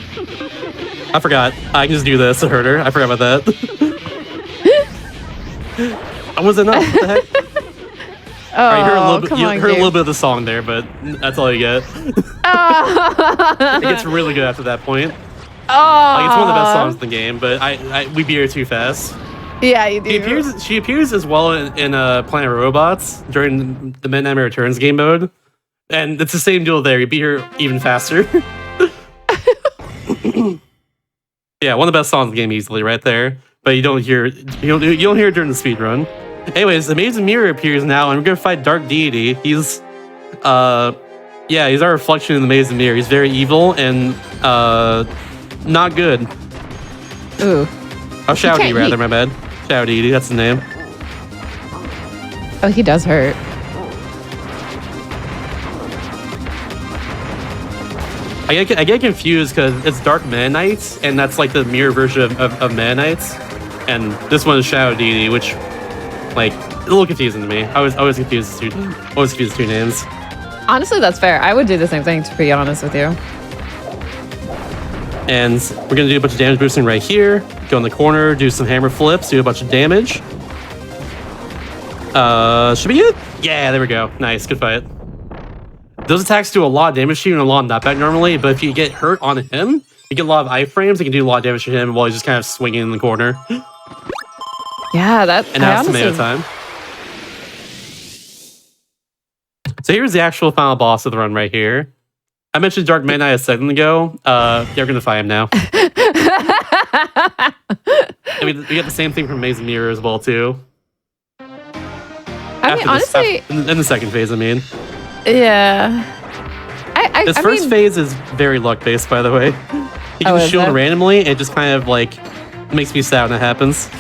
I forgot. I can just do this to hurt her. I forgot about that. I wasn't up. What the heck? Oh, right, you heard a little bit of the song there, but that's all you get. It gets really good after that point. Oh, like, it's one of the best songs in the game, but we beat her too fast. Yeah, you do. She appears as well in Planet Robots during the Midnight Returns game mode, and it's the same deal there. You beat her even faster. Yeah, one of the best songs in the game easily, right there. But you don't hear it during the speed run. Anyways, Amazing Mirror appears now, and we're gonna fight Dark Deity. He's he's our reflection in the Amazing Mirror. He's very evil and not good. Ooh. Oh, Shouty rather, my bad. Shouty, that's the name. Oh, he does hurt. I get confused because it's Dark Meta Knights, and that's like the mirror version of Meta Knights. And this one is Shadow Deity, which, like, a little confusing to me. I always confuse the two names. Honestly, that's fair. I would do the same thing, to be honest with you. And we're gonna do a bunch of damage boosting right here. Go in the corner, do some hammer flips, do a bunch of damage. Should be it? Yeah, there we go. Nice, good fight. Those attacks do a lot of damage to you and a lot of knockback normally, but if you get hurt on him, you get a lot of iframes, you can do a lot of damage to him while he's just kind of swinging in the corner. Yeah, that... And now it's tomato time. So here's the actual final boss of the run right here. I mentioned Dark Meta Knight a second ago. You're gonna fight him now. And we get the same thing from Amazing Mirror as well, too. I mean, honestly... in the second phase, I mean. Yeah. This first phase is very luck-based, by the way. You can shield randomly, and it just kind of, like, makes me sad when it happens.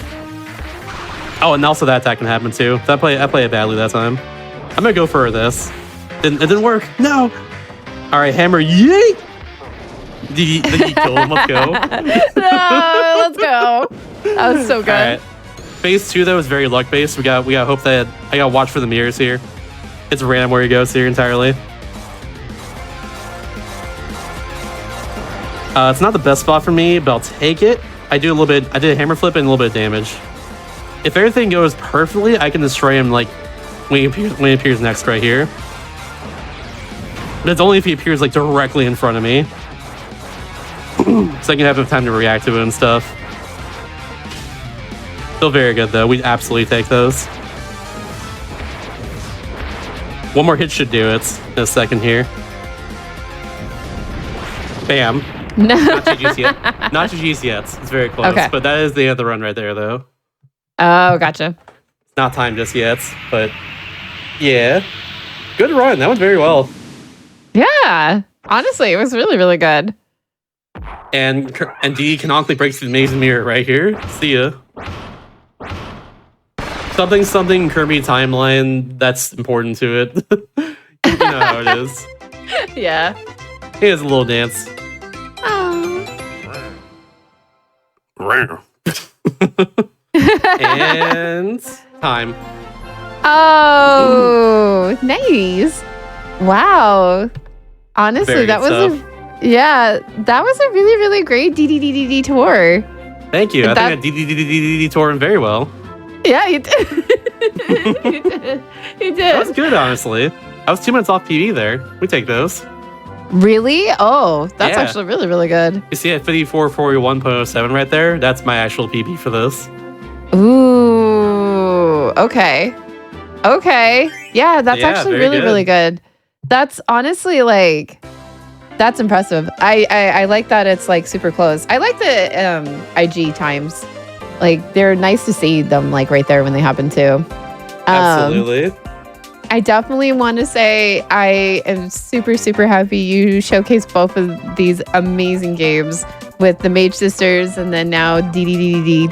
Oh, and also that attack can happen, too. I played it badly that time. I'm gonna go for this. It didn't work. No! Alright, hammer, yay! Did you kill him? Let's go. No, let's go. That was so good. Alright. Phase 2, though, is very luck-based. We gotta hope that... I gotta watch for the mirrors here. It's random where he goes here entirely. It's not the best spot for me, but I'll take it. I did a hammer flip and a little bit of damage. If everything goes perfectly, I can destroy him like when he appears next right here. But it's only if he appears like directly in front of me. So I can have time to react to it and stuff. Still very good though. We absolutely take those. One more hit should do it in a second here. Bam. No. Not GG's yet. Not GG's yet. It's very close. Okay. But that is the end of the run right there, though. Oh, gotcha. It's not time just yet, but yeah. Good run. That went very well. Yeah. Honestly, it was really, really good. And D canonically breaks the Amazing Mirror right here. See ya. Something Kirby timeline that's important to it. You know how it is. Yeah. Here's a little dance. And time. Oh, nice. Wow. Honestly, Very that good was that was a really, really great DDDDD tour. Thank you. I think I DDDDD toured him very well. Yeah, you did. You did. You did. That was good, honestly. I was 2 minutes off PB there. We take those. Really? Oh, that's Yeah. actually really, really good. You see at 5441.07 right there? That's my actual PB for this. Ooh, okay. Okay. Yeah, that's actually really, really good. That's honestly like, that's impressive. I like that it's like super close. I like the IG times. Like they're nice to see them like right there when they happen too. Absolutely. I definitely want to say I am super, super happy you showcased both of these amazing games with the Mage Sisters and then now DDDD.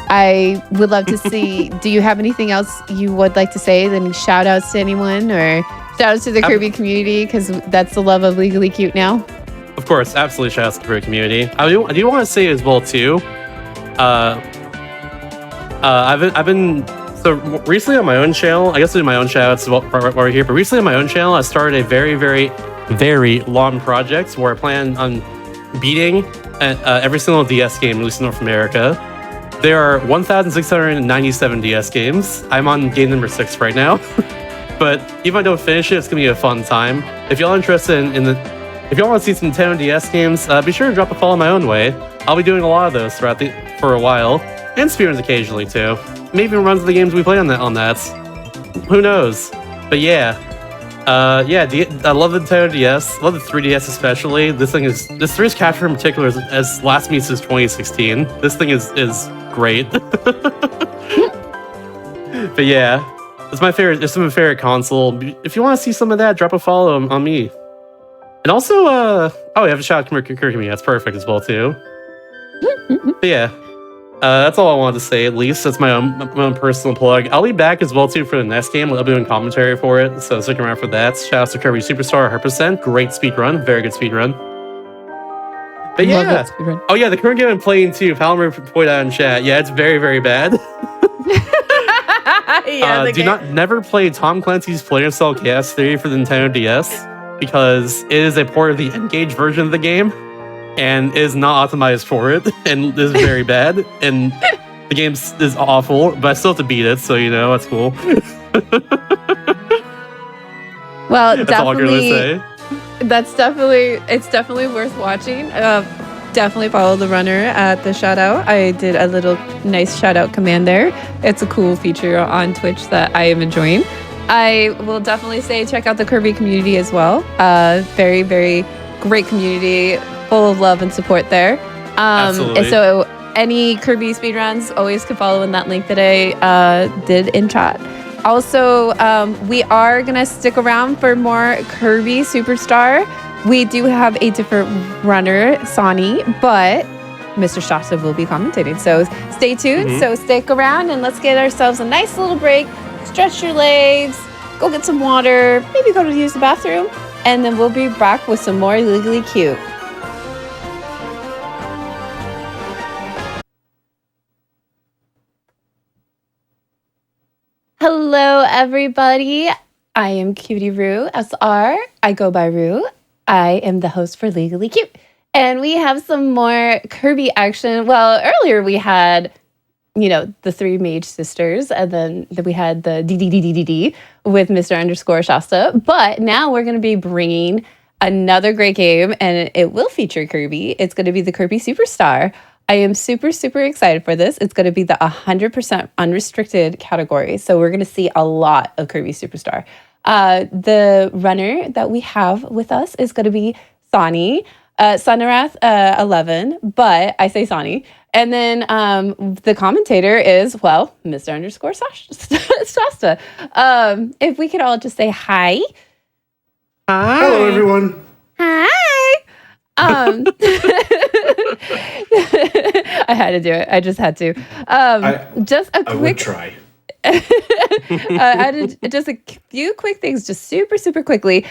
I would love to see, do you have anything else you would like to say? Any shout outs to anyone or shout outs to the Kirby community? Because that's the love of Legally Cute now. Of course, absolutely shout outs to the Kirby community. I do want to say as well too, I've been so recently on my own channel, I guess I do my own shout outs right here, but recently on my own channel, I started a very, very, very long project where I plan on beating every single DS game released in North America. There are 1,697 DS games. I'm on game number 6 right now. But even if I don't finish it, it's going to be a fun time. If y'all are interested if y'all want to see some Nintendo DS games, be sure to drop a follow my own way. I'll be doing a lot of those for a while. And speedruns occasionally, too. Maybe even runs of the games we play on that. Who knows? But yeah. I love the Nintendo DS. I love the 3DS especially. This 3DS capture in particular has lasted me since 2016. This thing is great. But yeah, it's my favorite. It's my favorite console. If you want to see some of that, drop a follow on me. And also, we have a shout out to Kirby. That's perfect as well too. But yeah, that's all I wanted to say. At least that's my own personal plug. I'll be back as well too for the next game. I'll be doing commentary for it, so stick around for that. Shout out to Kirby Super Star, 100%. Great speedrun, very good speedrun. But yeah, oh yeah, the current game I'm playing too. Palmer pointed out in chat. Yeah, it's very, very bad. Never play Tom Clancy's Splinter Cell Chaos Theory for the Nintendo DS because it is a port of the N-Gage version of the game and is not optimized for it and is very bad. And the game is awful, but I still have to beat it, so you know that's cool. Well, that's all I'm gonna say. It's definitely worth watching. Definitely follow the runner at the shout out. I did a little nice shout out command there. It's a cool feature on Twitch that I am enjoying. I will definitely say check out the Kirby community as well. Very, very great community, full of love and support there. Absolutely. And so any Kirby speedruns always can follow in that link that I did in chat. Also, we are going to stick around for more Kirby Super Star. We do have a different runner, Sonny, but Mr. Shasta will be commentating. So stay tuned. So stick around and let's get ourselves a nice little break. Stretch your legs, go get some water, maybe go to use the bathroom, and then we'll be back with some more Legally Cute. Hello, everybody. I am Cutie Rue SR. I go by Rue. I am the host for Legally Cute. And we have some more Kirby action. Well, earlier we had, the three mage sisters, and then we had the DDDDD with Mr. Shasta. But now we're going to be bringing another great game, and it will feature Kirby. It's going to be the Kirby Super Star. I am super, super excited for this. It's going to be the 100% unrestricted category. So we're going to see a lot of Kirby Super Star. The runner that we have with us is going to be Sonny, Sunarath 11, but I say Sonny. And then the commentator is, Mr. Shasta. If we could all just say hi. Hi. Hello, everyone. Hi. I had to do it. I just had to. I would try. Just a few quick things, just super, super quickly.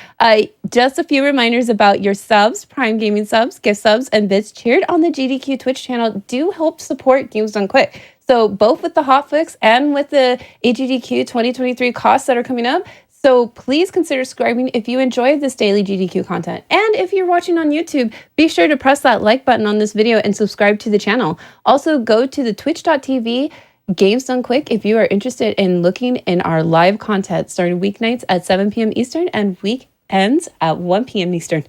Just a few reminders about your subs, Prime Gaming subs, gift subs, and bits cheered on the GDQ Twitch channel do help support Games Done Quick. So both with the hotfix and with the AGDQ 2023 costs that are coming up. So please consider subscribing if you enjoy this daily GDQ content. And if you're watching on YouTube, be sure to press that like button on this video and subscribe to the channel. Also, go to the twitch.tv Games Done Quick if you are interested in looking in our live content starting weeknights at 7 p.m. Eastern and weekends at 1 p.m. Eastern.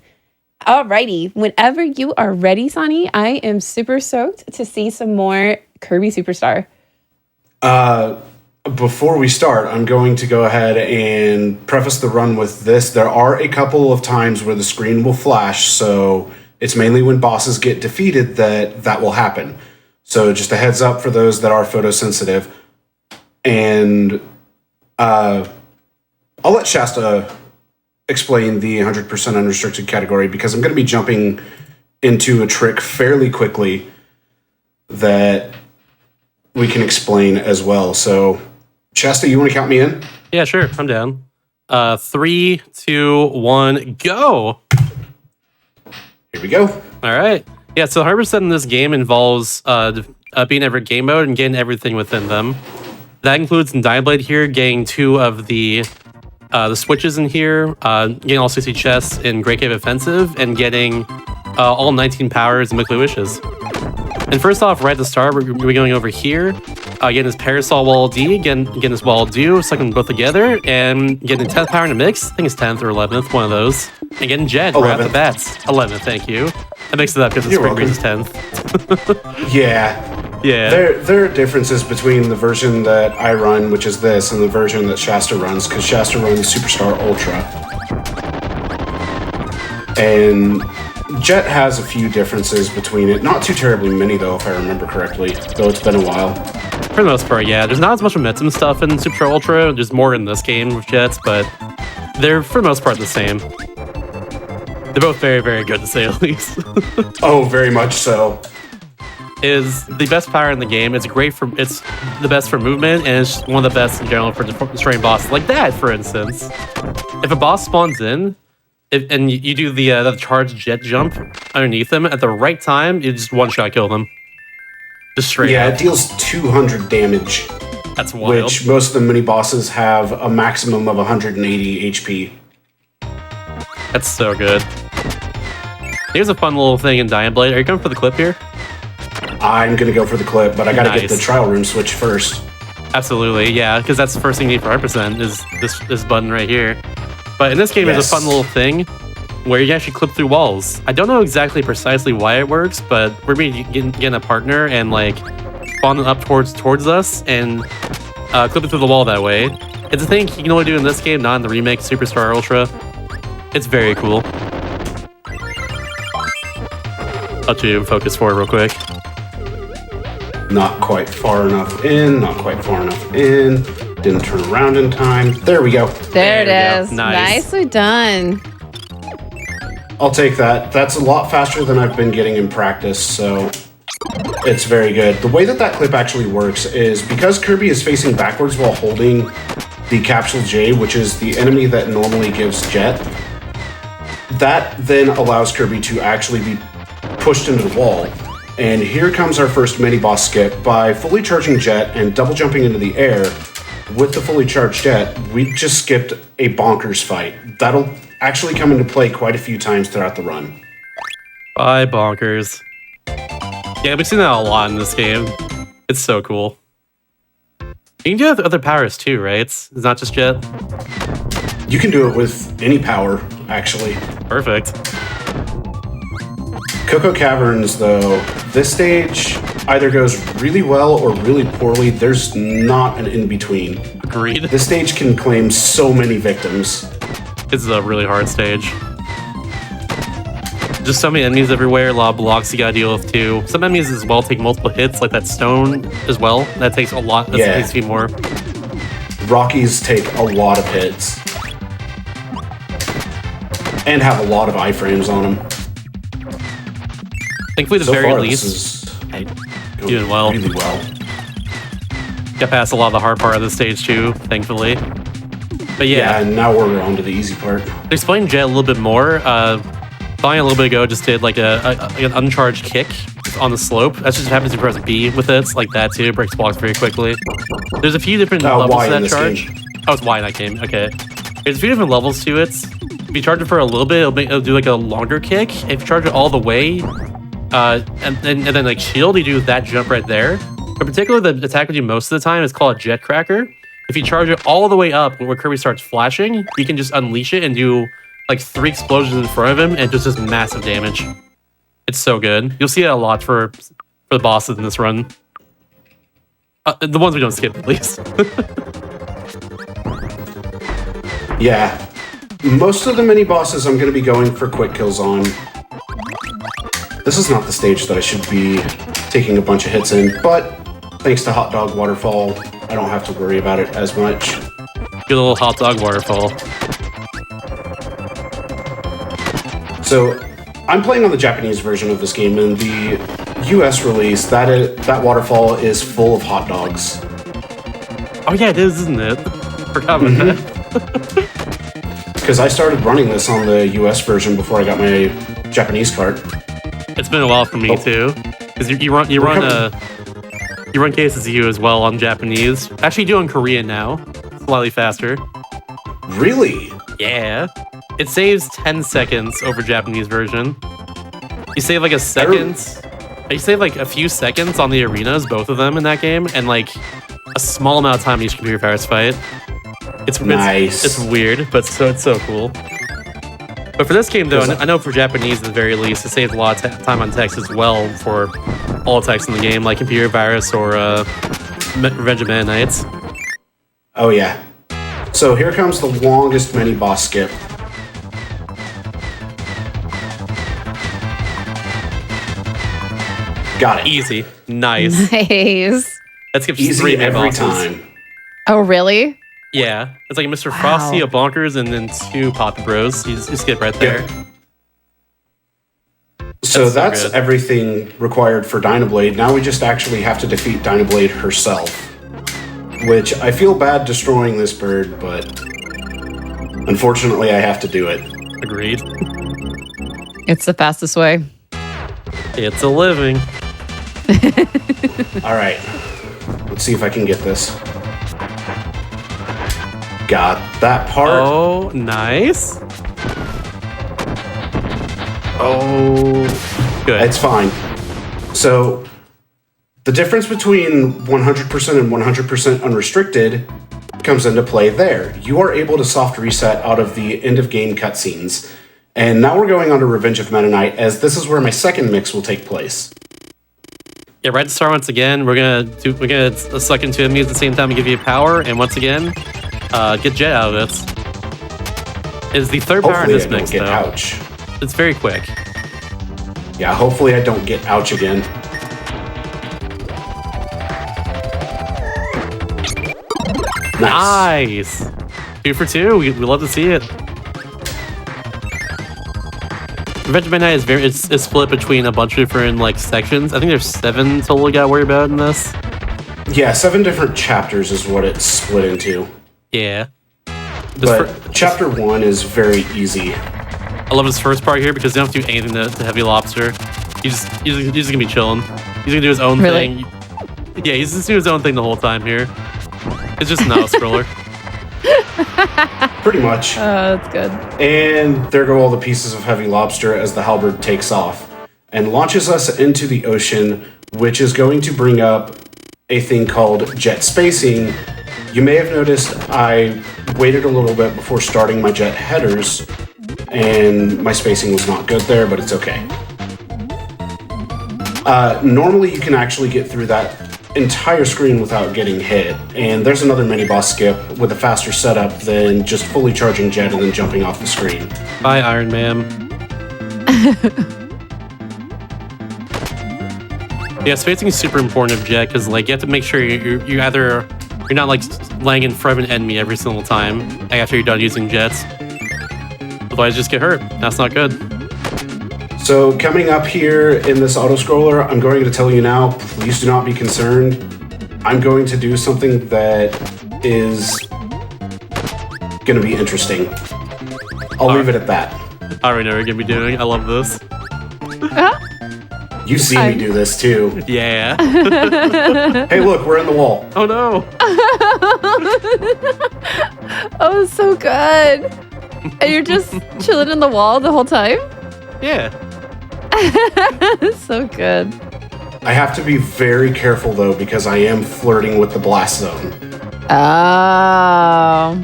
Alrighty, whenever you are ready, Sonny, I am super stoked to see some more Kirby Super Star. Before we start, I'm going to go ahead and preface the run with this. There are a couple of times where the screen will flash, so it's mainly when bosses get defeated that will happen. So just a heads up for those that are photosensitive. And I'll let Shasta explain the 100% unrestricted category because I'm going to be jumping into a trick fairly quickly that we can explain as well. So Shasta, you want to count me in? Yeah, sure. I'm down. 3, 2, 1, go. Here we go. All right. Yeah, so 100% in this game involves being every game mode and getting everything within them. That includes in Dynablade here, getting 2 of the switches in here, getting all 60 chests in Great Cave Offensive, and getting all 19 powers and Mickle Wishes. And first off, right at the start, we're going over here, getting this Parasol Wall D, getting this Wall Do, sucking them both together, and getting 10th power in a mix. I think it's 10th or 11th, one of those. And getting Jet right off the bats. 11th, thank you. I mixed it up because the Spring Breeze is 10th. Yeah. Yeah. There are differences between the version that I run, which is this, and the version that Shasta runs, because Shasta runs Superstar Ultra. And Jet has a few differences between it. Not too terribly many, though, if I remember correctly, though it's been a while. For the most part, yeah. There's not as much momentum stuff in Super Star Ultra. There's more in this game with jets, but they're, for the most part, the same. They're both very, very good, to say the least. Oh, very much so. Is the best power in the game. It's the best for movement, and it's one of the best in general for destroying bosses. Like that, for instance. If a boss spawns in, and you do the charged jet jump underneath them at the right time, you just one-shot kill them. Just straight up. It deals 200 damage. That's wild. Which most of the mini bosses have a maximum of 180 HP. That's so good. Here's a fun little thing in Dying Blade. Are you coming for the clip here? I'm gonna go for the clip, but I gotta get the trial room switch first. Absolutely, yeah, because that's the first thing you need for 100% is this button right here. But in this game, there's a fun little thing where you actually clip through walls. I don't know exactly precisely why it works, but we're getting a partner and like spawn them up towards us and clip it through the wall that way. It's a thing you can only do in this game, not in the remake Super Star Ultra. It's very cool. I'll do focus forward real quick. Not quite far enough in, not quite far enough in. Didn't turn around in time. There we go. There it is. Nice. Nicely done. I'll take that. That's a lot faster than I've been getting in practice, so it's very good. The way that clip actually works is because Kirby is facing backwards while holding the Capsule J, which is the enemy that normally gives Jet, that then allows Kirby to actually be pushed into the wall. And here comes our first mini-boss skip. By fully charging Jet and double jumping into the air with the fully charged Jet, we just skipped a bonkers fight. That'll actually come into play quite a few times throughout the run. Bye, bonkers. Yeah, we've seen that a lot in this game. It's so cool. You can do it with other powers too, right? It's not just Jet. You can do it with any power, actually. Perfect. Cocoa Caverns, though, this stage either goes really well or really poorly. There's not an in-between. Agreed. This stage can claim so many victims. It's a really hard stage. Just so many enemies everywhere, a lot of blocks you gotta deal with too. Some enemies as well take multiple hits, like that stone as well. That takes a lot. That takes a few more. Rockies take a lot of hits. And have a lot of iframes on them. Thankfully, at the very least, doing well. Really well. Got past a lot of the hard part of the stage too, thankfully. But yeah, and now we're on to the easy part. To explain Jet a little bit more, Flying a little bit ago just did like an uncharged kick on the slope. That just happens to press B with it. It's like that too. It breaks blocks very quickly. There's a few different levels to that charge. Oh, it's Y in that game. Okay. There's a few different levels to it. If you charge it for a little bit, it'll do like a longer kick. If you charge it all the way, and then like shield, you do that jump right there. But particularly the attack we do most of the time is called a Jet Cracker. If you charge it all the way up where Kirby starts flashing, you can just unleash it and do like 3 explosions in front of him and just does massive damage. It's so good. You'll see it a lot for the bosses in this run. The ones we don't skip, at least. Yeah. Most of the mini bosses I'm going to be going for quick kills on. This is not the stage that I should be taking a bunch of hits in, but thanks to Hot Dog Waterfall, I don't have to worry about it as much. Good little Hot Dog Waterfall. So, I'm playing on the Japanese version of this game, and the US release, that waterfall is full of hot dogs. Oh yeah, it is, isn't it? Forgot about that. Because I started running this on the US version before I got my Japanese cart. It's been a while for me too, because you run KSU as well on Japanese. Actually, you do on Korean now, slightly faster. Really? Yeah. It saves 10 seconds over Japanese version. You save like a second. You save like a few seconds on the arenas, both of them in that game, and like a small amount of time each computer virus fight. It's nice. It's weird, but it's so cool. But for this game though, I know for Japanese at the very least, it saves a lot of time on text as well for all text in the game, like computer virus or Revenge of Mennonites. Oh yeah. So here comes the longest mini boss skip. Got it. Easy. Nice. Nice. That skips Easy 3 main every bosses. time. Oh, really? Yeah, it's like a Mr. Wow. Frosty, a Bonkers, and then 2 Poppy Bros. You skip right there. So that's good. everything required for Dynablade. Now we just actually have to defeat Dynablade herself. Which I feel bad destroying this bird, but unfortunately I have to do it. Agreed. It's the fastest way. It's a living. Alright. Let's see if I can get this. Got that part. Oh, nice. Oh, good. It's fine. So, the difference between 100% and 100% unrestricted comes into play there. You are able to soft reset out of the end of game cutscenes. And now we're going on to Revenge of Meta Knight, as this is where my second mix will take place. Yeah, right to start once again. We're gonna suck into enemies at the same time and give you power, and once again, get Jet out of it. Is the third power in Hopefully this I don't mix get though? ouch. It's very quick. Yeah, hopefully I don't get ouch again. Nice. Nice. 2 for 2. We love to see it. Revenge of Midnight is it's split between a bunch of different like sections. I think there's 7 total we gotta worry about in this. Yeah, 7 different chapters is what it's split into. Yeah. But chapter 1 is very easy. I love his first part here because you don't have to do anything to Heavy Lobster. He's just gonna be chilling. He's gonna do his own Really? thing. Yeah, he's just doing his own thing the whole time here. It's just an auto-scroller. Pretty much. Oh, that's good. And there go all the pieces of Heavy Lobster as the halberd takes off and launches us into the ocean, which is going to bring up a thing called jet spacing. You may have noticed I waited a little bit before starting my jet headers, and my spacing was not good there, but it's okay. Normally you can actually get through that entire screen without getting hit, and there's another mini-boss skip with a faster setup than just fully charging jet and then jumping off the screen. Bye, Iron Man. Yeah, spacing is super important of Jet because like you have to make sure you're not like laying in front of an enemy every single time after you're done using jets. Otherwise, just get hurt. That's not good. So coming up here in this auto-scroller, I'm going to tell you now, please do not be concerned. I'm going to do something that is going to be interesting. I'll leave it at that. I already know what you're gonna be doing. I love this. You see me do this too. Yeah. Hey, look, we're in the wall. Oh no. Oh, so good. And you're just chilling in the wall the whole time? Yeah. So good. I have to be very careful though because I am flirting with the blast zone. Oh.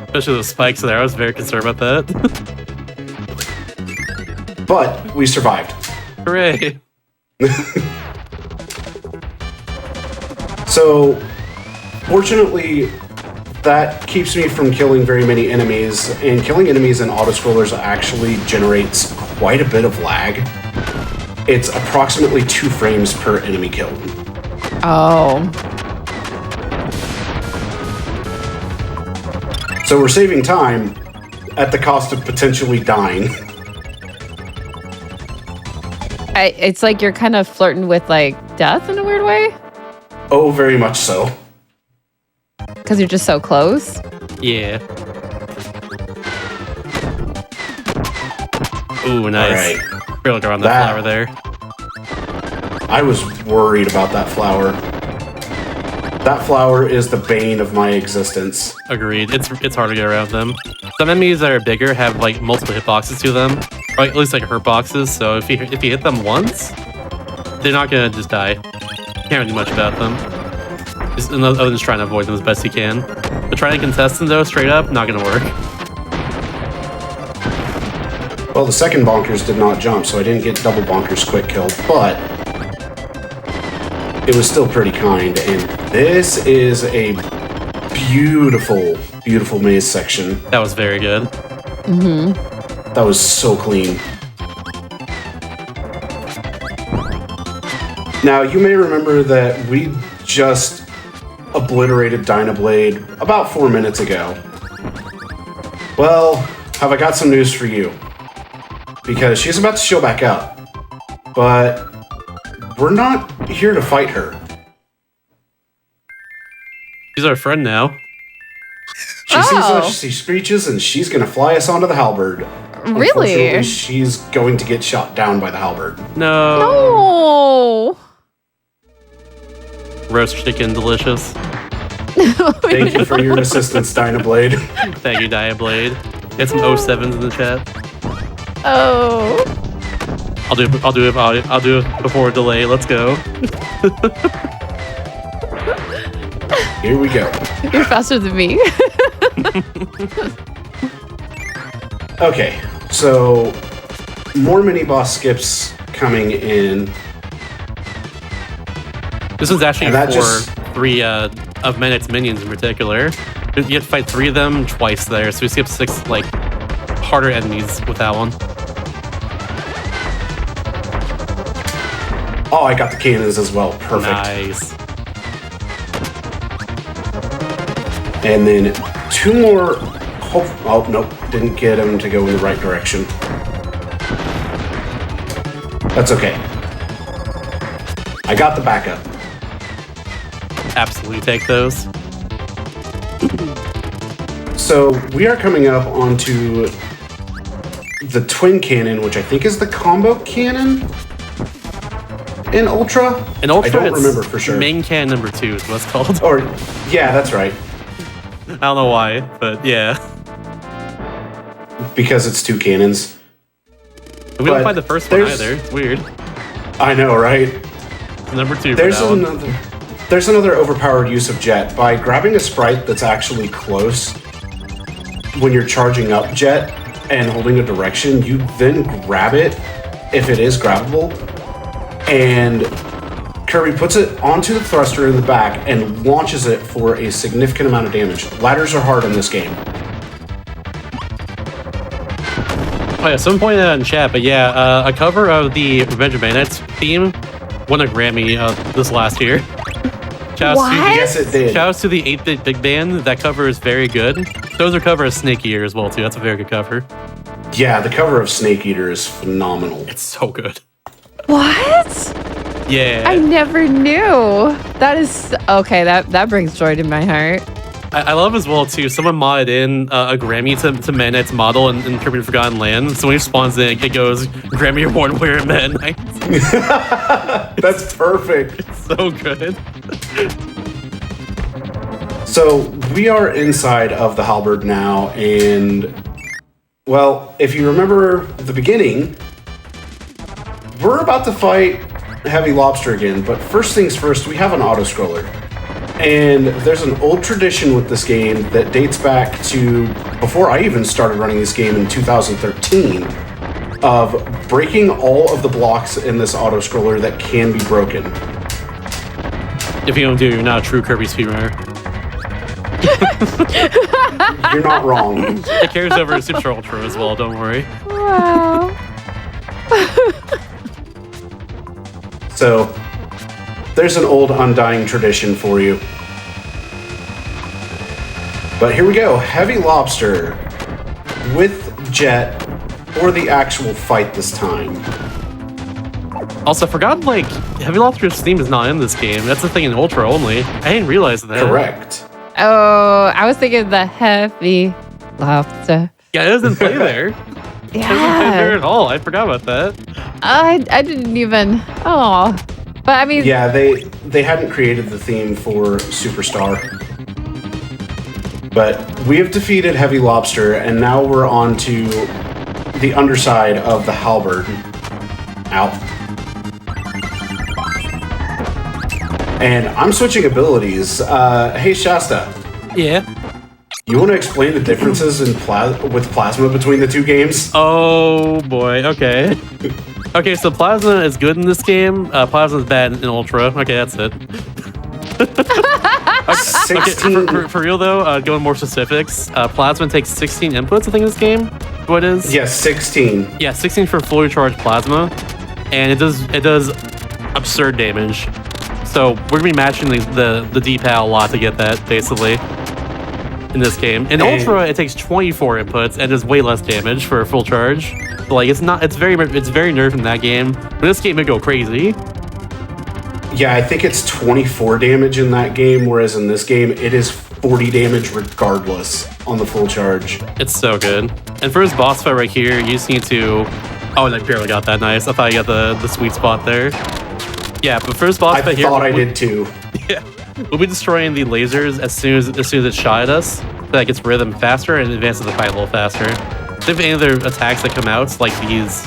Especially the spikes there. I was very concerned about that. But we survived. Hooray. So, fortunately, that keeps me from killing very many enemies, and killing enemies in autoscrollers actually generates quite a bit of lag. It's approximately 2 frames per enemy killed. Oh. So we're saving time at the cost of potentially dying. It's like you're kind of flirting with like death in a weird way Oh, very much so. because you're just so close. Yeah. Ooh, nice. All right. Real go around the That- flower there. I was worried about that flower. That flower is the bane of my existence. Agreed. It's hard to get around them. Some enemies that are bigger have like multiple hitboxes to them, or at least like hurt boxes. So if you hit them once, they're not gonna just die. Can't really do much about them. Just other than just trying to avoid them as best you can. But trying to contest them though, straight up, not gonna work. Well, the second bonkers did not jump, so I didn't get double bonkers quick kill, but it was still pretty kind. And this is a beautiful, beautiful maze section. That was very good. That was so clean. Now, you may remember that we just obliterated Dynablade about 4 minutes ago. Well, have I got some news for you? Because she's about to show back up. But we're not here to fight her. She's our friend now. She sees us, she screeches, and she's going to fly us onto the halberd. Really? Unfortunately, she's going to get shot down by the halberd. No. No. Roast chicken, delicious. Thank you for your assistance, Dynablade. Thank you, Diablade. Get some 07s in the chat. Oh. I'll do it before a delay. Let's go. Here we go. You're faster than me. Okay, so more mini boss skips coming in. This one's actually And that for just- 3 of Manet's minions in particular. You have to fight 3 of them twice there, so we skip 6 like harder enemies with that one. Oh, I got the cannons as well. Perfect. Nice. And then 2 more. Oh, nope. Didn't get him to go in the right direction. That's okay. I got the backup. Absolutely take those. So we are coming up onto the twin cannon, which I think is the combo cannon in Ultra. In Ultra, I don't it's remember for sure. Main can number 2 is what it's called. Or yeah, that's right. I don't know why, but yeah. Because it's 2 cannons. We don't But find the first one there's- either. It's weird. I know, right? Number 2 for There's that one. another overpowered use of Jet. By grabbing a sprite that's actually close when you're charging up Jet and holding a direction, you then grab it if it is grabbable, and Kirby puts it onto the thruster in the back and launches it for a significant amount of damage. Ladders are hard in this game. Oh yeah, someone pointed out in chat, but yeah, a cover of the Revenge of Bandits theme won a Grammy this last year. Shoutouts What? Yes, it did. Shoutouts to the 8-Bit Big Band. That cover is very good. Those are cover of Snake Eater as well too. That's a very good cover. Yeah, the cover of Snake Eater is phenomenal. It's so good. What? Yeah. I never knew. That is okay. That brings joy to my heart. I love as well too. Someone modded in a Grammy to Manet's model in Kirby Forgotten Land. So when he spawns in, it goes Grammy Award winner Man Knight. That's perfect. It's so good. So we are inside of the halberd now, and well, if you remember the beginning, we're about to fight Heavy Lobster again, but first things first, we have an auto-scroller. And there's an old tradition with this game that dates back to before I even started running this game in 2013 of breaking all of the blocks in this auto-scroller that can be broken. If you don't do, you're not a true Kirby speedrunner. You're not wrong. It carries over to Super Ultra as well. Don't worry. Wow. So there's an old undying tradition for you. But here we go. Heavy Lobster with Jet for the actual fight this time. Also, I forgot, like, Heavy Lobster's theme is not in this game. That's the thing in Ultra only. I didn't realize that. Correct. Oh, I was thinking the heavy lobster. Yeah, it doesn't play there. It doesn't play there Yeah. at all. I forgot about that. I didn't even. Oh, but I mean, Yeah, they hadn't created the theme for Superstar. But we have defeated Heavy Lobster, and now we're on to the underside of the halberd. Ow. And I'm switching abilities. Hey, Shasta, Yeah. you want to explain the differences in with Plasma between the two games? Oh, boy. Okay. Okay, so Plasma is good in this game. Plasma is bad in Ultra. Okay, that's it. Okay, 16. for real though, going more specifics, Plasma takes 16 inputs, I think, in this game. What is? Yes, 16. Yeah, 16 for fully charged Plasma, and it does absurd damage. So we're gonna be matching the D-pad a lot to get that, basically, in this game. In Ultra, it takes 24 inputs and does way less damage for a full charge. So, like, it's very nerfed in that game. But this game would go crazy. Yeah, I think it's 24 damage in that game, whereas in this game, it is 40 damage regardless on the full charge. It's so good. And for his boss fight right here, you just need to... Oh, and I barely got that nice. I thought I got the sweet spot there. Yeah, but for his boss fight here... I thought I did too. Yeah. We'll be destroying the lasers as soon as it shot at us. That gets rid of them faster and advances the fight a little faster. If they have any other attacks that come out, like these,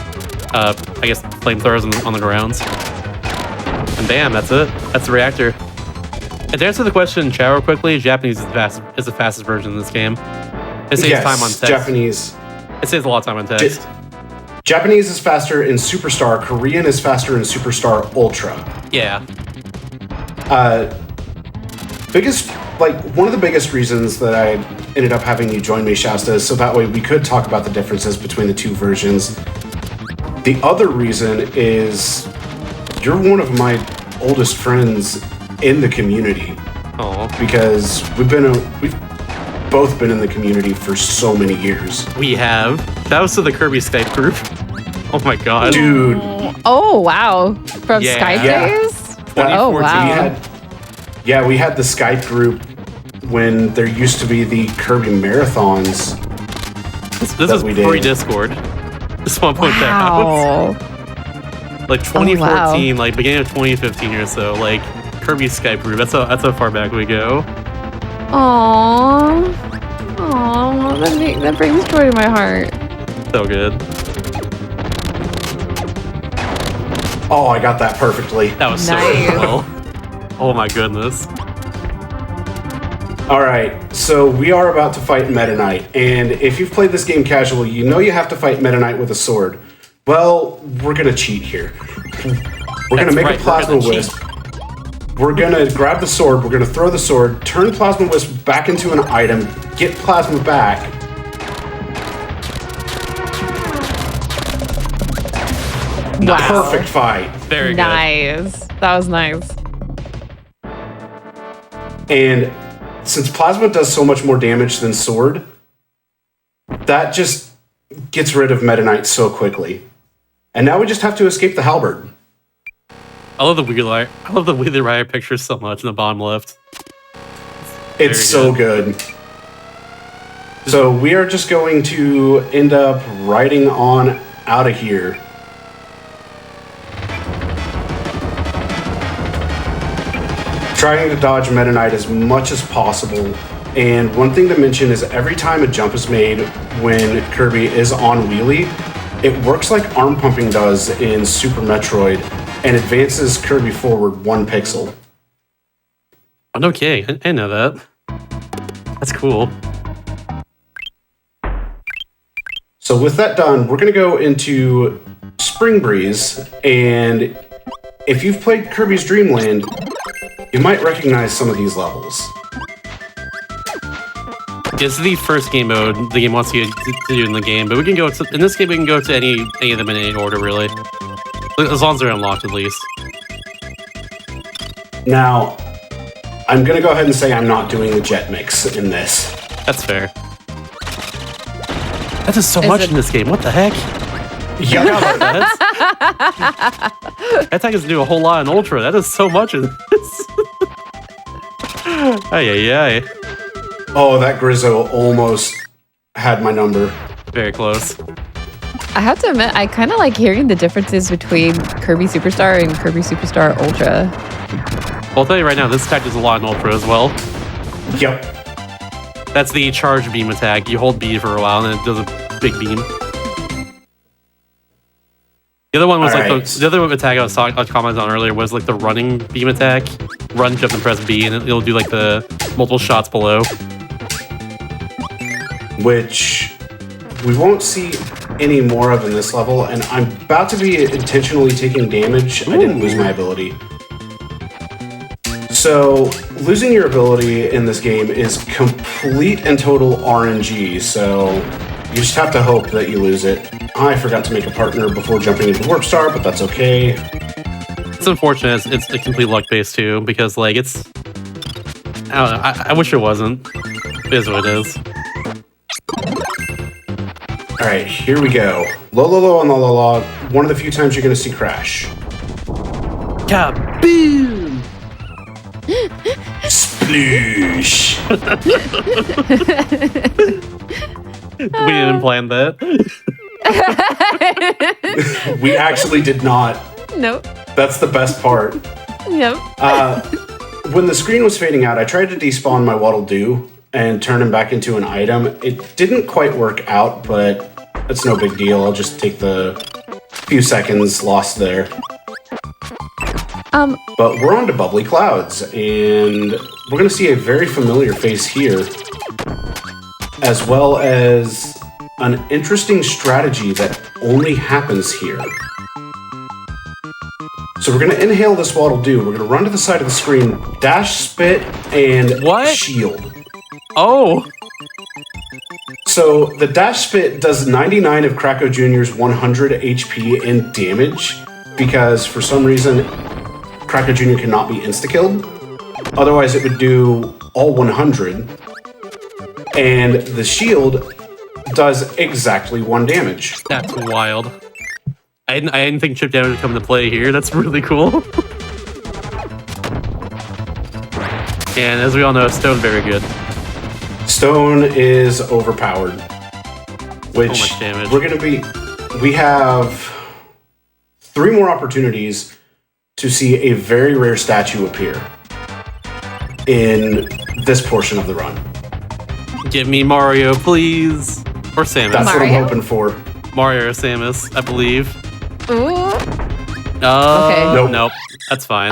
I guess, flamethrowers on the grounds. And bam, that's it. That's the reactor. And to answer the question in chat real quickly, Japanese is the fastest version in this game. It saves time on text. Japanese. It saves a lot of time on text. Japanese is faster in Superstar. Korean is faster in Superstar Ultra. Yeah. One of the biggest reasons that I ended up having you join me, Shasta, is so that way we could talk about the differences between the two versions. The other reason is you're one of my oldest friends in the community. Oh. Because we've both been in the community for so many years. We have. That was to the Kirby Skype group. Oh my god. Dude. Oh, wow. From Skype days? 2014. Oh, wow. We had the Skype group when there used to be the Kirby marathons. This is pre-Discord. Just want to point that out. Like 2014, like beginning of 2015 or so, like Kirby Skype group. That's how far back we go. Aww. That brings joy to my heart. So good. Oh, I got that perfectly. That was so cool. Oh my goodness. Alright, so we are about to fight Meta Knight, and if you've played this game casually, you know you have to fight Meta Knight with a sword. Well, we're gonna cheat here. We're gonna make a Plasma Wisp. We're gonna grab the sword, we're gonna throw the sword, turn Plasma Wisp back into an item, get Plasma back. Wow. Perfect fight. Very good. Nice. That was nice. And since Plasma does so much more damage than Sword, that just gets rid of Meta Knight so quickly. And now we just have to escape the halberd. I love the Wheeler Rider picture so much in the bottom left. It's so good. So we are just going to end up riding on out of here. Trying to dodge Meta Knight as much as possible. And one thing to mention is every time a jump is made when Kirby is on wheelie, it works like arm pumping does in Super Metroid and advances Kirby forward 1 pixel. Oh, no kidding. I didn't know that. That's cool. So with that done, we're going to go into Spring Breeze, and if you've played Kirby's Dream Land, you might recognize some of these levels. This is the first game mode the game wants you to do in the game, but we can go to, in this game we can go to any of them in any order, really. As long as they're unlocked, at least. Now, I'm going to go ahead and say I'm not doing the jet mix in this. That's fair. That does so much in this game. What the heck? Yeah, that tag doesn't do a whole lot in Ultra. That does so much in this. Ay. Oh, that Grizzo almost had my number. Very close. I have to admit, I kind of like hearing the differences between Kirby Superstar and Kirby Superstar Ultra. Well, I'll tell you right now, this attack does a lot in Ultra as well. Yep. That's the charge beam attack. You hold B for a while and it does a big beam. The other one was the other attack I was commenting on earlier was like the running beam attack. Run, jump, and press B, and it'll do like the multiple shots below. Which we won't see any more of in this level, and I'm about to be intentionally taking damage. Ooh. I didn't lose my ability. So, losing your ability in this game is complete and total RNG, so you just have to hope that you lose it. I forgot to make a partner before jumping into Warp Star, but that's okay. It's unfortunate. It's a complete luck base too, because like it's. I don't know. I wish it wasn't. It is what it is. All right, here we go. Low, low, low, and low, low, low. One of the few times you're going to see Crash. Kaboom! Sploosh! We didn't plan that. We actually did not. Nope. That's the best part. Nope. When the screen was fading out, I tried to despawn my Waddle Doo and turn him back into an item. It didn't quite work out, but it's no big deal. I'll just take the few seconds lost there. But we're on to Bubbly Clouds, and we're going to see a very familiar face here, as well as an interesting strategy that only happens here. So we're going to inhale this Waddle Doo. We're going to run to the side of the screen, dash, spit, and shield. Oh! So the dash spit does 99 of Kracko Jr.'s 100 HP in damage, because for some reason, Kracko Jr. cannot be insta-killed. Otherwise, it would do all 100. And the shield does exactly 1 damage. That's wild. I didn't think chip damage would come into play here. That's really cool. And as we all know, Stone very good. Stone is overpowered. Which So much damage. we have 3 more opportunities to see a very rare statue appear in this portion of the run. Give me Mario, please. Or Samus. That's what I'm Mario? hoping for. Mario or Samus, I believe. Ooh. Oh, Nope. nope. That's fine.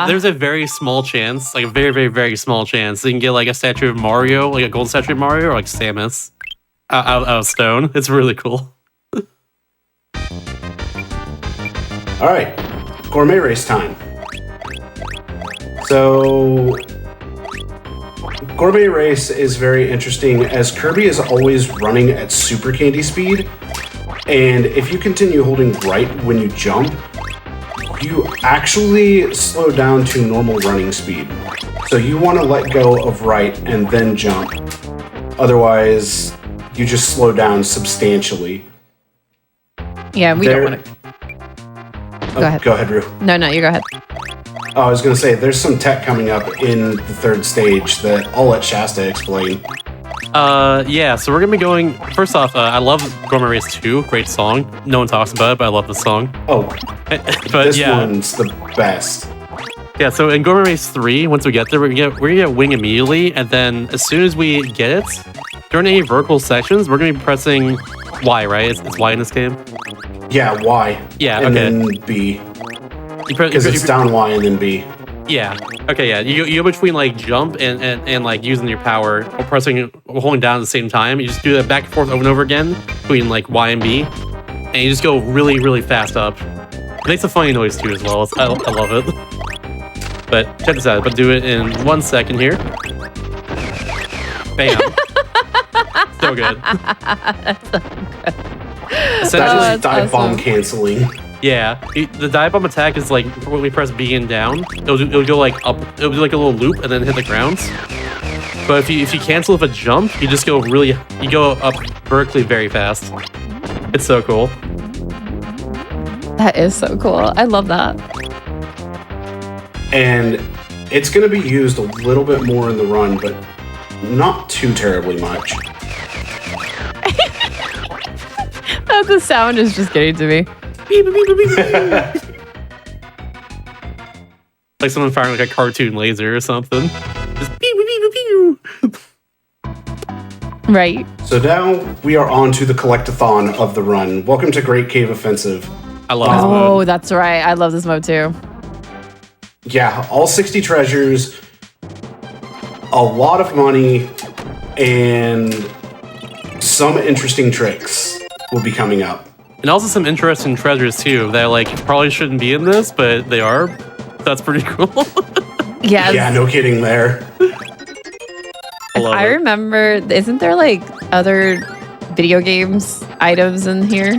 There's a very small chance, like a very, very, very small chance, that you can get like a statue of Mario, like a gold statue of Mario, or like Samus out of stone. It's really cool. All right, gourmet race time. So, gourmet race is very interesting as Kirby is always running at super candy speed. And if you continue holding right when you jump, you actually slow down to normal running speed. So you want to let go of right and then jump. Otherwise, you just slow down substantially. Yeah, we don't want to. Go ahead. Go ahead, Rue. No, you go ahead. Oh, I was going to say, there's some tech coming up in the 3rd stage that I'll let Shasta explain. Yeah, so we're gonna be going. First off, I love Gourmet Race 2. Great song. No one talks about it, but I love the song. Oh, But this yeah, one's the best. yeah. So in Gourmet Race 3, once we get there, we're gonna get Wing immediately, and then as soon as we get it, during any vertical sections, we're gonna be pressing Y. Right? It's Y in this game. Yeah, Y. Yeah. And Okay. then B. Because Because it's down Y and then B. Yeah. Okay. Yeah. You go between like jump and like using your power or pressing or holding down at the same time. You just do that back and forth over and over again between like Y and B, and you just go really really fast up. It makes a funny noise too as well. I love it. But check this out. But do it in 1 second here. Bam. So good. That's Essentially, just dive bomb awesome. canceling. yeah. The dive bomb attack is like when we press B and down, it'll go like up. It'll do like a little loop and then hit the ground. But if you cancel with a jump, you just go up vertically very fast. It's so cool. That is so cool. I love that. And it's going to be used a little bit more in the run, but not too terribly much. The sound is just getting to me. Like someone firing like a cartoon laser or something. Just pew, pew, pew, pew. Right. So now we are on to the collectathon of the run. Welcome to Great Cave Offensive. I love this Oh, mode. that's right. I love this mode too. Yeah, all 60 treasures, a lot of money, and some interesting tricks will be coming up. And also some interesting treasures too that like probably shouldn't be in this, but they are. That's pretty cool. Yes. Yeah, no kidding there. I love I it. remember, isn't there like other video games items in here?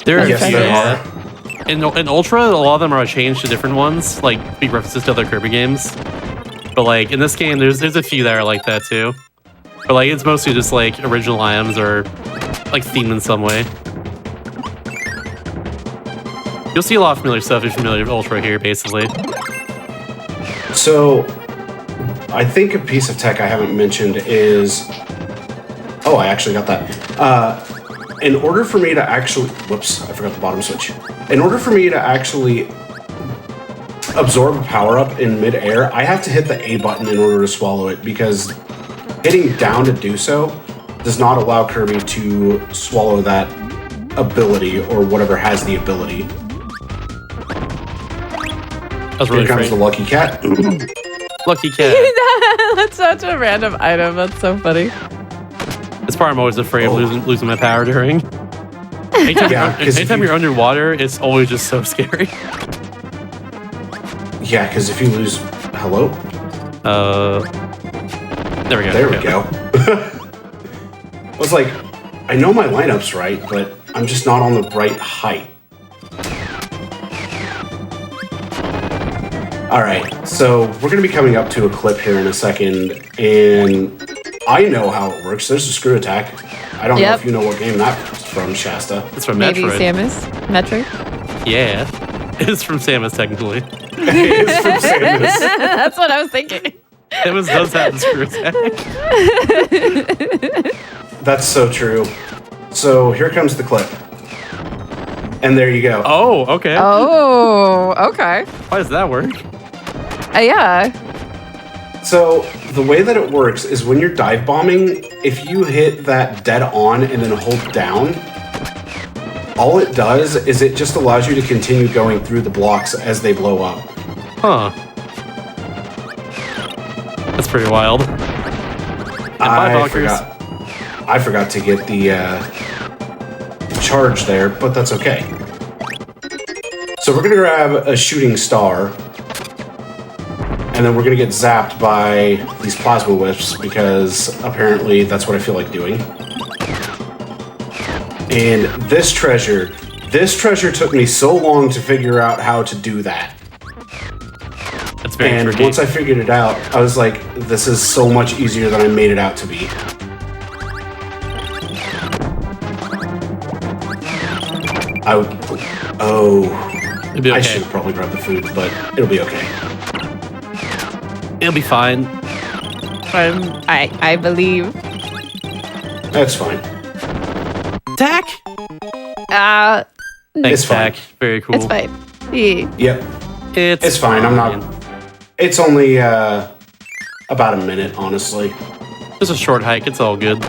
There, Yes, there yeah. are. In Ultra, a lot of them are changed to different ones, like be references to other Kirby games. But like in this game, there's a few that are like that too. But like it's mostly just like original items or like themed in some way. You'll see a lot of familiar stuff if you're familiar with Ultra here, basically. So, I think a piece of tech I haven't mentioned is... Oh, I actually got that. In order for me to actually... Whoops, I forgot the bottom switch. In order for me to actually absorb a power-up in mid-air, I have to hit the A button in order to swallow it, because hitting down to do so does not allow Kirby to swallow that ability, or whatever has the ability. That's really Here comes the lucky cat. Lucky cat. That's such a random item. That's so funny. This part I'm always afraid of losing my power during. Anytime you're underwater, it's always just so scary. Yeah, because if you lose... Hello? There we go. There we go. I was like, I know my lineup's right, but I'm just not on the right height. Alright, so we're going to be coming up to a clip here in a second, and I know how it works. There's a screw attack. I don't know if you know what game that's from, Shasta. It's from Maybe Metroid. Samus? Metroid? Yeah. It's from Samus, technically. It's from Samus. That's what I was thinking. Samus does have the screw attack. That's so true. So here comes the clip. And there you go. Oh, okay. Oh, okay. Why does that work? Yeah. So the way that it works is when you're dive bombing, if you hit that dead on and then hold down, all it does is it just allows you to continue going through the blocks as they blow up. Huh. That's pretty wild. I forgot to get the charge there, but that's okay. So we're gonna grab a shooting star, and then we're gonna get zapped by these plasma whiffs, because apparently that's what I feel like doing. And this treasure took me so long to figure out how to do that. That's very And tricky. once I figured it out, I was like, this is so much easier than I made it out to be. It'll be okay. I should have probably grabbed the food, but it'll be okay. It'll be fine. I believe. That's fine. Tack? Thanks, It's fine. Tack. Very cool. It's fine. Yeah. Yep. It's fine. I'm not... It's only about a minute, honestly. Just a short hike. It's all good.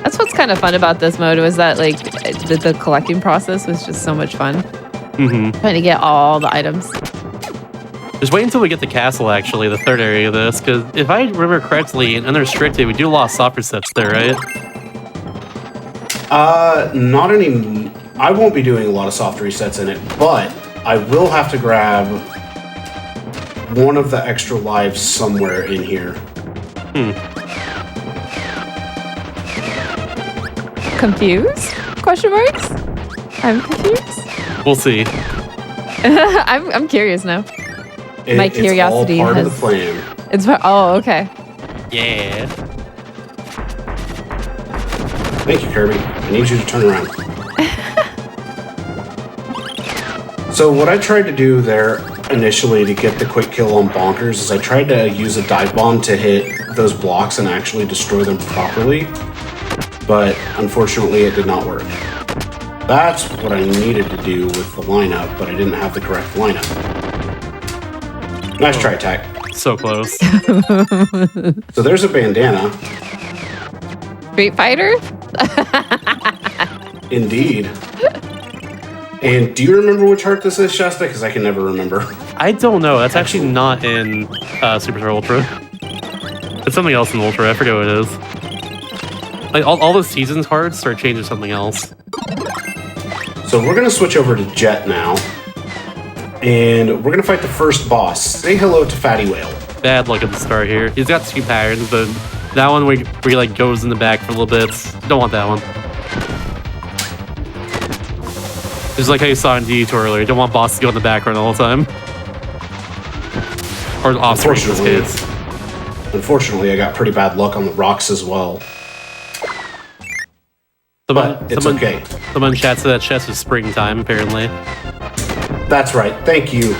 That's what's kind of fun about this mode, was that like the collecting process was just so much fun. Mm-hmm. Trying to get all the items. Just wait until we get the castle, actually, the third area of this, because if I remember correctly, in Unrestricted, we do a lot of softer sets there, right? Not any... I won't be doing a lot of soft resets in it, but I will have to grab one of the extra lives somewhere in here. Confused? Question marks? I'm confused. We'll see. I'm curious now. My curiosity It's all part has... of the plan. Oh, okay. Yeah. Thank you, Kirby. I need you to turn around. So what I tried to do there initially to get the quick kill on Bonkers is I tried to use a dive bomb to hit those blocks and actually destroy them properly, but unfortunately it did not work. That's what I needed to do with the lineup, but I didn't have the correct lineup. Nice try, Tack. So close. So there's a bandana. Street Fighter? Indeed. And do you remember which heart this is, Shasta? Because I can never remember. I don't know. That's actually not in Super Star Ultra. It's something else in Ultra. I forget what it is. Like all the seasons hearts are changed to something else. So we're going to switch over to Jet now. And we're going to fight the first boss. Say hello to Fatty Whale. Bad luck at the start here. He's got two patterns, but that one where he like goes in the back for a little bit. Don't want that one. Just like how you saw in Detour earlier. You don't want boss to go in the background all the time. Or off screen in this case. Unfortunately, I got pretty bad luck on the rocks as well. It's okay. Someone chats to that chest is springtime, apparently. That's right. Thank you.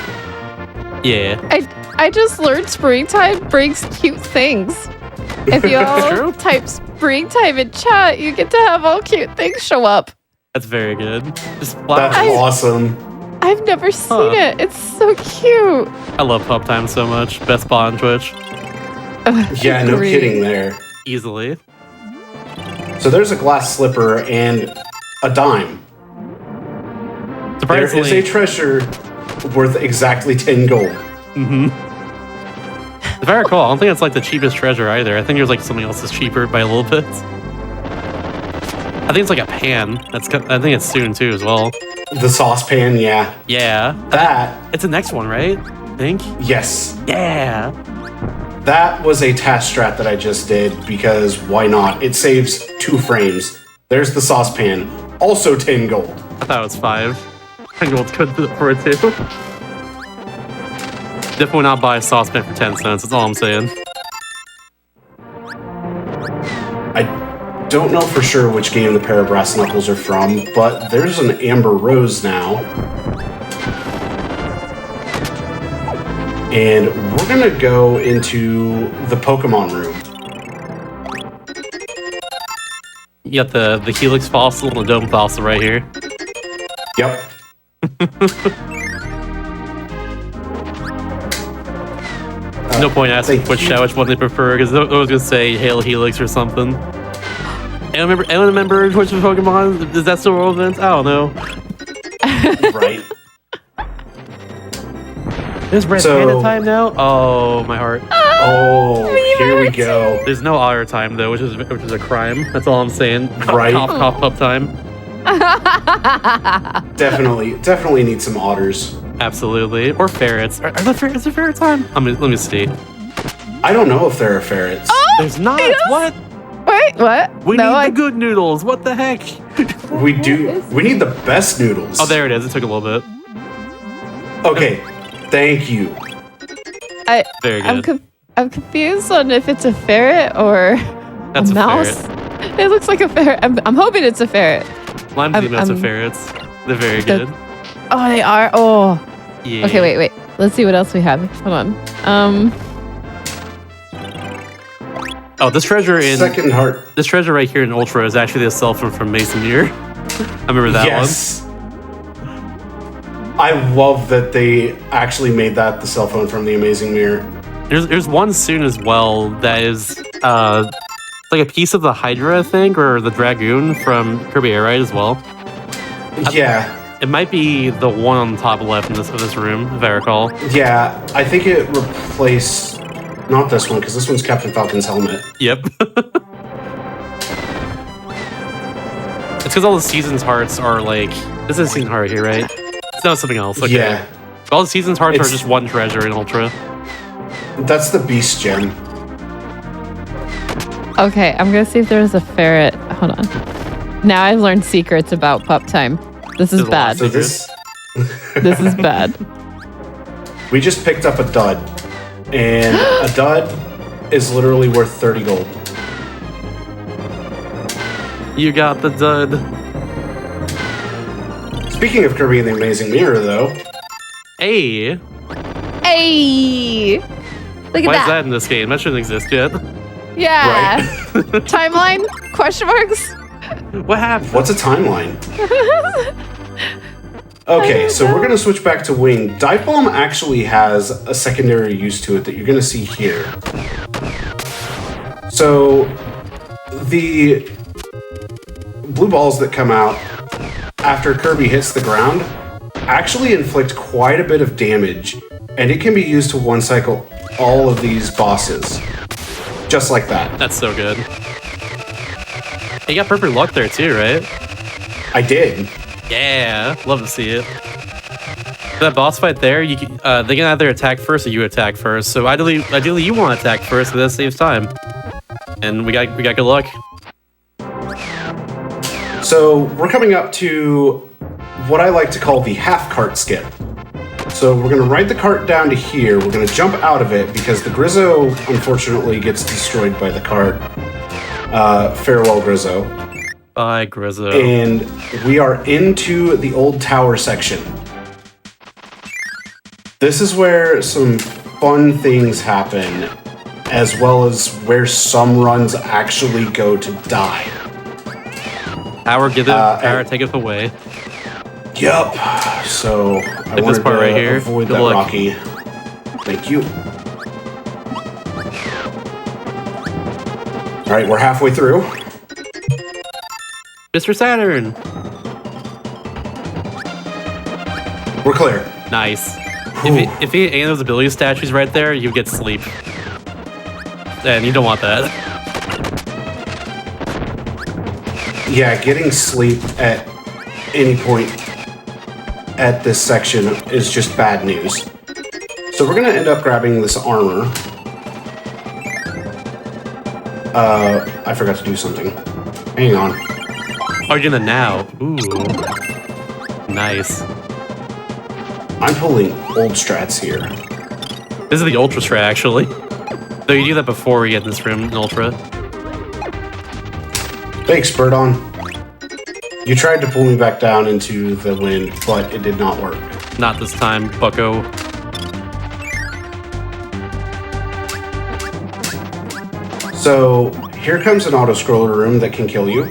Yeah. I just learned springtime brings cute things. If you all type springtime in chat, you get to have all cute things show up. That's very good. That's awesome. I've never seen it. It's so cute. I love Pup Time so much. Best spot on Twitch. Yeah, no kidding there. Easily. So there's a glass slipper and a dime. There is a treasure worth exactly 10 gold. Mm-hmm. If I recall, I don't think it's like the cheapest treasure either. I think there's like something else that's cheaper by a little bit. I think it's like a pan. I think it's soon too as well. The saucepan, yeah. Yeah. It's the next one, right? I think? Yes. Yeah. That was a task strat that I just did because why not? It saves 2 frames. There's the saucepan. Also 10 gold. I thought it was 5. 10 gold's good for it too. Definitely not buy a saucepan for 10 cents. That's all I'm saying. I don't know for sure which game the pair of brass knuckles are from, but there's an amber rose now. And we're gonna go into the Pokemon room. You got the Helix fossil and the Dome fossil right here. Yep. No point asking which one they prefer, because I was gonna say Hail Helix or something. Anyone remember which Pokemon? Is that still relevant? I don't know. Right. Is Red Panda time now? Oh, my heart. Oh, here we go. There's no otter time though, which is a crime. That's all I'm saying. Right. Cough pup time. Definitely need some otters. Absolutely. Or ferrets. Are there ferrets? Is there ferret time? Let me see. I don't know if there are ferrets. Oh, there's not. Yes. What? Wait, what? We need the good noodles. What the heck? We do. We need the best noodles. Oh, there it is. It took a little bit. Okay. Thank you. Very good. I'm confused on if it's a ferret or a mouse. It looks like a ferret. I'm hoping it's a ferret. I'm thinking that's a ferrets. They're very good. Oh, they are? Oh. Yeah. Okay, wait. Let's see what else we have. Hold on. Oh, this treasure in Second Heart. This treasure right here in Ultra is actually the cell phone from Mason Muir. I remember that one. I love that they actually made that the cell phone from the Amazing Mirror. There's one soon as well that is like a piece of the Hydra, I think, or the Dragoon from Kirby Air Ride as well. Yeah. It might be the one on the top left of this room, if I recall. Yeah, I think it replaced... Not this one, because this one's Captain Falcon's helmet. Yep. It's because all the Season's Hearts are like... This is a Season's Heart here, right? It's not something else. Okay. Yeah. All the Season's Hearts are just one treasure in Ultra. That's the Beast Gem. Okay, I'm going to see if there's a ferret. Hold on. Now I've learned secrets about pup time. This is bad. So this is bad. We just picked up a dud. And a dud is literally worth 30 gold. You got the dud. Speaking of Kirby and the Amazing Mirror, though. Hey! Look at that. Why is that in this game? That shouldn't exist yet. Yeah. Right. Timeline? Question marks? What happened? What's a timeline? Okay, so we're going to switch back to Wing. Dive Bomb actually has a secondary use to it that you're going to see here. So, the blue balls that come out after Kirby hits the ground actually inflict quite a bit of damage, and it can be used to one-cycle all of these bosses. Just like that. That's so good. You got perfect luck there too, right? I did. Yeah, love to see it. That boss fight there, they can either attack first or you attack first. So ideally you want to attack first, because that saves time. And we got good luck. So we're coming up to what I like to call the half cart skip. So we're going to ride the cart down to here. We're going to jump out of it because the Grizzo, unfortunately, gets destroyed by the cart. Farewell, Grizzo. Bye, Grizzo. And we are into the old tower section. This is where some fun things happen, as well as where some runs actually go to die. Power, give it. Power, take it away. Yup. So I wanted to right here. avoid Good that luck. rocky. Thank you. All right, we're halfway through. Mr. Saturn. We're clear. Nice. If he had any of those ability statues right there, you get sleep. And you don't want that. Yeah, getting sleep at any point at this section is just bad news. So we're gonna end up grabbing this armor. I forgot to do something. Hang on. Oh, you're doing it now. Ooh. Nice. I'm pulling old strats here. This is the Ultra Strat, actually. Though you do that before we get in this room in Ultra. Thanks, Birdon. You tried to pull me back down into the wind, but it did not work. Not this time, bucko. So here comes an auto-scroller room that can kill you.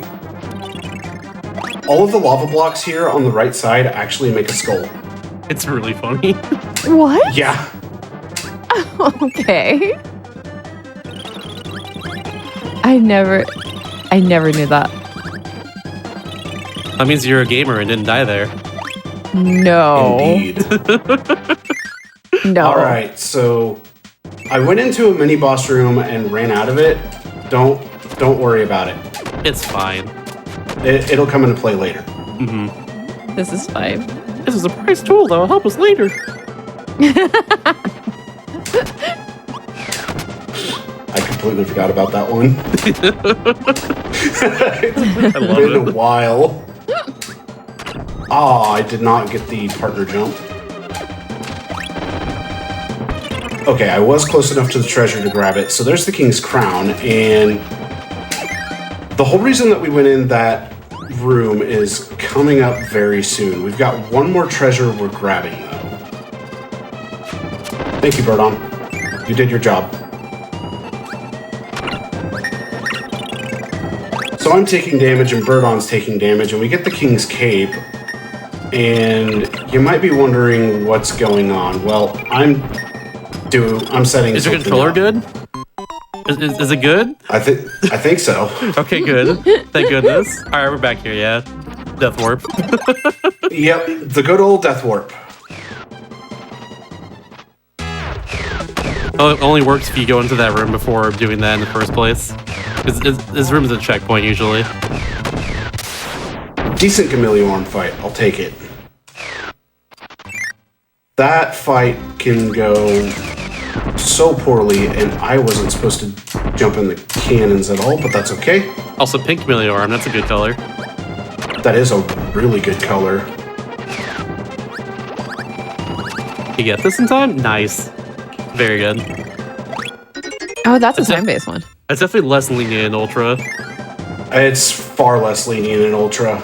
All of the lava blocks here on the right side actually make a skull. It's really funny. What? Yeah. Okay. I never knew that. That means you're a gamer and didn't die there. No. Indeed. No. All right, so I went into a mini boss room and ran out of it. Don't worry about it. It's fine. It'll come into play later. Mm-hmm. This is fine. This is a prize tool that will help us later. I completely forgot about that one. I love It's been it. a while. Ah, I did not get the partner jump. Okay, I was close enough to the treasure to grab it. So there's the king's crown, and the whole reason that we went in that room is coming up very soon. We've got one more treasure we're grabbing, though. Thank you, Birdon. You did your job. So I'm taking damage and Birdon's taking damage, and we get the king's cape. And you might be wondering what's going on. Well, I'm setting. Is your something controller up. good? Is it good? I think so. Okay, good. Thank goodness. All right, we're back here. Yeah, Death Warp. Yep, the good old death warp. Oh, it only works if you go into that room before doing that in the first place. This room is a checkpoint usually. Decent chameleon fight. I'll take it. That fight can go so poorly, and I wasn't supposed to jump in the cannons at all, but that's okay. Also, pink Chameleon, that's a good color. That is a really good color. You get this in time? Nice. Very good. Oh, that's a time-based one. It's definitely less lenient in Ultra. It's far less lenient in Ultra.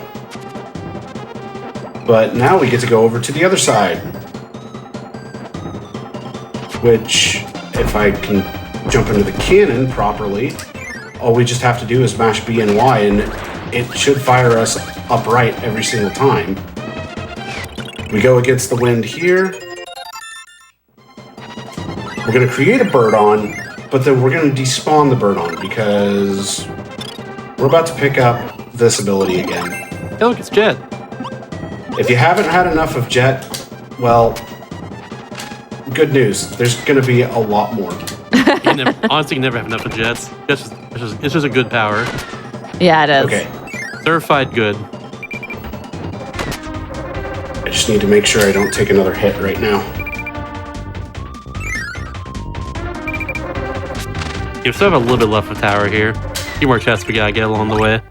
But now we get to go over to the other side. Which, if I can jump into the cannon properly, all we just have to do is mash B and Y, and it should fire us upright every single time. We go against the wind here. We're going to create a Birdon, but then we're going to despawn the Birdon because we're about to pick up this ability again. Hey, look, it's Jet. If you haven't had enough of Jet, well, good news. There's going to be a lot more. Honestly, you never have enough of Jets. It's just a good power. Yeah, it is. Okay. Certified good. I just need to make sure I don't take another hit right now. You still have a little bit left of tower here. A few more chests we gotta get along the way.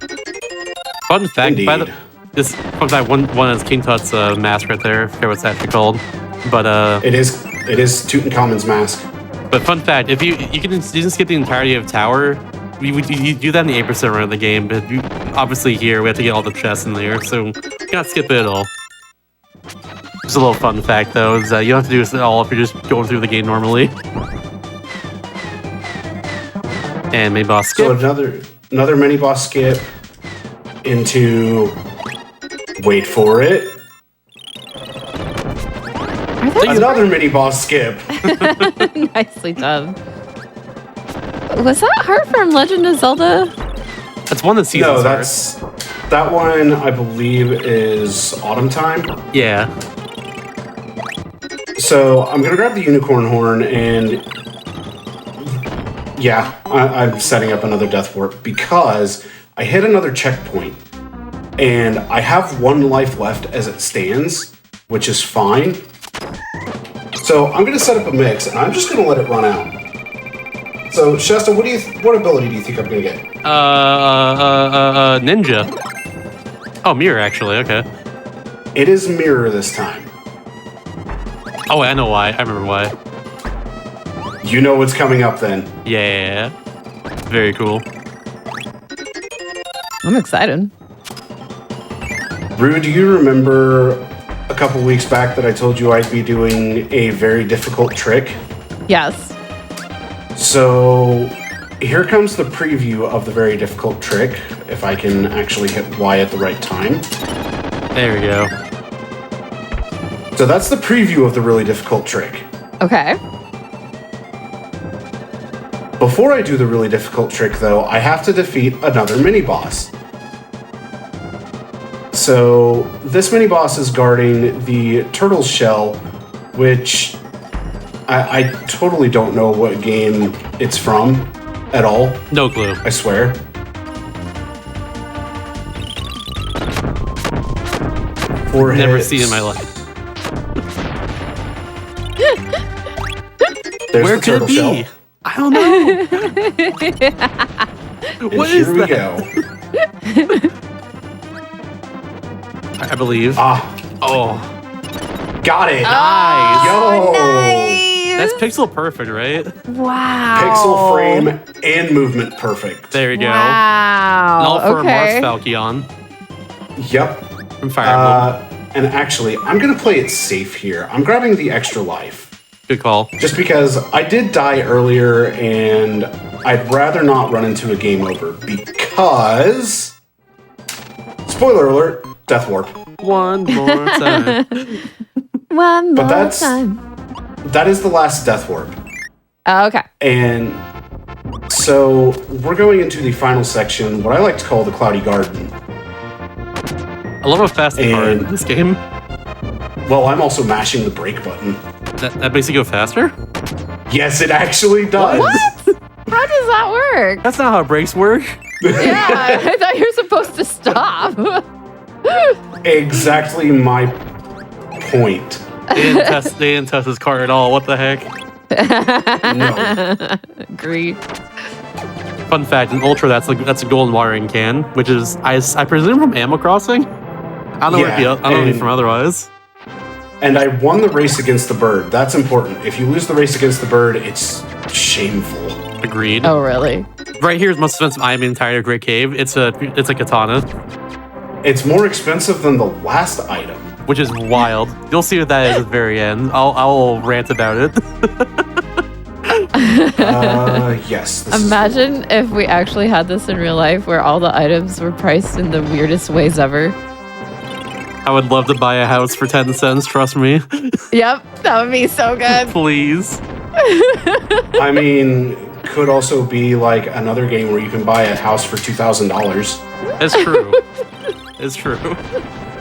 Fun fact, Indeed. This that one is King Tut's mask right there. I forget what it's actually called, but It is Tutankhamun's mask. But fun fact: if you just get the entirety of Tower, you do that in the 8% run of the game. But obviously here we have to get all the chests in there, so you can't skip it at all. Just a little fun fact though is that you don't have to do this at all if you're just going through the game normally. And mini boss skip. So another mini boss skip into. Wait for it. Another mini boss skip. Nicely done. Was that hard from Legend of Zelda? That's one of the seasons. No, that one I believe is Autumn Time. Yeah. So I'm gonna grab the unicorn horn and yeah, I'm setting up another death warp because I hit another checkpoint and I have 1 life left as it stands, which is fine. So I'm gonna set up a mix and I'm just gonna let it run out. So Shasta, what ability do you think I'm gonna get? Ninja. Oh, mirror actually. Okay. It is mirror this time. Oh, wait, I know why. I remember why. You know what's coming up then. Yeah. Very cool. I'm excited. Rue, do you remember a couple weeks back that I told you I'd be doing a very difficult trick? Yes. So here comes the preview of the very difficult trick, if I can actually hit Y at the right time. There we go. So that's the preview of the really difficult trick. Okay. Before I do the really difficult trick, though, I have to defeat another mini-boss. So this mini-boss is guarding the turtle shell, which I totally don't know what game it's from at all. No clue. I swear. Never seen it in my life. There's Where the could turtle it be? shell. I don't know. And What here is we that? go. I believe. Oh, got it. Nice. Yo. That's pixel perfect, right? Wow. Pixel frame and movement perfect. There we go. Wow. And all for okay. Mars Falcon Yep. from Fire Emblem. And actually, I'm going to play it safe here. I'm grabbing the extra life. Good call. Just because I did die earlier and I'd rather not run into a game over because... Spoiler alert, death warp. One more time. One more But time. that is the last death warp. Oh, okay. And so we're going into the final section, what I like to call the Cloudy Garden. I love how fast they are in this game. Well, I'm also mashing the brake button. That makes you go faster? Yes, it actually does. What? How does that work? That's not how brakes work. Yeah, I thought you were supposed to stop. Exactly my point. They didn't test his car at all. What the heck? No. Agree. Fun fact, in Ultra, that's a golden watering can, which is, I presume, from Animal Crossing? I don't know where I don't know from otherwise. And I won the race against the bird. That's important. If you lose the race against the bird, it's shameful. Agreed. Oh, really? Right here is the most expensive item in the entire Great Cave. It's a katana, It's more expensive than the last item. which is wild. You'll see what that is at the very end. I'll rant about it. Yes. Imagine if we actually had this in real life where all the items were priced in the weirdest ways ever. I would love to buy a house for 10 cents, trust me. Yep, that would be so good. Please. I mean, could also be like another game where you can buy a house for $2,000. It's true. It's true.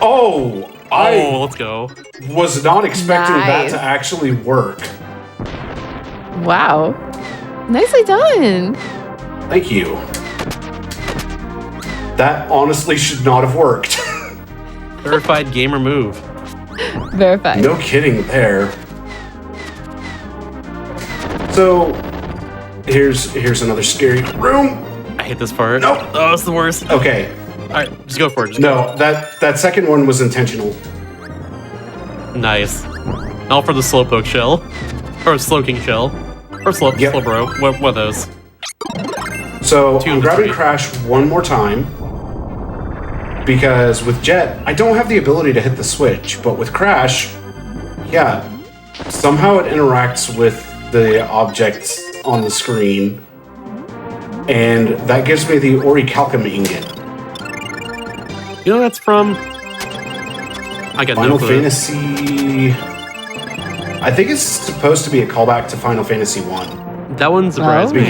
Oh, Let's go. was not expecting that Nice. to actually work. Wow. Nicely done. Thank you. That honestly should not have worked. Verified gamer move. Verified. No kidding there. So, here's another scary room. I hate this part. Nope. Oh, it's the worst. Okay, right, just go for it. Just No, that second one was intentional. go. Nice. All for the Slowpoke shell. Or Slowking shell. Or Yep. Slowbro. What are those? So Two I'm of the grabbing three. Crash one more time. Because with Jet, I don't have the ability to hit the switch. But with Crash, yeah, somehow it interacts with the objects on the screen. And that gives me the Orichalcum ingot. You know that's from? I got no Final clue. Fantasy... I think it's supposed to be a callback to Final Fantasy 1. That one surprised me.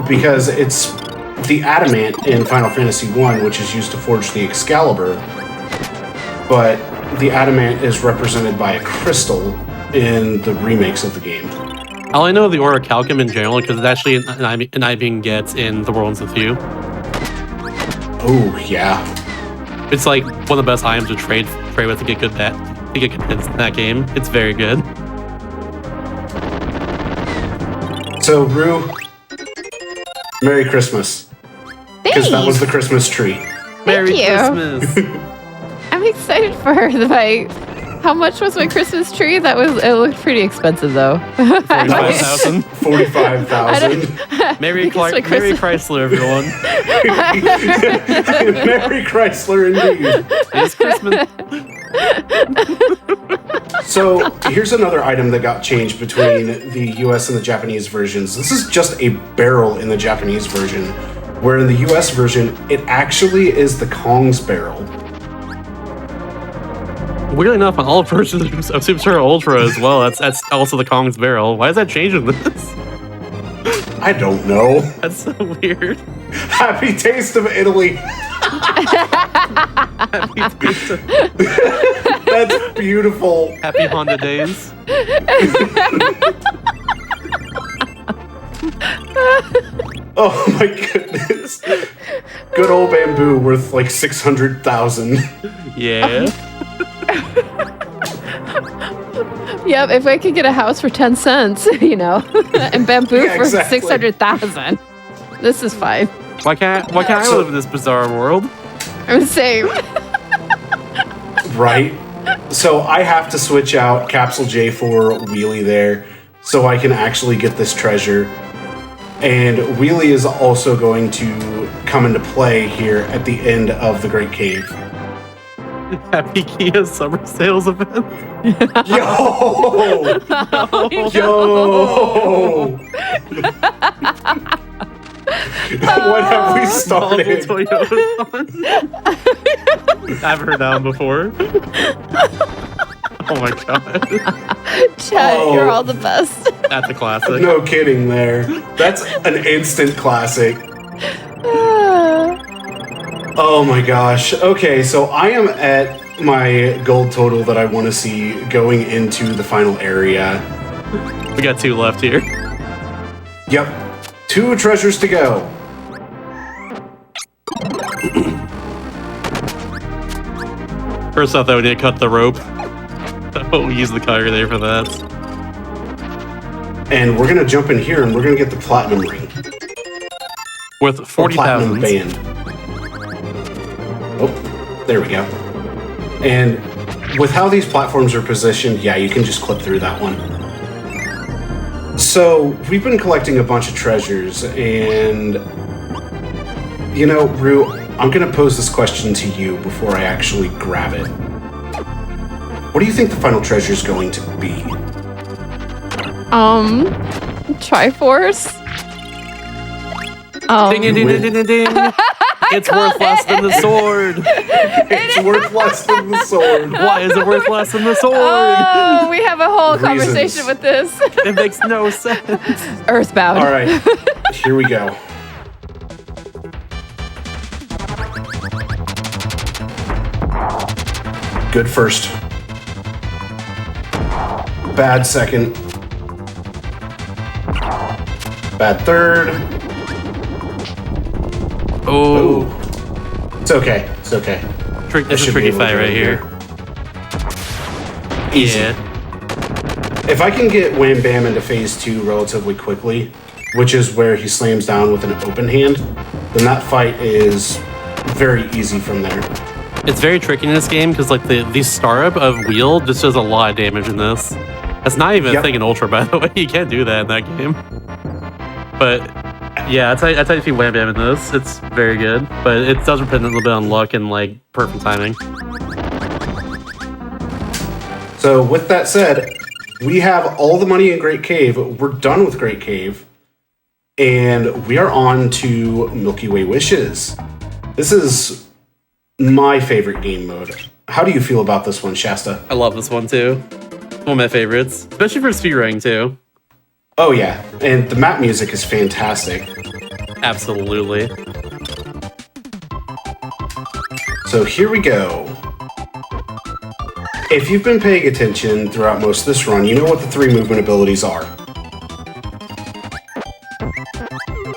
Because it's the adamant in Final Fantasy 1, which is used to forge the Excalibur. But the adamant is represented by a crystal in the remakes of the game. All I know of the Orichalcum in general, because it's actually an item gets in the Worlds with You. Oh, yeah. It's like one of the best items to trade with to get good hits in that game. It's very good. So, Rue, Merry Christmas. Because that was the Christmas tree. Merry you. Christmas! I'm excited for my. How much was my Christmas tree? It looked pretty expensive though. 45,000. 45,000. Merry Because my Christmas- Chrysler, everyone. Merry Chrysler indeed. It's Christmas. So here's another item that got changed between the US and the Japanese versions. This is just a barrel in the Japanese version, where in the US version, it actually is the Kong's barrel. Weirdly enough, on all versions of Super Star Ultra as well, that's also the Kong's barrel. Why is that changing this? I don't know. That's so weird. Happy taste of Italy. Happy taste of- That's beautiful. Happy Honda days. Oh my goodness. Good old bamboo worth like 600,000. Yeah. Yep, if I could get a house for 10 cents, and bamboo Yeah, for exactly. 600,000, this is fine. Why can't I So- live in this bizarre world? I'm saying, Right? So I have to switch out Capsule J for Wheelie there so I can actually get this treasure. And Wheelie is also going to come into play here at the end of the Great Cave. Happy Kia summer sales event. Yo! Yo! What have we started? I've heard that one before. Oh my god. Chad, Oh. you're all the best. That's a classic. No kidding there. That's an instant classic. Oh my gosh. Okay, so I am at my gold total that I want to see going into the final area. We got 2 left here. Yep. 2 treasures to go. First off, though, we need to cut the rope. We'll use the cutter there for that. And we're going to jump in here and we're going to get the platinum ring. Worth Or 40,000. platinum band. Oh, there we go. And with how these platforms are positioned, yeah, you can just clip through that one. So we've been collecting a bunch of treasures, and Rue, I'm gonna pose this question to you before I actually grab it. What do you think the final treasure is going to be? Triforce. Ding, ding, ding, ding, ding, ding, ding. It's worth less than the sword. It's worth less than the sword. Why is it worth less than the sword? Oh, we have a whole conversation Reasons. with this. It makes no sense. Earthbound. All right, here we go. Good first. Bad second. Bad third. Oh, It's okay. It's okay. this is should a tricky be able to fight go right here. Easy. Yeah. If I can get Wham Bam into phase 2 relatively quickly, which is where he slams down with an open hand, then that fight is very easy from there. It's very tricky in this game because like the startup of wheel just does a lot of damage in this. That's not even a thing in Ultra, by the way. You can't do that in that game. But yeah, I tell you if you wham bam in this, it's very good. But it does depend a little bit on luck and like perfect timing. So with that said, we have all the money in Great Cave. We're done with Great Cave. And we are on to Milky Way Wishes. This is my favorite game mode. How do you feel about this one, Shasta? I love this one too. One of my favorites, especially for speedrunning too. Oh yeah, and the map music is fantastic. Absolutely. So here we go. If you've been paying attention throughout most of this run, you know what the 3 movement abilities are.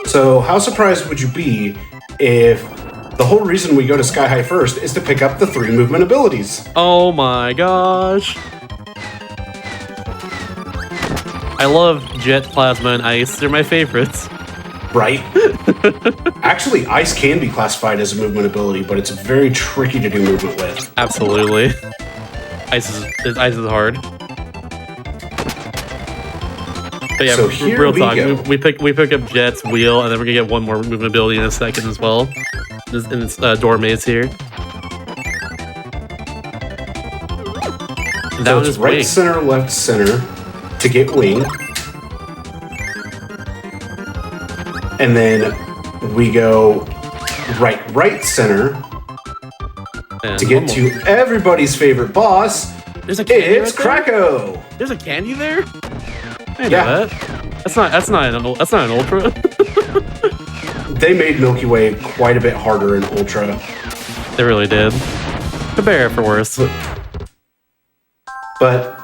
So how surprised would you be if the whole reason we go to Sky High first is to pick up the 3 movement abilities? Oh my gosh. I love Jet, Plasma, and Ice. They're my favorites. Right? Actually, Ice can be classified as a movement ability, but it's very tricky to do movement with. Absolutely. Ice is hard. But yeah, So here real we talk. go. We pick up Jet's wheel, and then we're gonna get one more movement ability in a second as well. In this door maze here. And So was it's right, wing. center, left, center to get wing. And then we go right, center And to one get more. to everybody's favorite boss. There's a candy It's right there? Kracko. There's a candy there? I didn't Yeah. know that. That's not an ultra. They made Milky Way quite a bit harder in Ultra. They really did. For better for worse. But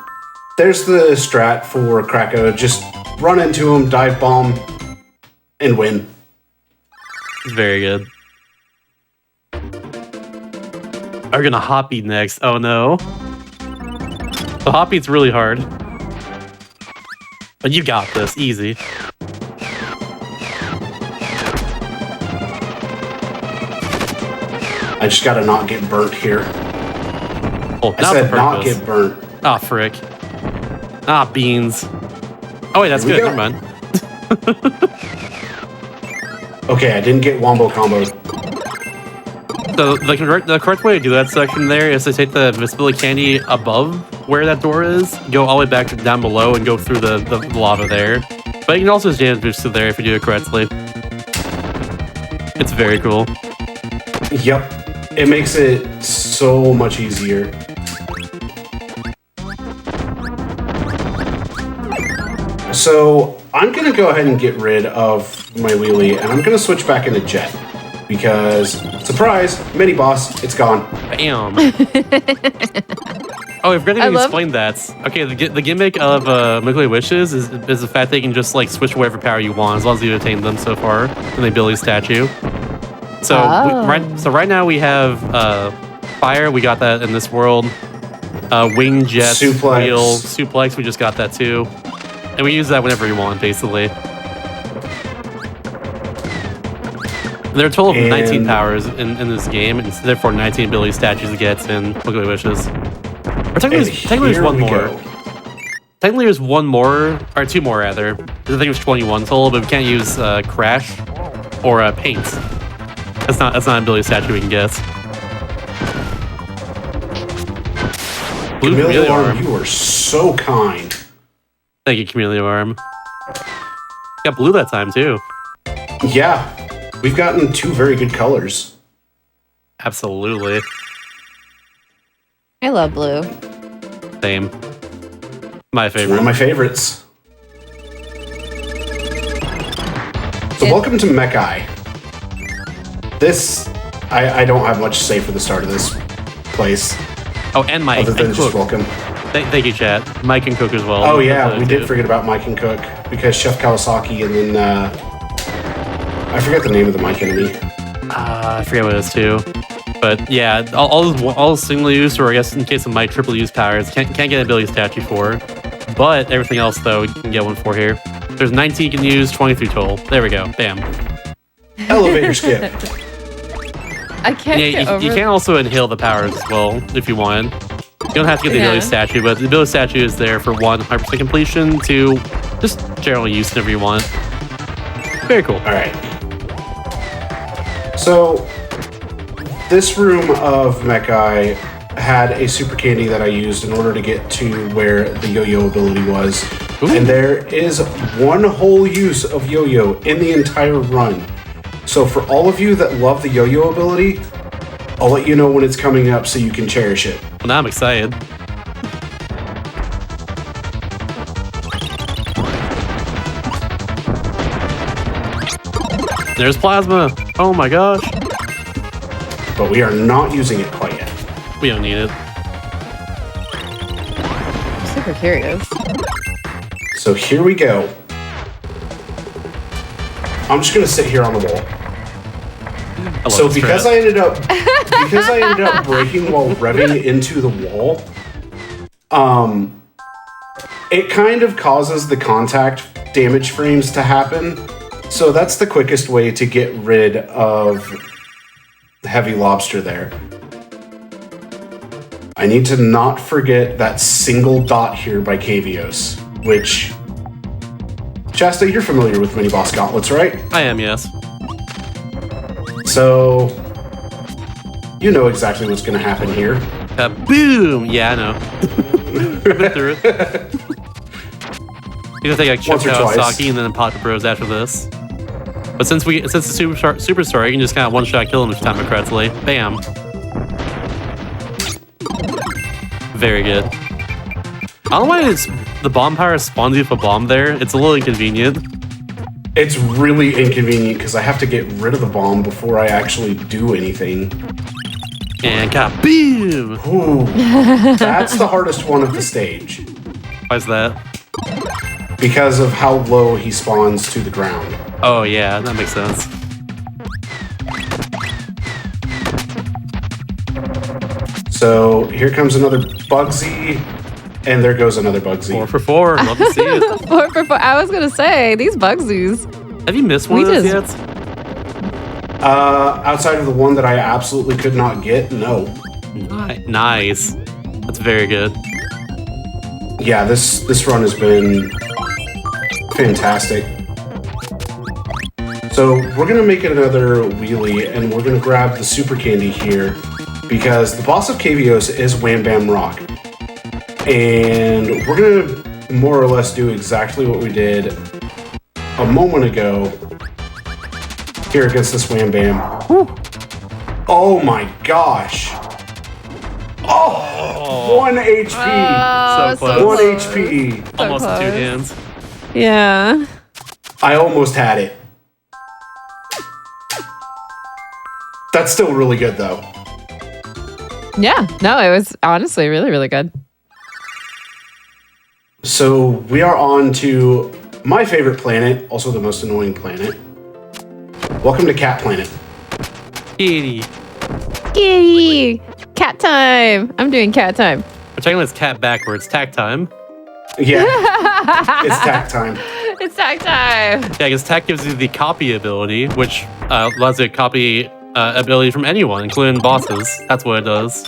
there's the strat for Kracko. Just run into him, dive bomb, and win. It's very good. Are we gonna hop beat next? Oh no. The hop beat's really hard. But you got this, easy. I just gotta not get burnt here. Oh, I not said the not purpose. get burnt. Ah, frick. Ah, beans. Oh wait, that's Here we good. go. Never mind. Okay, I didn't get wombo comboed. So the correct way to do that section there is to take the visibility candy above where that door is, go all the way back to down below, and go through the lava there. But you can also jam boost to there if you do it correctly. It's very cool. Yep. It makes it so much easier. So I'm gonna go ahead and get rid of my wheelie, and I'm gonna switch back into Jet. Because, surprise, mini boss, it's gone. Bam. Oh, I forgot to even explain that. Okay, the gimmick of Milky Way Wishes is the fact that you can just like switch whatever power you want as long as you attain them so far in the ability statue. So right now we have fire. We got that in this world. Wing, jet, Suplex. wheel, suplex. We just got that too, and we use that whenever we want, basically. There are a total of 19 powers in this game, and therefore 19 ability statues to get in Milky Way Wishes. Or technically there's one more. Technically there's one more, or 2 more rather. I think there's 21 total, but we can't use Crash or Paint. That's not an ability statue we can get. Blue Chameleon Arm. You are so kind. Thank you, Chameleon Arm. Got blue that time too. Yeah, we've gotten 2 very good colors. Absolutely. I love blue. Same. My It's favorite. one of my favorites. So welcome to Mechai. This, I don't have much to say for the start of this place. Oh, and Mike Other than and just Cook. welcome. Thank you, chat. Mike and Cook as well. Oh yeah, we did too. forget about Mike and Cook because Chef Kawasaki and then I forget the name of the Mike enemy. I forget what it is too. But yeah, all those single use, or I guess in case of my triple use powers, can't get an ability statue for. But everything else though, you can get one for here. There's 19 you can use, 23 total. There we go. Bam. Elevator skip. I can't Yeah, get over. you can also inhale the powers as well if you want. You don't have to get the ability statue, but the ability statue is there for 1, 100% completion, 2, just general use whenever you want. Very cool. All right. So this room of Mechai had a super candy that I used in order to get to where the yo-yo ability was. Ooh. And there is one whole use of yo-yo in the entire run. So for all of you that love the yo-yo ability, I'll let you know when it's coming up so you can cherish it. Well, now I'm excited. There's plasma. Oh my gosh. But we are not using it quite yet. We don't need it. I'm super curious. So here we go. I'm just gonna sit here on the wall. So because I ended up breaking while revving into the wall, it kind of causes the contact damage frames to happen. So that's the quickest way to get rid of the heavy lobster there. I need to not forget that single dot here by Cavios, which... Shasta, you're familiar with mini-boss gauntlets, right? I am, yes. So, you know exactly what's going to happen here. Boom! Yeah, I know. I've been through it. You're gonna take like Once or twice. Kawasaki and then pop the bros after this. But since the Super Star, you can just kind of one-shot kill him if you time it correctly. Bam. Very good. I don't know why the bomb power spawns you with a bomb there. It's a little inconvenient. It's really inconvenient because I have to get rid of the bomb before I actually do anything. And kaboom! Ooh, that's the hardest one of the stage. Why's that? Because of how low he spawns to the ground. Oh yeah, that makes sense. So here comes another Bugsy, and there goes another Bugsy. 4 for 4. Love to see it. 4 for 4. I was gonna say these Bugsies. Have you missed one of those yet? Outside of the one that I absolutely could not get, no. Nice. That's very good. Yeah, this run has been fantastic. So we're gonna make it another wheelie, and we're gonna grab the super candy here because the boss of Cavios is Wham Bam Rock, and we're gonna more or less do exactly what we did a moment ago here against this Wham Bam. Whew. Oh my gosh! Oh, 1 HP. So close. 1 HP. Almost close. 2 hands. Yeah. I almost had it. That's still really good, though. Yeah. No, it was honestly really, really good. So we are on to my favorite planet, also the most annoying planet. Welcome to Cat Planet. Kitty. Kitty. Cat time. I'm doing cat time. Which I think it's cat backwards. Tack time. Yeah, it's tack time. It's tag time. Yeah, because tack gives you the copy ability, which allows you to copy ability from anyone, including bosses. That's what it does.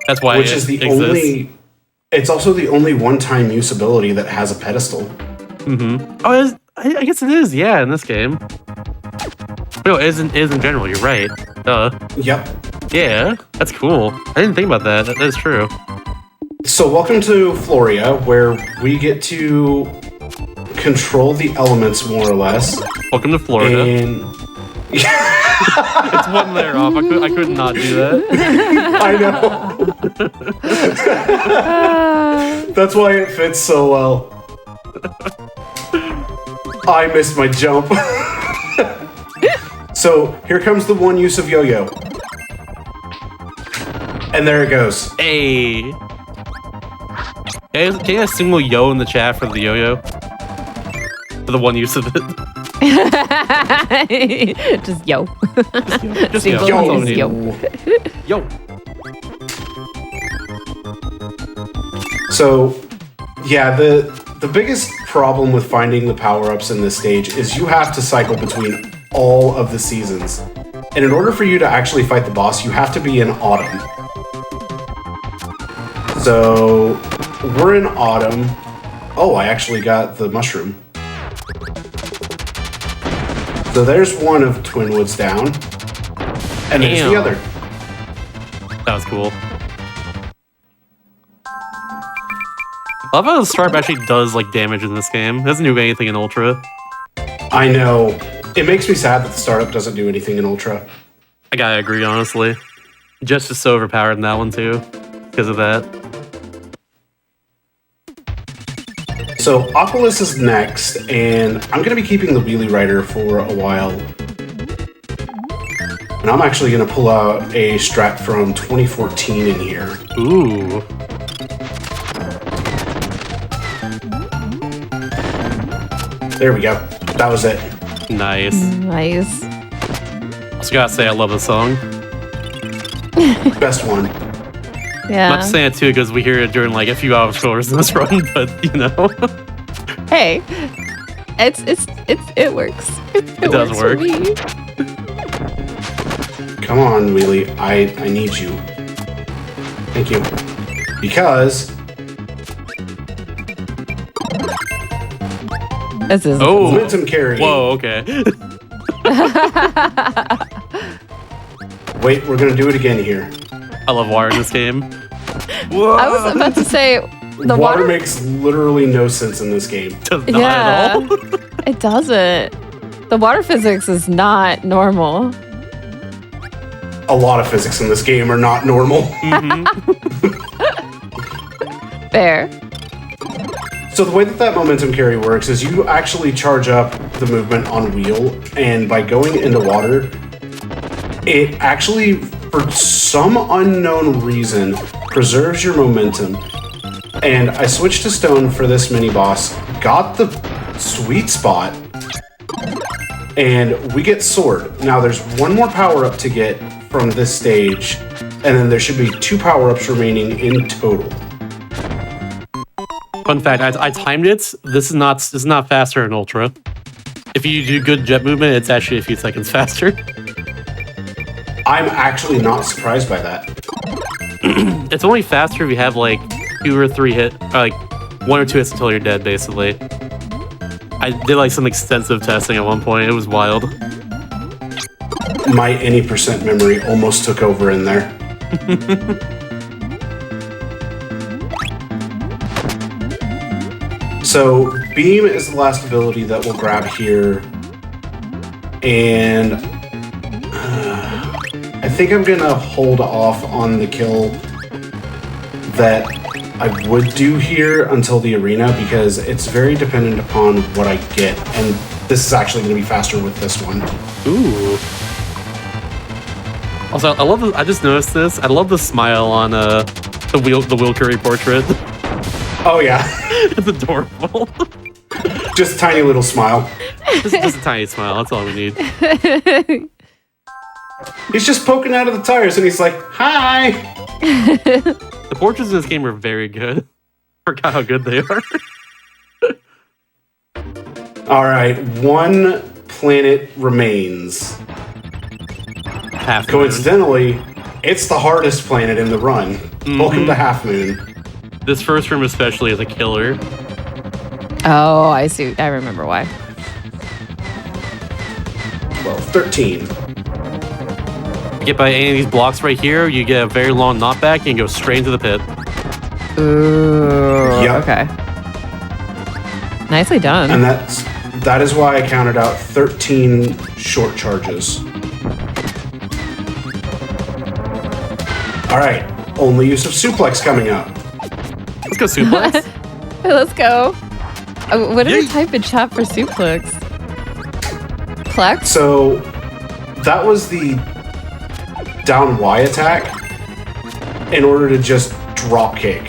That's why Which it is the exists. only... It's also the only one-time use ability that has a pedestal. Mm-hmm. Oh, I guess it is, yeah, in this game. No, it is in general, you're right. Duh. Yep. Yeah, that's cool. I didn't think about that. That is true. So welcome to Floria, where we get to control the elements more or less. Welcome to Florida. And It's one layer off. I could not do that. I know. That's why it fits so well. I missed my jump. So here comes the one use of yo-yo. And there it goes. Hey. Can you have a single yo in the chat for the yo-yo? For the one use of it. Just yo. Just Single yo. use yo. Yo. So, yeah, the biggest problem with finding the power-ups in this stage is you have to cycle between all of the seasons. And in order for you to actually fight the boss, you have to be in autumn. So we're in autumn. Oh, I actually got the mushroom. So there's one of Twinwoods down. And there's the other. That was cool. I love how the startup actually does like damage in this game. It doesn't do anything in Ultra. I know. It makes me sad that the startup doesn't do anything in Ultra. I gotta agree, honestly. Just is so overpowered in that one too, because of that. So Oculus is next, and I'm going to be keeping the Wheelie Rider for a while. And I'm actually going to pull out a strat from 2014 in here. Ooh. There we go. That was it. Nice. Nice. Also gotta say I love the song. Best one. Yeah. I'm not saying it too because we hear it during like a few hours in this run, but you know. Hey, it works. It does works work. for me. Come on, Wheelie. I need you. Thank you. Because... This is momentum carry. Whoa, okay. Wait, we're gonna do it again here. I love water in this game. Whoa. I was about to say the water makes literally no sense in this game. Does not at all. It doesn't. The water physics is not normal. A lot of physics in this game are not normal. Fair. So the way that momentum carry works is you actually charge up the movement on wheel, and by going into water, it actually, for some unknown reason, preserves your momentum. And I switched to stone for this mini boss, got the sweet spot, and we get sword. Now there's one more power up to get from this stage, and then there should be 2 power-ups remaining in total. Fun fact, I timed it. This is not faster in Ultra. If you do good jet movement, it's actually a few seconds faster. I'm actually not surprised by that. It's only faster if you have like 2 or 3 hit, or like 1 or 2 hits until you're dead, basically. I did like some extensive testing at one point. It was wild. My any percent memory almost took over in there. So beam is the last ability that we'll grab here, and I think I'm gonna hold off on the kill that I would do here until the arena because it's very dependent upon what I get, and this is actually gonna be faster with this one. Ooh. Also, I love. I just noticed this. I love the smile on the Will Curry portrait. Oh yeah. It's adorable. Just a tiny little smile. Just a tiny smile. That's all we need. He's just poking out of the tires and he's like, hi! The portraits in this game are very good. Forgot how good they are. Alright, 1 planet remains. Half Moon. Coincidentally, it's the hardest planet in the run. Welcome to Half Moon. This first room especially is a killer. Oh, I see. I remember why. Well, 13. You get by any of these blocks right here, you get a very long knockback and go straight into the pit. Ooh. Yep. Okay. Nicely done. And that is why I counted out 13 short charges. Alright, only use of suplex coming up. Let's go suplex. Let's go. What do we type in chat for suplex? Plex? So that was the down Y attack in order to just drop kick.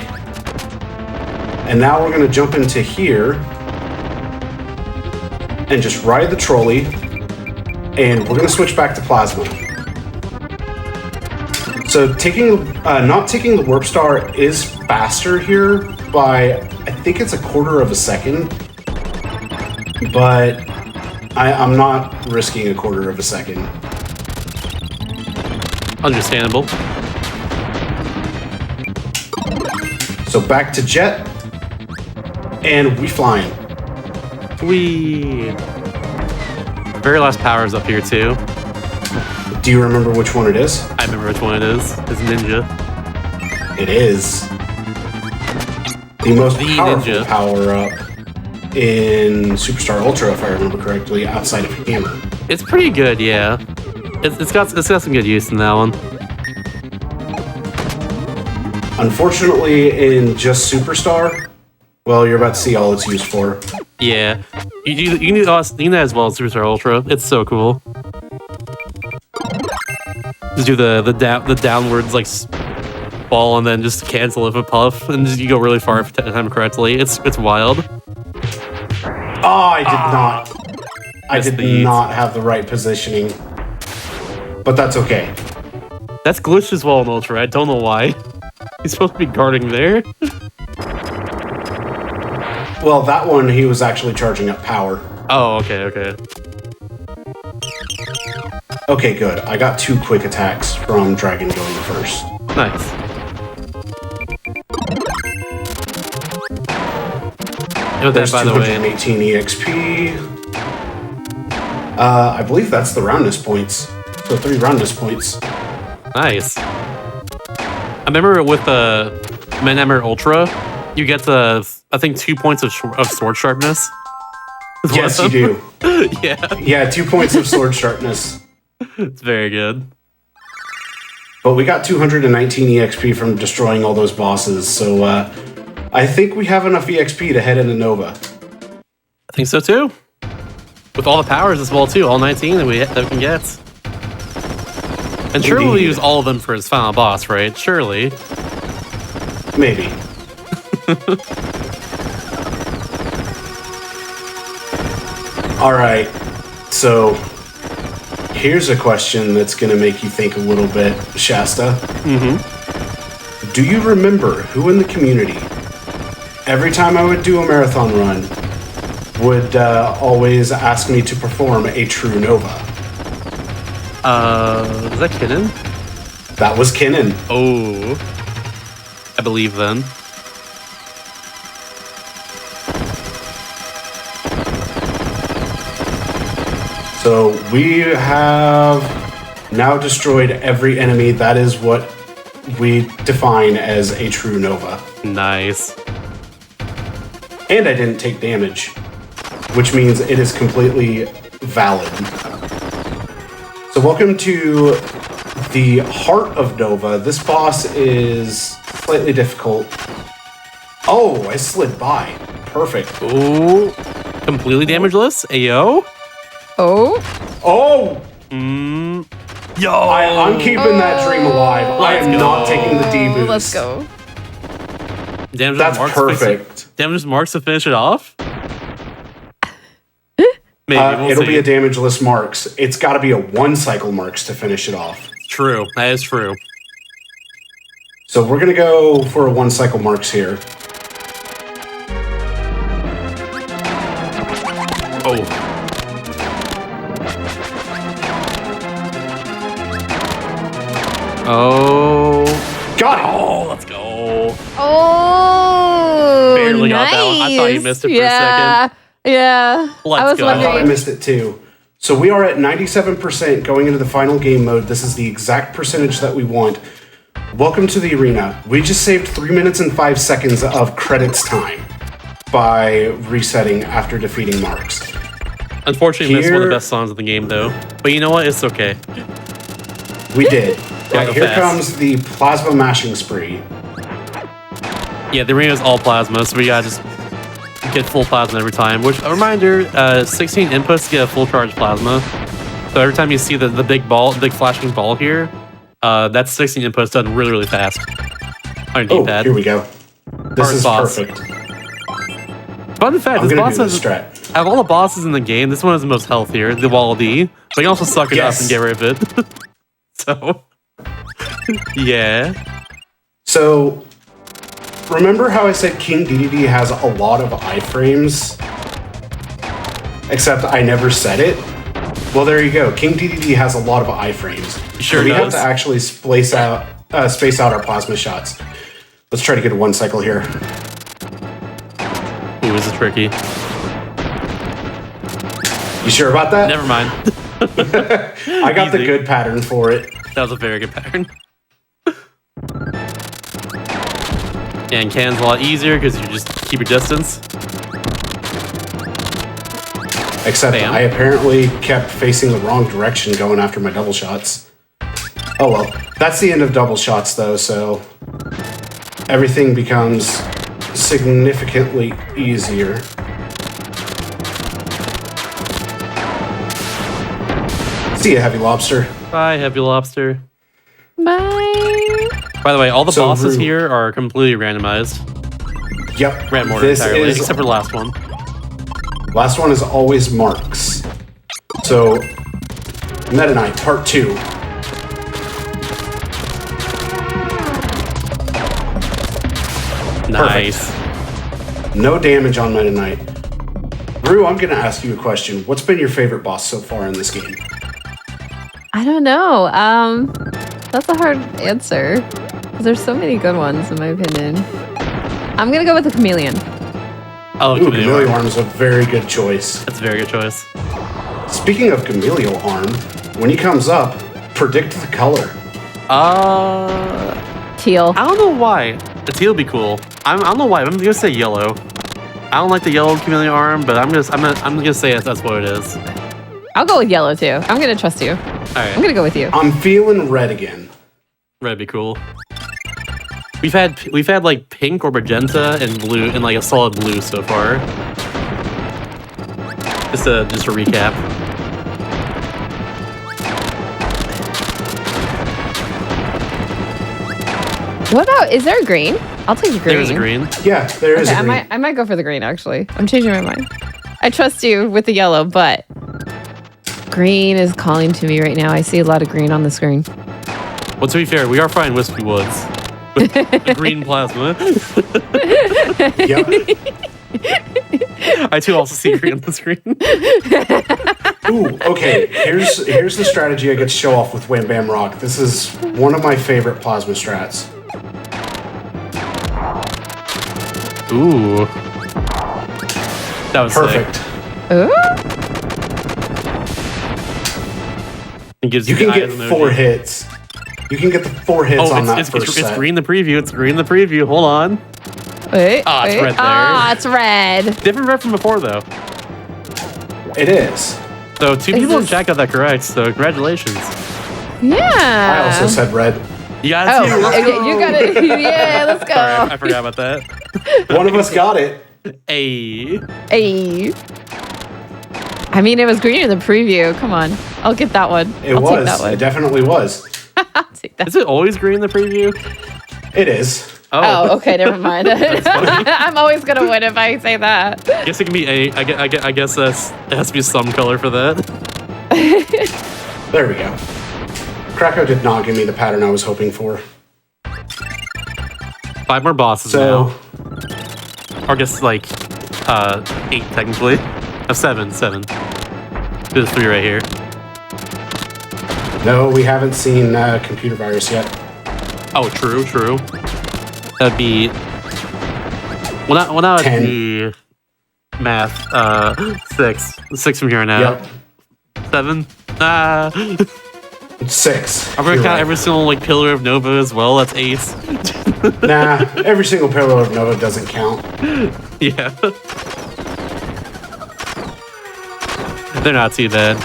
And now we're going to jump into here and just ride the trolley, and we're going to switch back to plasma. So not taking the warp star is faster here by, I think it's 1/4 of a second, but I'm not risking 1/4 of a second. Understandable. So back to Jet, and we flying. We very last power is up here too. Do you remember which one it is? I remember which one it is. It's Ninja. It is the most The powerful ninja. power-up in Superstar Ultra, if I remember correctly, outside of Hammer. It's pretty good, yeah. It's got some good use in that one. Unfortunately, in just Superstar, well, you're about to see all it's used for. Yeah, you need that as well as Superstar Ultra. It's so cool. Just do the downwards like ball and then just cancel it with a puff, and just, you go really far if you time correctly. It's wild. Oh, I did not. I Missed did the yeet. not have the right positioning, but that's okay. That's glitched as well in Ultra. I don't know why. He's supposed to be guarding there. Well, that one, he was actually charging up power. Oh, okay. Okay, good. I got 2 quick attacks from Dragon going first. Nice. Oh, that, There's by the way, 218 EXP. I believe that's the roundness points. So 3 roundness points. nice. I remember with the Hammer Ultra, you get I think 2 points of sword sharpness. is one Yes, of you them. do. Yeah, Yeah, 2 points of sword sharpness. it's very good. But we got 219 EXP from destroying all those bosses, so I think we have enough EXP to head into Nova. I think so too. With all the powers as well too, all 19 that we can get. And sure we'll Indeed. use all of them for his final boss, right? Surely. Maybe. Alright, so here's a question that's going to make you think a little bit, Shasta. Mm-hmm. Do you remember who in the community, every time I would do a marathon run, would always ask me to perform a true Nova? Is that Kinnan? That was Kinnan. Oh. I believe then. So we have now destroyed every enemy. That is what we define as a true Nova. Nice. And I didn't take damage, which means it is completely valid. So welcome to the heart of Nova. This boss is slightly difficult. Oh, I slid by. Perfect. Oh. Completely damageless? Ayo? Oh, Oh! Yo! I'm keeping that dream alive. I am not taking the D boost. let's go. Damages That's marks perfect. Damages marks to finish it off? Maybe, we'll It'll see. be a damageless marks. It's got to be a 1 cycle marks to finish it off. True. That is true. So we're gonna go for a 1 cycle marks here. Oh. Oh. Got it. Oh, let's go. Oh, Barely got nice. that one. I thought you missed it for a yeah. second. Yeah. Let's I was go. I thought I wondering. missed it too. So we are at 97% going into the final game mode. This is the exact percentage that we want. Welcome to the arena. We just saved 3 minutes and 5 seconds of credits time by resetting after defeating marks. Unfortunately, missed one of the Here- best songs of the game, though. But you know what? It's okay. We did. Gotta Right, go here fast. comes the plasma mashing spree. Yeah, the arena is all plasma, so we gotta just get full plasma every time. Which, a reminder, 16 inputs to get a full charge plasma. So every time you see the big flashing ball here, that's 16 inputs done really, really fast on your Oh, D-pad. here we go. This Hard is boss. perfect. Fun fact, I'm this gonna boss do this has, strat. out of all the bosses in the game, this one is the most healthier, the Wall D. But you can also suck it up Yes. and get rid of it. So, yeah. So, remember how I said King DDD has a lot of iframes? Except I never said it. Well, there you go. King DDD has a lot of iframes. Sure so we have does. to actually space out our plasma shots. Let's try to get a 1 cycle here. Ooh, this is tricky. You sure about that? Never mind. I got the Easy. good pattern for it. That was a very good pattern. And can's a lot easier because you just keep your distance. Except Bam. I apparently kept facing the wrong direction going after my double shots. Oh well. That's the end of double shots though, so everything becomes significantly easier. See ya, Heavy Lobster. Bye, Heavy Lobster. Bye. By the way, all the So bosses rude. here are completely randomized. Yep. Random order This entirely, is except for the last one. last one is always marks. So Meta Knight Part 2. Nice. No damage on Meta Knight. Rue, I'm gonna ask you a question. What's been your favorite boss so far in this game? I don't know. That's a hard answer. 'Cause there's so many good ones, in my opinion. I'm gonna go with the chameleon. Oh, Ooh, Chameleon Chameleon Arm. Arm is a very good choice. That's a very good choice. Speaking of Chameleon Arm, when he comes up, predict the color. Teal. I don't know why. The teal would be cool. I don't know why. I'm gonna say yellow. I don't like the yellow chameleon arm, but I'm gonna say that's what it is. I'll go with yellow too. I'm gonna trust you. All I'm right, gonna go with you. I'm feeling red again. red'd be cool. We've had like pink or magenta and blue and like a solid blue so far. Just a recap. What about, is there a green? I'll take the green. There's a green. Yeah, there is Okay, a green. I might go for the green actually. I'm changing my mind. I trust you with the yellow, but green is calling to me right now. I see a lot of green on the screen. Well, to be fair, we are finding Wispy Woods with the green plasma. Yep. I too also see green on the screen. Ooh, okay. Here's the strategy I get to show off with Wham Bam Rock. This is one of my favorite plasma strats. Ooh, that was Perfect. sick. Ooh. It gives You the can eye get emoji. 4 hits. You can get the 4 hits Oh, on that it's first set. green the preview. It's green the preview. Hold on. Wait, Ah, it's wait. red there. Ah, it's red. Different red from before though. It is. So 2 Is people in this- chat got that correct. So congratulations. Yeah. I also said red. You got Oh, it too. Let's okay, go. you got it. Yeah, let's go. Sorry, I forgot about that. One of us got it. Hey. Hey. I mean, it was green in the preview. Come on. I'll get that one. It I'll was. take that one. It definitely was. I'll take that. Is it always green in the preview? It is. Oh, okay. Never mind. funny. I'm always going to win if I say that. I guess it can be I guess it has to be some color for that. There we go. Krakow did not give me the pattern I was hoping for. 5 more bosses So, now. Or I guess like 8 technically. 7. There's 3 right here. no, we haven't seen computer virus yet. Oh, true. That'd be when I would 10. be math. 6 from here on out. Yep. 7. 6. I'm gonna You're count right. every single like pillar of Nova as well. That's 8. Nah, every single pillar of Nova doesn't count. Yeah. They're not too bad.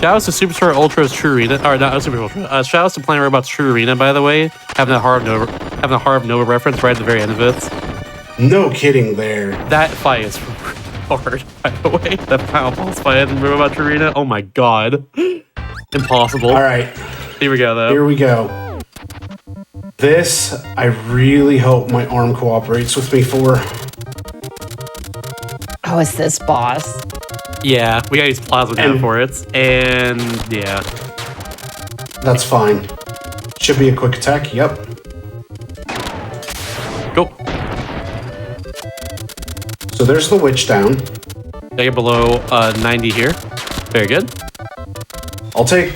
Shoutouts to Superstar Ultra's True Arena, or not Super Ultra. Shoutouts to Planet Robot's True Arena, by the way, having a Heart of Nova reference right at the very end of it. No kidding there. That fight is hard, by the way. That final boss fight in Robot True Arena. Oh my god, impossible. All right, Here we go though. here we go. This, I really hope my arm cooperates with me for. Oh, it's this boss. Yeah, we gotta use plasma now And- for it, and yeah. That's fine. Should be a quick attack. Yep. Go. So there's the witch down. Gotta get below 90 here. Very good. I'll take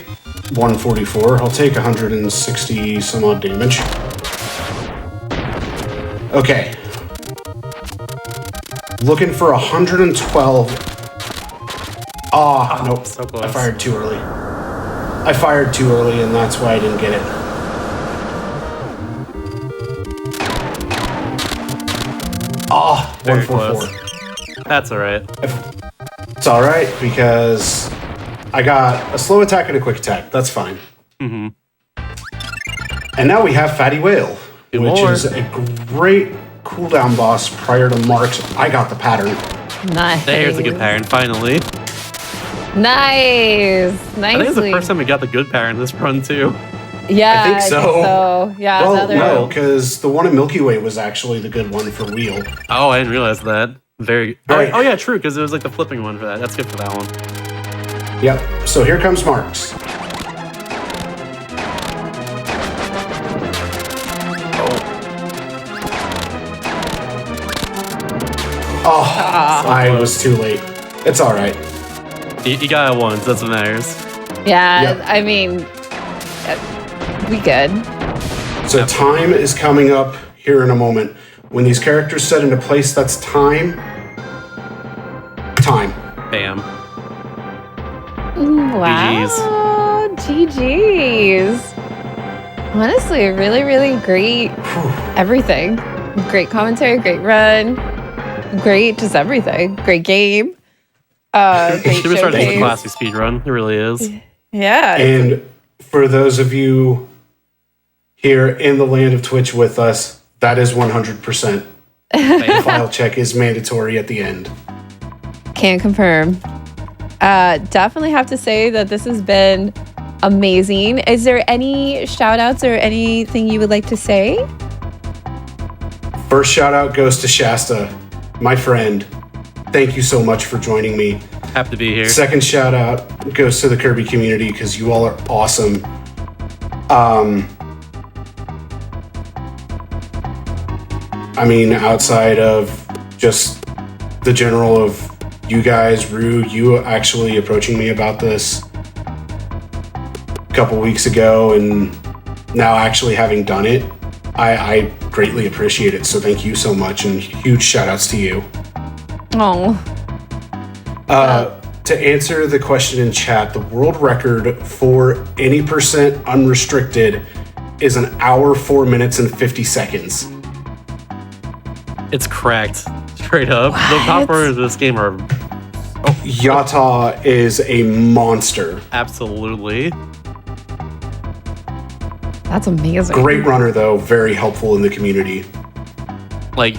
144. I'll take 160 some odd damage. Okay. Looking for 112. Ah, nope. So close. I fired too early. And that's why I didn't get it. Ah, Very 144. That's all right. It's all right because I got a slow attack and a quick attack. That's fine. Mm-hmm. And now we have Fatty Whale, Good which lord. is a great cooldown boss prior to Marks. I got the pattern. Nice. There's a good parent, finally. Nice. I think it's the first time we got the good parent this run, too. Yeah, I think so. Yeah, Well, another no, because the one in Milky Way was actually the good one for Wheel. Oh, I didn't realize that. Very. Right. Oh, yeah, true, because it was like the flipping one for that. That's good for that one. Yep. So here comes Marks. Oh, I was too late. It's all right. You got it once. That's what matters. Yeah, Yep. I mean, we good. So time is coming up here in a moment. When these characters set into place, that's time. Time. Bam. Wow. GG's. Honestly, really, really great everything. Great commentary, great run. Great, just everything. Great game. Great Super Star is a showcase. classy speedrun. It really is. Yeah. And for those of you here in the land of Twitch with us, that is 100%. Bam. File check is mandatory at the end. Can confirm. Definitely have to say that this has been amazing. Is there any shout outs or anything you would like to say? First shout out goes to Shasta, my friend. Thank you so much for joining me. Happy to be here. Second shout out goes to the Kirby community because you all are awesome. I mean, outside of just the general of you guys, Rue, you actually approaching me about this a couple weeks ago and now actually having done it, I greatly appreciate it. So thank you so much and huge shout outs to you. Oh. To answer the question in chat, the world record for any percent unrestricted is an hour, 4 minutes, and 50 seconds. It's cracked. Straight up. The top runners of this game are Yata is a monster. absolutely. That's amazing. Great runner, though. Very helpful in the community. Like,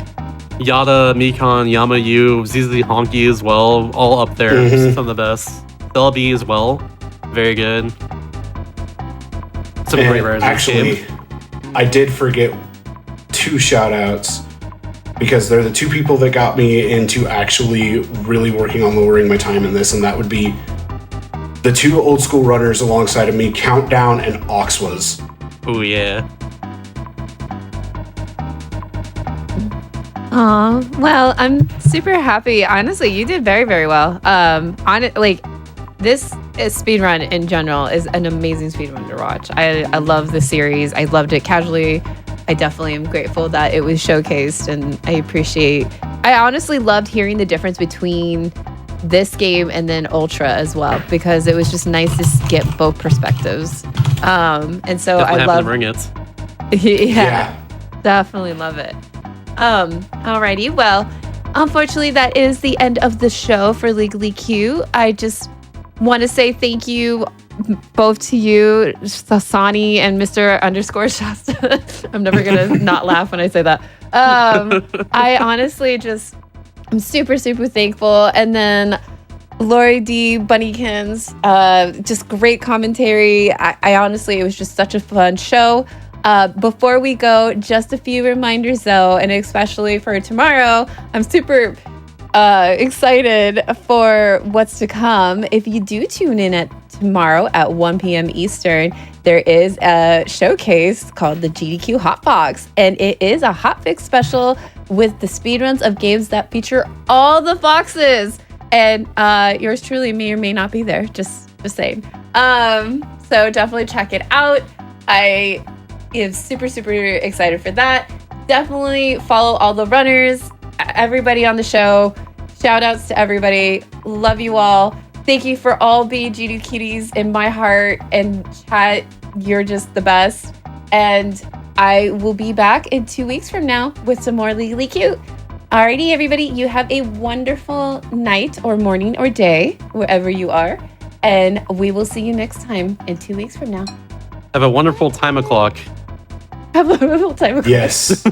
Yada, Mikon, Yamayu, ZZ Honky as well, all up there. Mhm. Some of the best. LB as well. Very good. Some And great runners in this actually, game. I did forget 2 shout outs because they're the 2 people that got me into actually really working on lowering my time in this, and that would be the 2 old school runners alongside of me, Countdown and Oxwas. Oh, yeah. Aw, well, I'm super happy. Honestly, you did very, very well. This speedrun in general is an amazing speedrun to watch. I love the series. I loved it casually. I definitely am grateful that it was showcased, and I honestly loved hearing the difference between this game and then Ultra as well, because it was just nice to get both perspectives. And so Definitely I happy love to bring it. yeah, definitely love it. Alrighty, well, unfortunately that is the end of the show for Legally Cute. I just want to say thank you both to you, Sasani and Mr. _ Shasta. I'm never gonna not laugh when I say that. I honestly I'm super, super thankful. And then Lori D, Bunnykins, just great commentary. I honestly, it was just such a fun show. Before we go, just a few reminders though, and especially for tomorrow, I'm super excited for what's to come. If you do tune in at tomorrow at 1 p.m. Eastern, there is a showcase called the GDQ Hotbox, and it is a hotfix special with the speedruns of games that feature all the foxes. And yours truly may or may not be there, just saying. So definitely check it out. I am super, super excited for that. Definitely follow all the runners, everybody on the show. Shout outs to everybody. Love you all. Thank you for all being Judy Cuties in my heart and chat. You're just the best. And I will be back in 2 weeks from now with some more Legally Cute. Alrighty, everybody, you have a wonderful night or morning or day, wherever you are. And we will see you next time in 2 weeks from now. Have a wonderful time o'clock. Have a wonderful time. Yes.